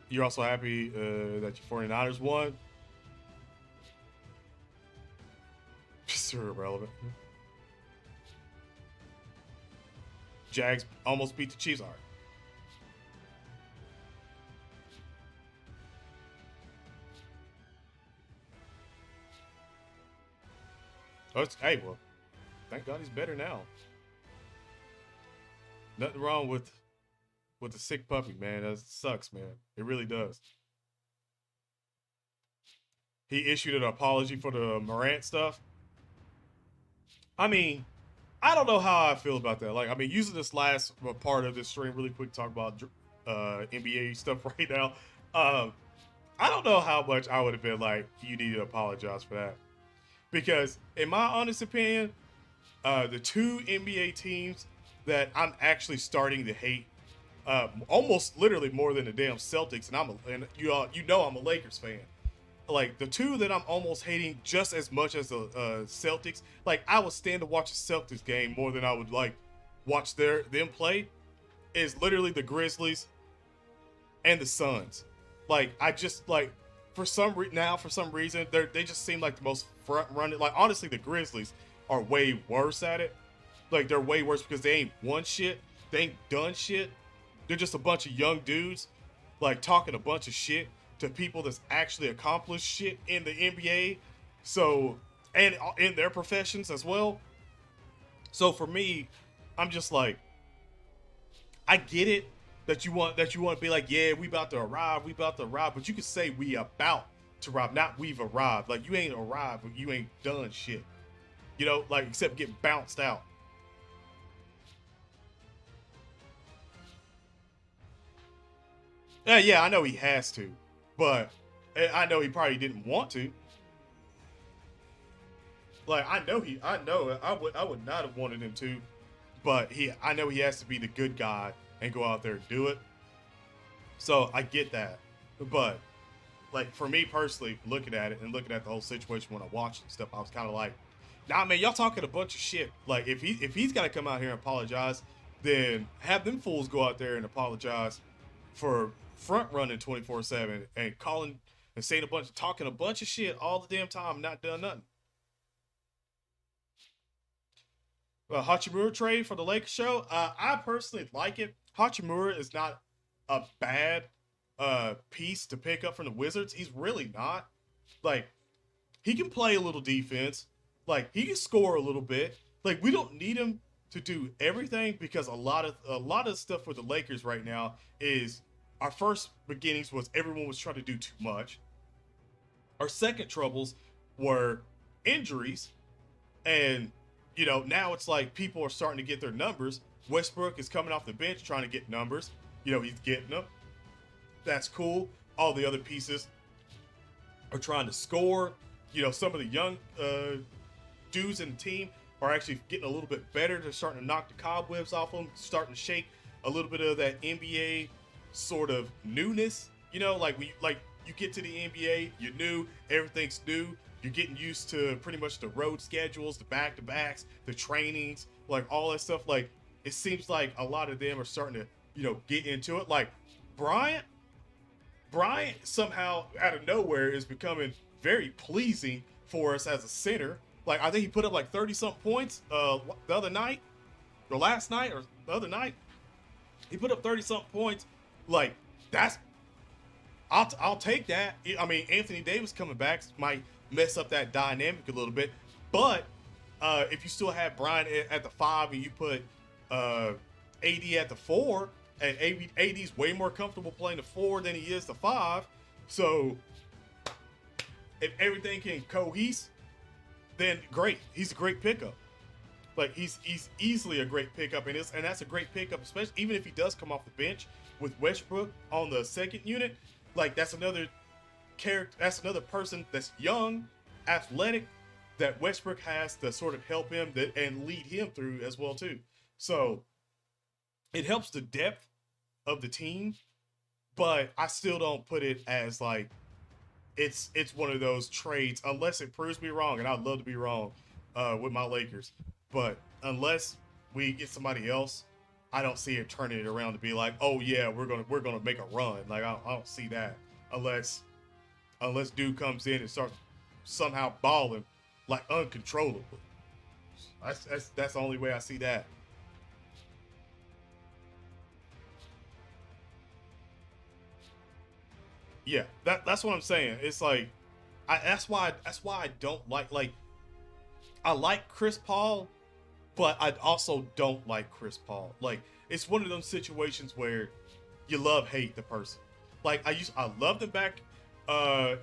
You're also happy that your 49ers won? Sure, irrelevant. Jags almost beat the Chiefs. All right. Oh, hey, well, thank God he's better now. Nothing wrong with the sick puppy, man. That sucks, man. It really does. He issued an apology for the Morant stuff. I mean, I don't know how I feel about that. Like, I mean, using this last part of this stream really quick to talk about NBA stuff right now. I don't know how much I would have been like, you need to apologize for that. Because in my honest opinion, the two NBA teams that I'm actually starting to hate, almost literally more than the damn Celtics, and you know I'm a Lakers fan. Like, the two that I'm almost hating just as much as the Celtics, like, I would stand to watch a Celtics game more than I would like watch them play, is literally the Grizzlies and the Suns. Like, I just like for some reason they just seem like the most front running. Like, honestly, the Grizzlies are way worse at it. Like, they're way worse because they ain't won shit, they ain't done shit. They're just a bunch of young dudes like talking a bunch of shit to people that's actually accomplished shit in the NBA. So, and in their professions as well. So for me, I'm just like, I get it that you want to be like, yeah, we about to arrive, but you could say we about to arrive, not we've arrived. Like, you ain't arrived, but you ain't done shit. You know, like, except get bounced out. Yeah, I know he has to, but I know he probably didn't want to. Like, I would not have wanted him to, but I know he has to be the good guy and go out there and do it. So I get that, but like, for me personally, looking at it and looking at the whole situation when I watched and stuff, I was kind of like, nah, man, y'all talking a bunch of shit. Like, if he's got to come out here and apologize, then have them fools go out there and apologize for front running 24/7 and calling and saying talking a bunch of shit all the damn time, not done nothing. Hachimura trade for the Lakers show. I personally like it. Hachimura is not a bad piece to pick up from the Wizards. He's really not. Like, he can play a little defense. Like, he can score a little bit. Like, we don't need him to do everything, because a lot of stuff with the Lakers right now is, our first beginnings was everyone was trying to do too much. Our second troubles were injuries, and you know, now it's like people are starting to get their numbers. Westbrook is coming off the bench trying to get numbers. You know, he's getting them. That's cool. All the other pieces are trying to score. You know, some of the young dudes in the team are actually getting a little bit better. They're starting to knock the cobwebs off them, starting to shake a little bit of that NBA sort of newness. You know, like you get to the NBA, you're new, everything's new. You're getting used to pretty much the road schedules, the back-to-backs, the trainings, like all that stuff. Like, it seems like a lot of them are starting to, you know, get into it. Like, Bryant somehow out of nowhere is becoming very pleasing for us as a center. Like, I think he put up like 30-something points the other night, or last night, or the other night. He put up 30-something points. Like, that's, I'll take that. I mean, Anthony Davis coming back might mess up that dynamic a little bit, but if you still have Brian at the 5 and you put AD at the 4, And AD's way more comfortable playing the 4 than he is the 5. So if everything can cohese, then great. He's a great pickup. Like he's easily a great pickup, and that's a great pickup, especially even if he does come off the bench with Westbrook on the second unit. Like that's another character, that's another person that's young, athletic, that Westbrook has to sort of help him and lead him through as well too. So it helps the depth of the team, but I still don't put it as like it's one of those trades unless it proves me wrong, and I'd love to be wrong with my Lakers. But unless we get somebody else, I don't see it turning it around to be like, oh yeah, we're gonna make a run. Like I don't see that unless dude comes in and starts somehow balling like uncontrollably. That's the only way I see that. Yeah, that's what I'm saying. It's like that's why I don't like I like Chris Paul, but I also don't like Chris Paul. Like it's one of those situations where you love hate the person. Like I loved him back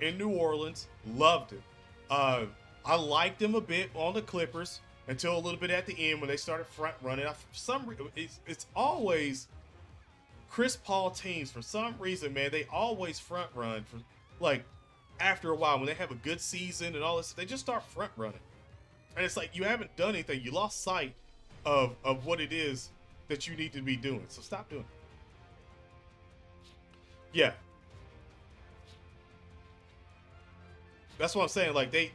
in New Orleans, loved him. Uh, I liked him a bit on the Clippers until a little bit at the end when they started front running. For some reason, it's always Chris Paul teams for some reason, man. They always front run for like after a while when they have a good season and all this. They just start front running, and it's like you haven't done anything. You lost sight of what it is that you need to be doing. So stop doing it. Yeah, that's what I'm saying. Like they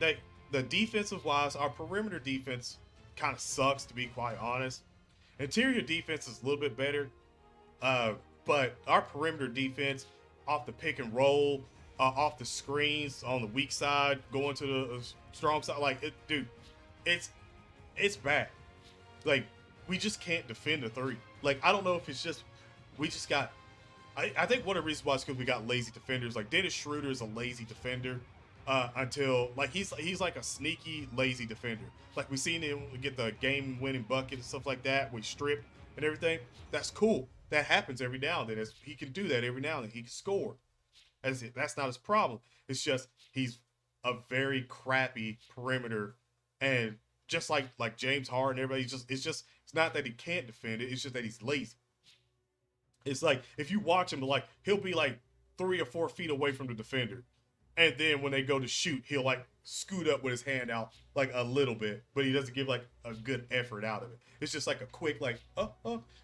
the defensive wise, our perimeter defense kind of sucks to be quite honest. Interior defense is a little bit better, uh, but our perimeter defense off the pick and roll, off the screens on the weak side, going to the strong side, like it, dude, it's it's bad. Like we just can't defend the three. Like I don't know if it's just we just got. I think one of the reasons why is because we got lazy defenders. Like Dennis Schroeder is a lazy defender. Until like he's like a sneaky lazy defender. Like we seen him get the game winning bucket and stuff like that. We strip and everything. That's cool. That happens every now and then. He can do that every now and then. He can score. That's not his problem. It's just he's a very crappy perimeter, and just like James Harden, everybody it's not that he can't defend it. It's just that he's lazy. It's like if you watch him, like he'll be like 3 or 4 feet away from the defender, and then when they go to shoot, he'll like scoot up with his hand out like a little bit, but he doesn't give like a good effort out of it. It's just like a quick like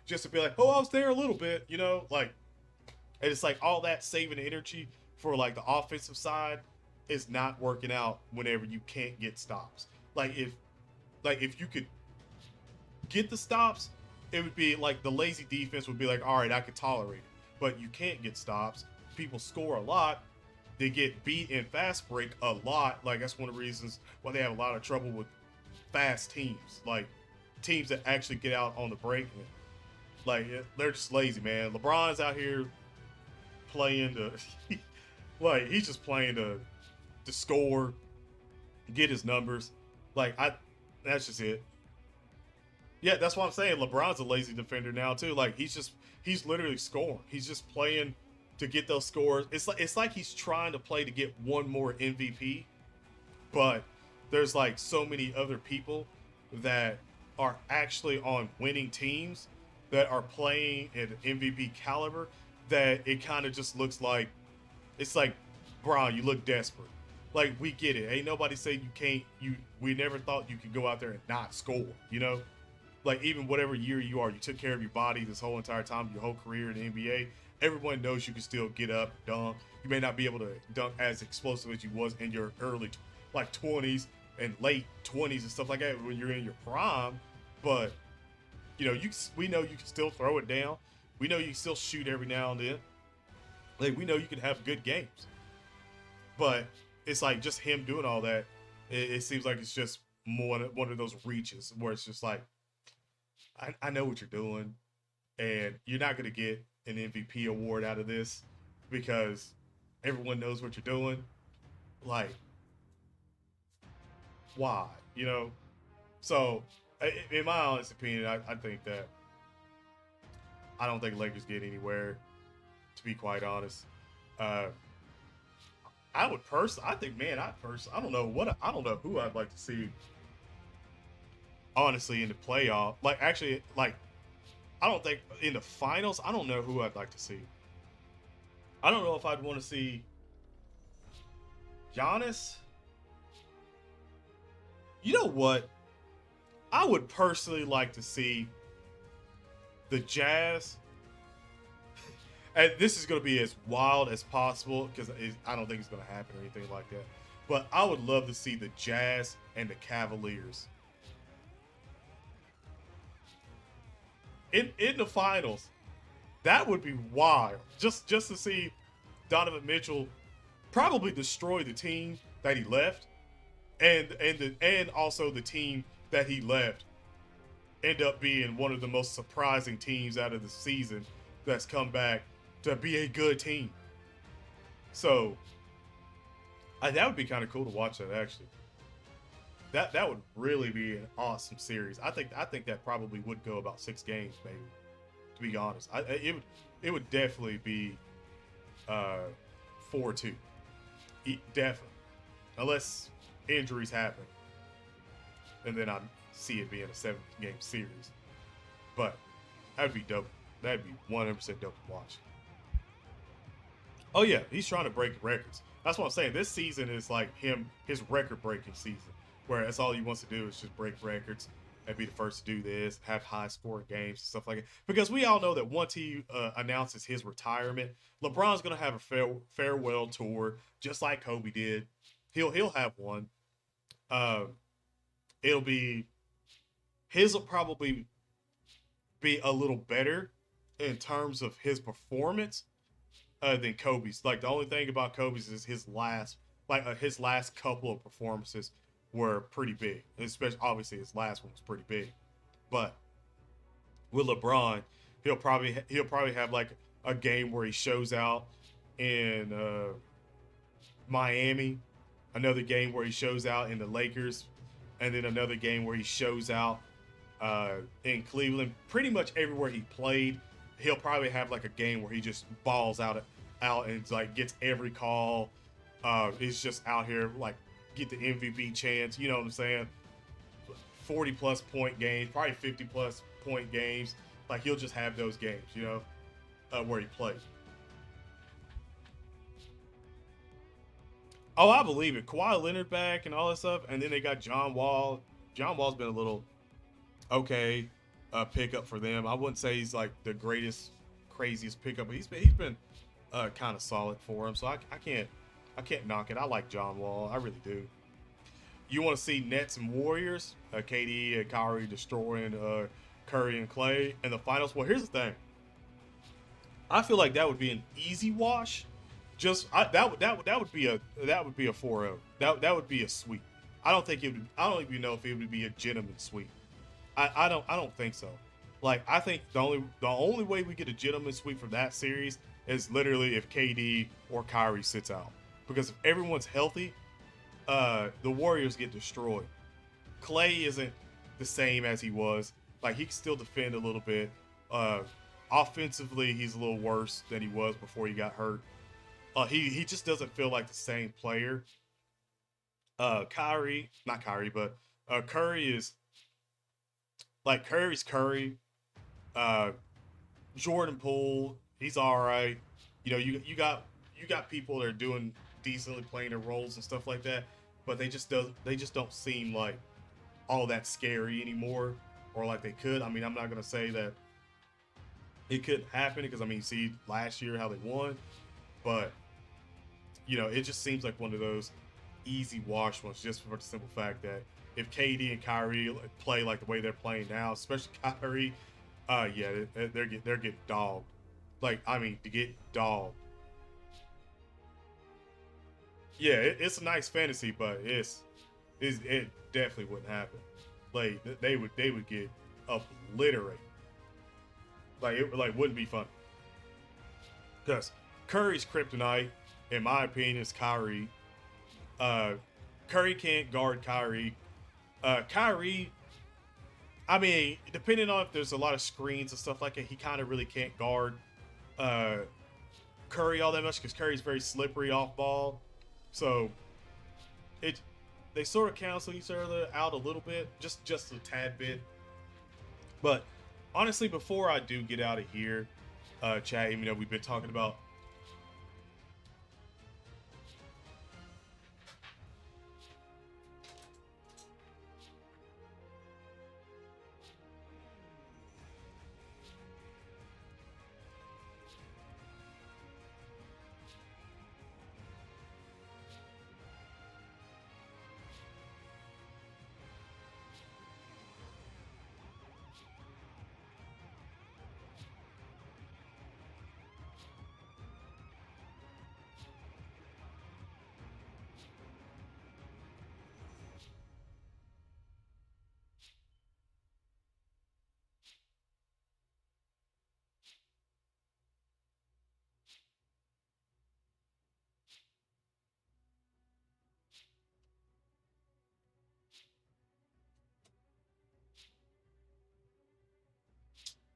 just to be like, oh, I was there a little bit, like, and it's like all that saving energy for like the offensive side is not working out whenever you can't get stops. Like if you could get the stops, it would be like the lazy defense would be like, all right, I could tolerate it. But you can't get stops. People score a lot. They get beat in fast break a lot. Like that's one of the reasons why they have a lot of trouble with fast teams. Like teams that actually get out on the break. Like they're just lazy, man. LeBron's out here playing to like he's just playing to score, get his numbers. Like that's just it. Yeah, that's what I'm saying. LeBron's a lazy defender now too. Like he's literally scoring. He's just playing to get those scores. It's like he's trying to play to get one more MVP, but there's like so many other people that are actually on winning teams that are playing at MVP caliber that it kind of just looks like it's like, Bron, you look desperate. Like we get it. Ain't nobody say you can't. We never thought you could go out there and not score. Like even whatever year you are, you took care of your body this whole entire time, your whole career in the NBA. Everyone knows you can still get up, dunk. You may not be able to dunk as explosive as you was in your early like 20s and late 20s and stuff like that when you're in your prime, but we know you can still throw it down. We know you can still shoot every now and then. Like we know you can have good games. But it's like just him doing all that, it seems like it's just more one of those reaches where it's just like I know what you're doing, and you're not going to get an MVP award out of this because everyone knows what you're doing. Like, why? So, in my honest opinion, I think that I don't think Lakers get anywhere, to be quite honest. Uh, I would personally, I think, man, I don't know I don't know who I'd like to see, honestly, in the playoff. Like, actually, like, I don't think in the finals, I don't know who I'd like to see. I don't know if I'd want to see Giannis. You know what? I would personally like to see the Jazz, and this is going to be as wild as possible because I don't think it's going to happen or anything like that. But I would love to see the Jazz and the Cavaliers in the finals. That would be wild. Just to see Donovan Mitchell probably destroy the team that he left, and also the team that he left end up being one of the most surprising teams out of the season that's come back to be a good team. So that would be kind of cool to watch that actually. That would really be an awesome series. I think that probably would go about 6 games maybe. To be honest, it would definitely be 4-2. Definitely, unless injuries happen, and then I see it being a 7-game series. But that'd be dope. That'd be 100% dope to watch. Oh yeah, he's trying to break records. That's what I'm saying. This season is like his record-breaking season, where that's all he wants to do is just break records and be the first to do this, have high-scoring games and stuff like that. Because we all know that once he announces his retirement, LeBron's gonna have a farewell tour, just like Kobe did. He'll have one. Uh, it'll be his will probably be a little better in terms of his performance than Kobe's. Like the only thing about Kobe's is his last couple of performances were pretty big. Especially obviously his last one was pretty big. But with LeBron, he'll probably have like a game where he shows out in Miami, another game where he shows out in the Lakers, and then another game where he shows out in Cleveland. Pretty much everywhere he played, he'll probably have like a game where he just balls out and like gets every call. He's just out here like get the MVP chance. You know what I'm saying? 40+ point games, probably 50+ point games. Like he'll just have those games, you know, where he plays. Oh, I believe it. Kawhi Leonard back and all that stuff, and then they got John Wall. John Wall's been a little okay pickup for them. I wouldn't say he's like the greatest, craziest pickup, but he's been kind of solid for him. So I can't knock it. I like John Wall. I really do. You want to see Nets and Warriors? KD and Kyrie destroying Curry and Clay in the finals. Well, here's the thing. I feel like that would be an easy wash. That would be a 4-0. That would be a sweep. I don't even know if it would be a gentleman sweep. I don't think so. Like I think the only way we get a gentleman sweep from that series is literally if KD or Kyrie sits out. Because if everyone's healthy, the Warriors get destroyed. Clay isn't the same as he was. Like he can still defend a little bit. Offensively, he's a little worse than he was before he got hurt. He just doesn't feel like the same player. Curry is like Curry's Curry. Jordan Poole, he's all right. You know, you got people that are doing decently playing their roles and stuff like that, but they just don't seem like all that scary anymore, or like they could. I mean, I'm not gonna say that it could happen because I mean, see last year how they won, but you know, it just seems like one of those easy wash ones just for the simple fact that if KD and Kyrie play like the way they're playing now, especially Kyrie, yeah, they're getting dogged. Like, I mean, to get dogged. Yeah, it's a nice fantasy, but it definitely wouldn't happen. Like they would get obliterated. Like it wouldn't be fun. Because Curry's kryptonite, in my opinion, is Kyrie. Curry can't guard Kyrie. Kyrie I mean, depending on if there's a lot of screens and stuff like that, he kind of really can't guard uh, Curry all that much because Curry's very slippery off ball. So it they sort of cancel each other out a little bit, just a tad bit. But honestly, before I do get out of here, chat, even though we've been talking about.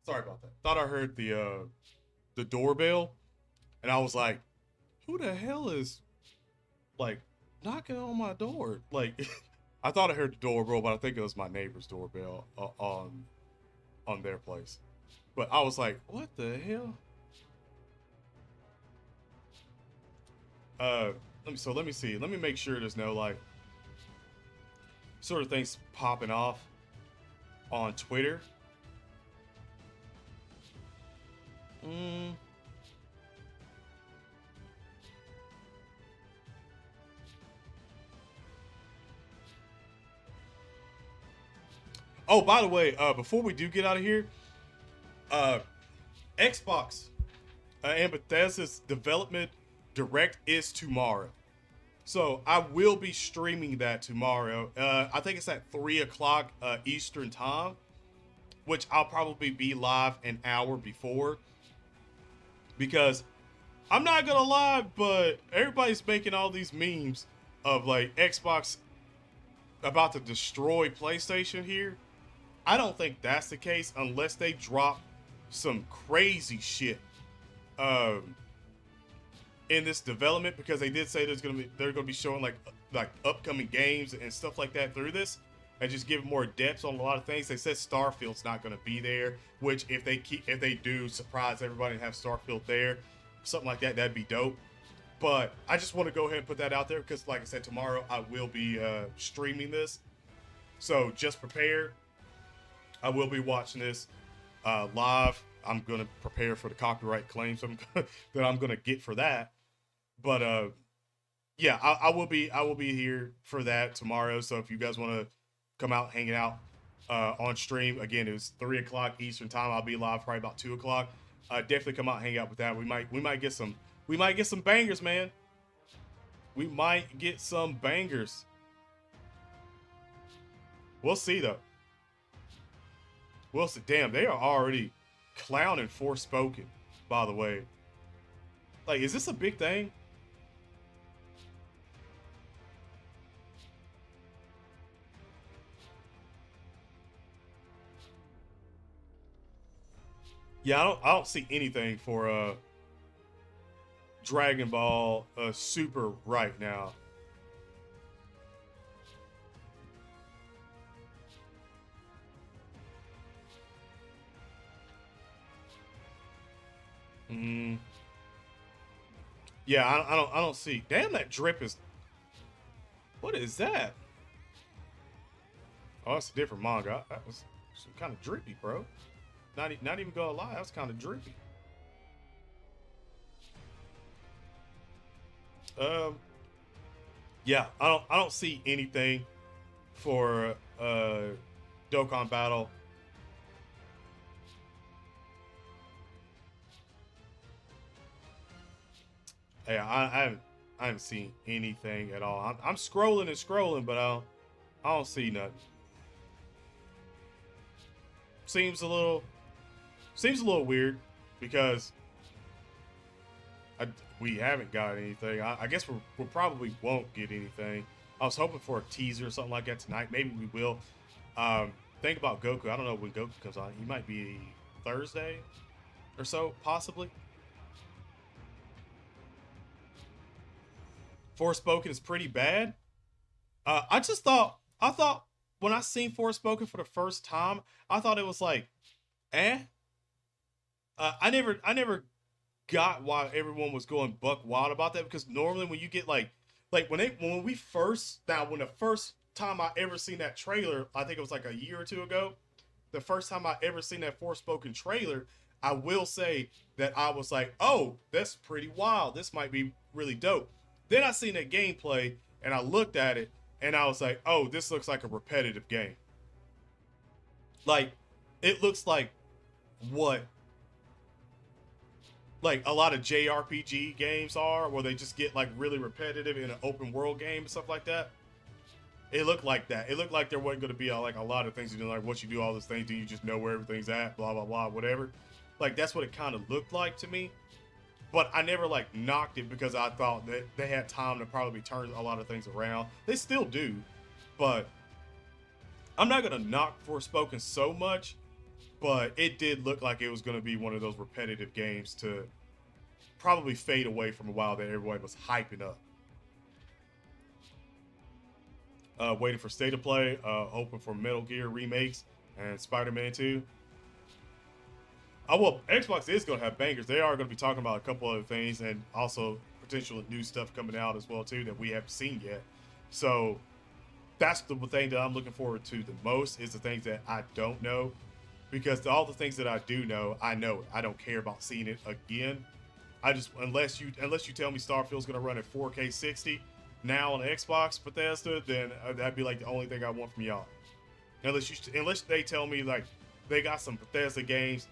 Sorry about that. Thought I heard the doorbell, and I was like, "Who the hell is like knocking on my door?" Like, I thought I heard the doorbell, but I think it was my neighbor's doorbell on their place. But I was like, "What the hell?" Uh, let me see. Let me make sure there's no like sort of things popping off on Twitter. Mm. Oh, by the way, before we do get out of here, uh, Xbox and Bethesda's development direct is tomorrow. So I will be streaming that tomorrow. I think it's at 3 o'clock Eastern time, which I'll probably be live an hour before. Because I'm not gonna lie, but everybody's making all these memes of like Xbox about to destroy PlayStation here. I don't think that's the case unless they drop some crazy shit um, in this development, because they did say they're gonna be showing like upcoming games and stuff like that through this, and just give more depth on a lot of things. They said Starfield's not gonna be there, which if they do surprise everybody and have Starfield there, something like that, that'd be dope. But I just want to go ahead and put that out there because, like I said, tomorrow I will be streaming this, so just prepare. I will be watching this live. I'm gonna prepare for the copyright claims that I'm gonna get for that. But yeah, I will be here for that tomorrow. So if you guys want to come out, hanging out on stream, again, it was 3 o'clock Eastern time. I'll be live probably about 2 o'clock. Definitely come out, hang out with that. We might get some bangers, man. We might get some bangers. We'll see though. We'll see. Damn, they are already clowning Forspoken. By the way, like, is this a big thing? Yeah, I don't see anything for Dragon Ball Super right now. Mm, yeah, I don't see. Damn, that drip is. What is that? Oh, that's a different manga. That was some kind of drippy, bro. Not even gonna lie, that's kind of drippy. Um, yeah, I don't see anything for Dokkan Battle. Yeah, I haven't seen anything at all. I'm scrolling and scrolling, but I don't see nothing. Seems a little weird because I, we haven't got anything. I guess we probably won't get anything. I was hoping for a teaser or something like that tonight. Maybe we will. think about Goku. I don't know when Goku comes on. He might be Thursday or so, possibly. Forspoken is pretty bad. I thought when I seen Forspoken for the first time, I thought it was like, eh. I never got why everyone was going buck wild about that, because normally when you get like when we first, now when the first time I ever seen that trailer, I think it was like a year or two ago, the first time I ever seen that Forspoken trailer, I will say that I was like, oh, that's pretty wild. This might be really dope. Then I seen that gameplay and I looked at it and I was like, oh, this looks like a repetitive game. Like, it looks what like a lot of JRPG games are, where they just get like really repetitive in an open world game and stuff like that. It looked like that. It looked like there wasn't going to be like a lot of things you do, like once you do all those things, do you just know where everything's at, blah blah blah, whatever. Like that's what it kind of looked like to me. But I never like knocked it because I thought that they had time to probably turn a lot of things around. They still do, but I'm not gonna knock Forspoken so much. But it did look like it was gonna be one of those repetitive games to probably fade away from a while that everyone was hyping up. Waiting for State of Play, hoping for Metal Gear remakes and Spider-Man 2. Oh, well, Xbox is going to have bangers. They are going to be talking about a couple other things and also potential new stuff coming out as well, too, that we haven't seen yet. So that's the thing that I'm looking forward to the most, is the things that I don't know. Because all the things that I do know, I know it. I don't care about seeing it again. I just, unless you tell me Starfield's going to run at 4K 60 now on the Xbox Bethesda, then that'd be like the only thing I want from y'all. Unless they tell me like they got some Bethesda games,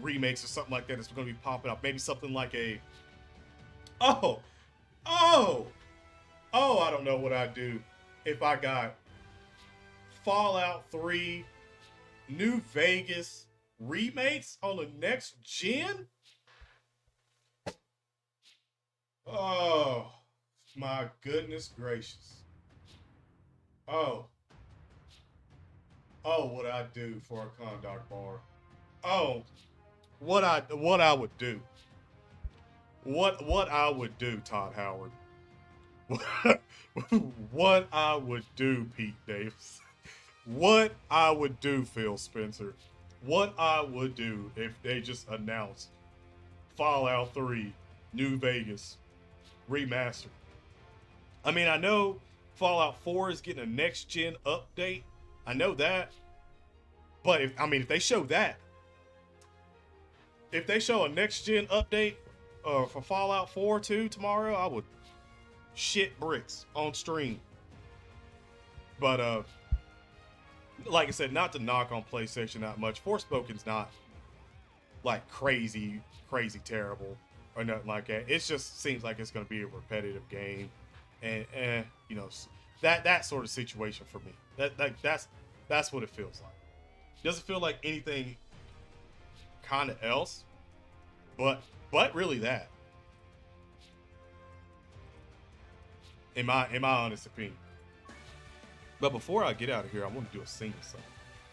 remakes or something like that that's going to be popping up. Maybe something like a oh oh oh I don't know what I'd do if I got Fallout 3 New Vegas remakes on the next gen. Oh my goodness gracious. Oh what I do for a Condoc bar. Oh, what I would do. What I would do, Todd Howard. What I would do, Pete Davis. What I would do, Phil Spencer. What I would do if they just announced Fallout 3 New Vegas remastered. I mean, I know Fallout 4 is getting a next gen update. I know that. But if they show that, if they show a next gen update for Fallout 4 too tomorrow, I would shit bricks on stream. But like I said, not to knock on PlayStation that much. Forspoken's not like crazy terrible or nothing like that. It just seems like it's going to be a repetitive game, and you know, that sort of situation for me. That's what it feels like. Doesn't feel like anything kind of else, but really that, in my honest opinion. But before I get out of here, I want to do a single summon.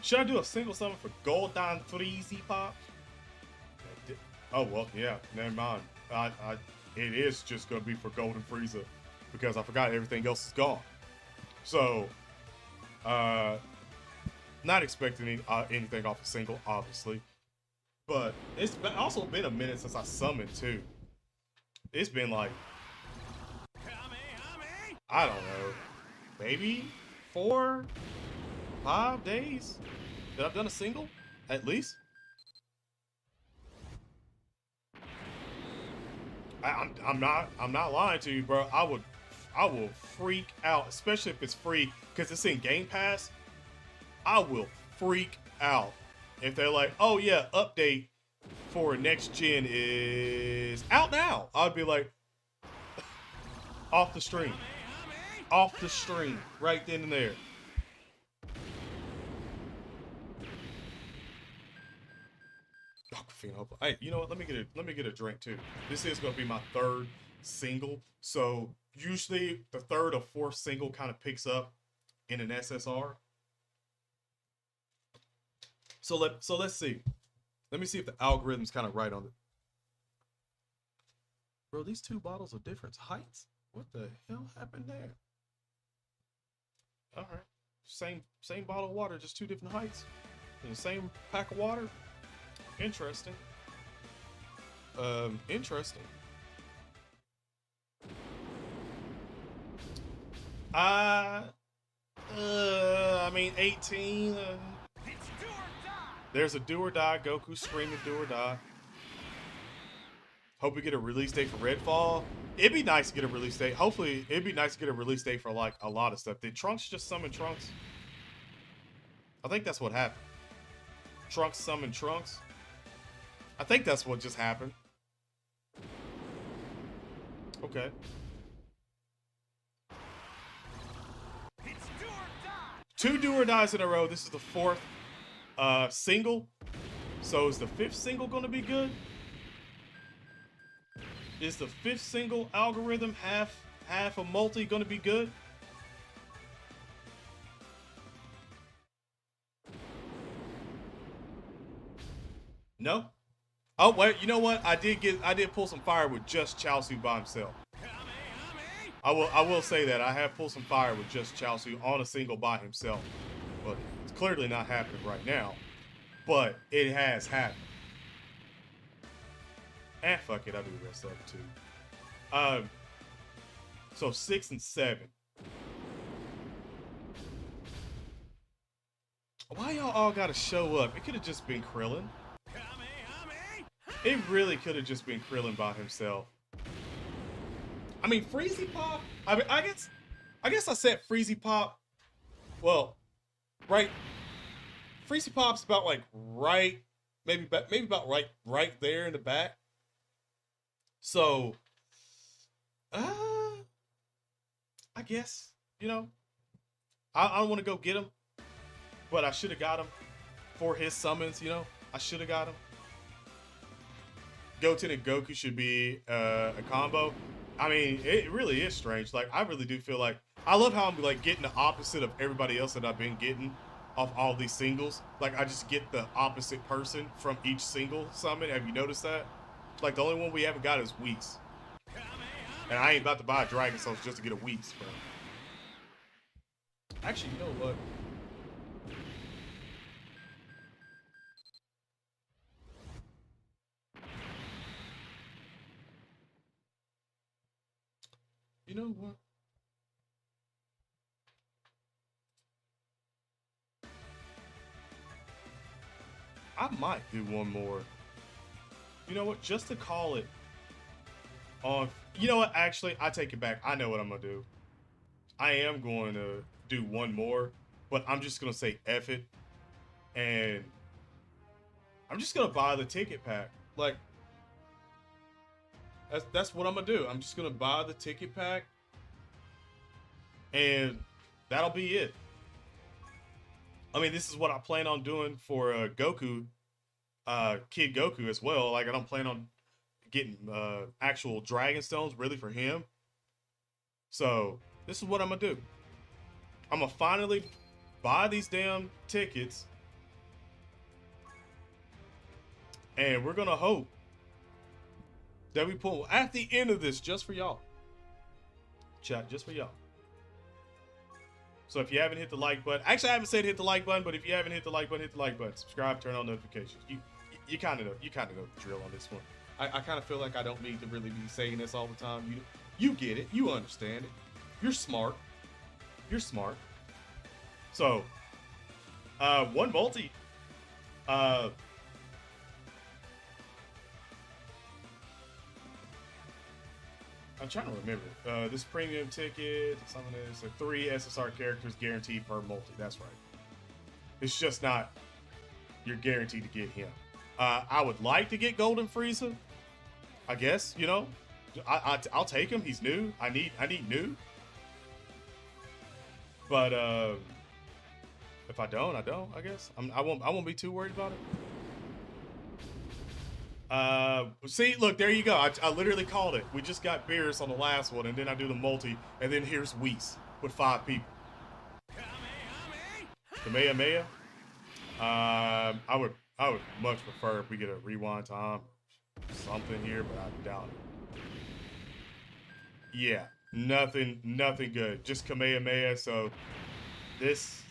Should I do a single summon for Golden Freezy Pop? Oh well, yeah, never mind. It is just gonna be for Golden Frieza because I forgot everything else is gone. So, not expecting anything off a single, obviously. But it's also been a minute since I summoned too. It's been like, I don't know, maybe 4, 5 days that I've done a single, at least. I'm not lying to you, bro. I will freak out, especially if it's free, because it's in Game Pass. I will freak out if they're like, oh yeah, update for next gen is out now. I'd be like, off the stream, right then and there. Hey, you know what? Let me get a drink too. This is gonna be my third single, so usually the third or fourth single kind of picks up in an SSR. So let's see. Let me see if the algorithm's kind of right on it. Bro, these two bottles are different heights. What the hell happened there? All right, same bottle of water, just two different heights. In the same pack of water. Interesting. Interesting. I mean 18. There's a do or die. Goku screaming do or die. Hope we get a release date for Redfall. It'd be nice to get a release date. Hopefully, it'd be nice to get a release date for like a lot of stuff. Did Trunks just summon Trunks? I think that's what happened. Trunks summoned Trunks. I think that's what just happened. Okay. Two do or dies in a row. This is the fourth single. So is the fifth single going to be good? Is the fifth single algorithm half a multi going to be good? No. Oh wait, you know what? I did pull some fire with just Chaozu by himself. I will say that I have pulled some fire with just Chaozu on a single by himself, but it's clearly not happening right now. But it has happened. Fuck it, I'll do the rest of it too. So 6 and 7. Why y'all all gotta show up? It could have just been Krillin. It really could have just been Krillin by himself. I mean, Freezy Pop. I mean, I guess I said Freezy Pop. Well, right. Freezy Pop's about like right, maybe about right there in the back. So, I guess I don't want to go get him, but I should have got him for his summons. I should have got him. Goten and Goku should be a combo. I mean, it really is strange. Like, I really do feel like I love how I'm like getting the opposite of everybody else that I've been getting off all these singles. Like, I just get the opposite person from each single summon. Have you noticed that? Like, the only one we haven't got is Whis. And I ain't about to buy a Dragon Souls just to get a Whis, bro. Actually, you know what? You know what? I might do one more. You know what? Just to call it on. You know what? Actually, I take it back. I know what I'm going to do. I am going to do one more, but I'm just going to say F it. And I'm just going to buy the ticket pack. Like, that's what I'm going to do. I'm just going to buy the ticket pack. And that'll be it. I mean, this is what I plan on doing for Goku, Kid Goku as well. Like, I don't plan on getting actual Dragon Stones really for him. So, this is what I'm going to do. I'm going to finally buy these damn tickets. And we're going to hope that we pull at the end of this just for y'all. Chat, just for y'all. So if you haven't hit the like button, actually I haven't said hit the like button, but if you haven't hit the like button, hit the like button. Subscribe, turn on notifications. You kind of know the drill on this one. I kind of feel like I don't need to really be saying this all the time. You get it, you understand it. You're smart. You're smart. So, one multi. I'm trying to remember. This premium ticket, something is 3 SSR characters guaranteed per multi. That's right. It's just not you're guaranteed to get him. I would like to get Golden Frieza. I guess, I'll take him. He's new. I need new. But if I don't, I don't. I guess I won't be too worried about it. See, look, there you go. I literally called it. We just got Beerus on the last one, and then I do the multi, and then here's Whis with 5 people. Kamehameha. I would much prefer if we get a rewind time, something here, but I doubt it. Yeah, nothing good. Just Kamehameha. So this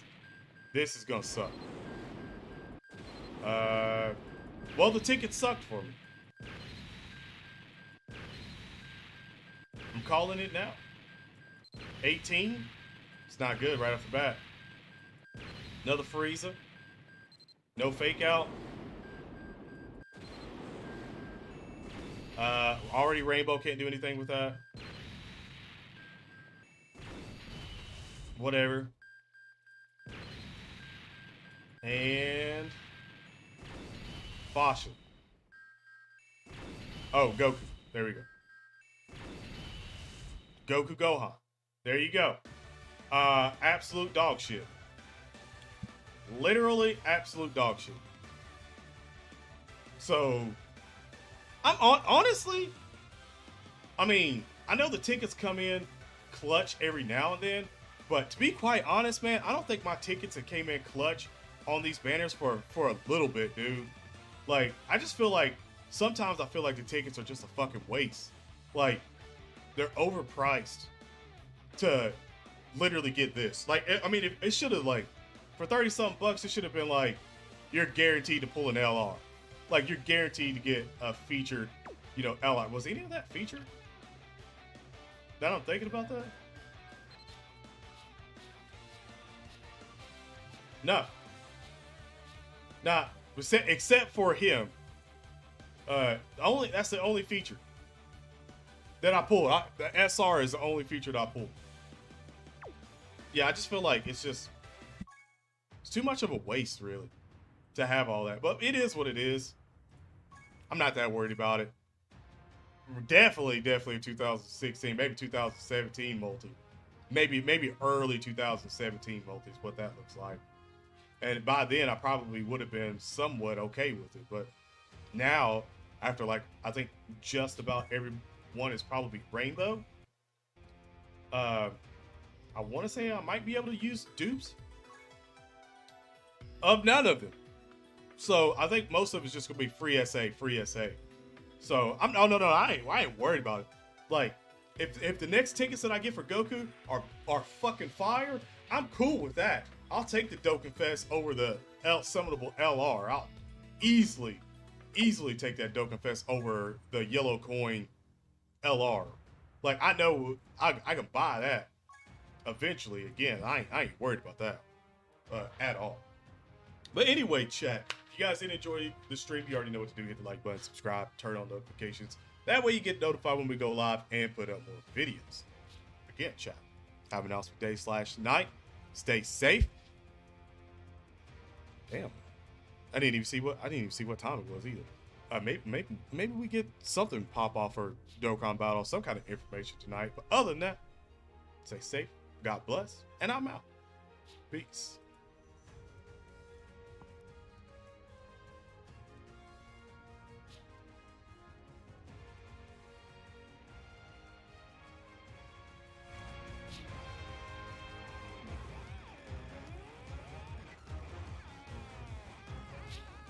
is gonna suck. Well, the ticket sucked for me. I'm calling it now. 18. It's not good right off the bat. Another Frieza. No fake out. Already Rainbow can't do anything with that. Whatever. And Fasha. Oh, Goku. There we go. Goku Gohan. There you go. Absolute dog shit. Literally absolute dog shit. So, honestly, I mean, I know the tickets come in clutch every now and then, but to be quite honest, man, I don't think my tickets have came in clutch on these banners for a little bit, dude. Like, I just feel like sometimes I feel like the tickets are just a fucking waste. Like, they're overpriced to literally get this. Like, I mean, it should have, like, for 30-something bucks, it should have been like, you're guaranteed to pull an LR. Like, you're guaranteed to get a featured, you know, LR. Was any of that featured? Now I'm thinking about that? No. Nah, except for him. That's the only feature that I pulled. The SR is the only feature that I pulled. Yeah, I just feel like it's too much of a waste, really, to have all that. But it is what it is. I'm not that worried about it. Definitely 2016, maybe 2017 multi. Maybe early 2017 multi is what that looks like. And by then, I probably would have been somewhat okay with it. But now, after like, I think just about everyone is probably Rainbow. I want to say I might be able to use dupes of none of them. So I think most of it's just gonna be free SA. So no, I ain't worried about it. Like, if the next tickets that I get for Goku are fucking fire, I'm cool with that. I'll take the Dokkan Fest over the summonable LR. I'll easily take that Dokkan Fest over the yellow coin LR. Like, I know I can buy that eventually. Again, I ain't worried about that at all. But anyway, chat, if you guys did enjoy the stream, you already know what to do. Hit the like button, subscribe, turn on notifications. That way you get notified when we go live and put up more videos. Again, chat, have an awesome day/night. Stay safe. Damn, I didn't even see what time it was either. Maybe we get something pop off for Dokkan Battle, some kind of information tonight. But other than that, stay safe, God bless, and I'm out. Peace.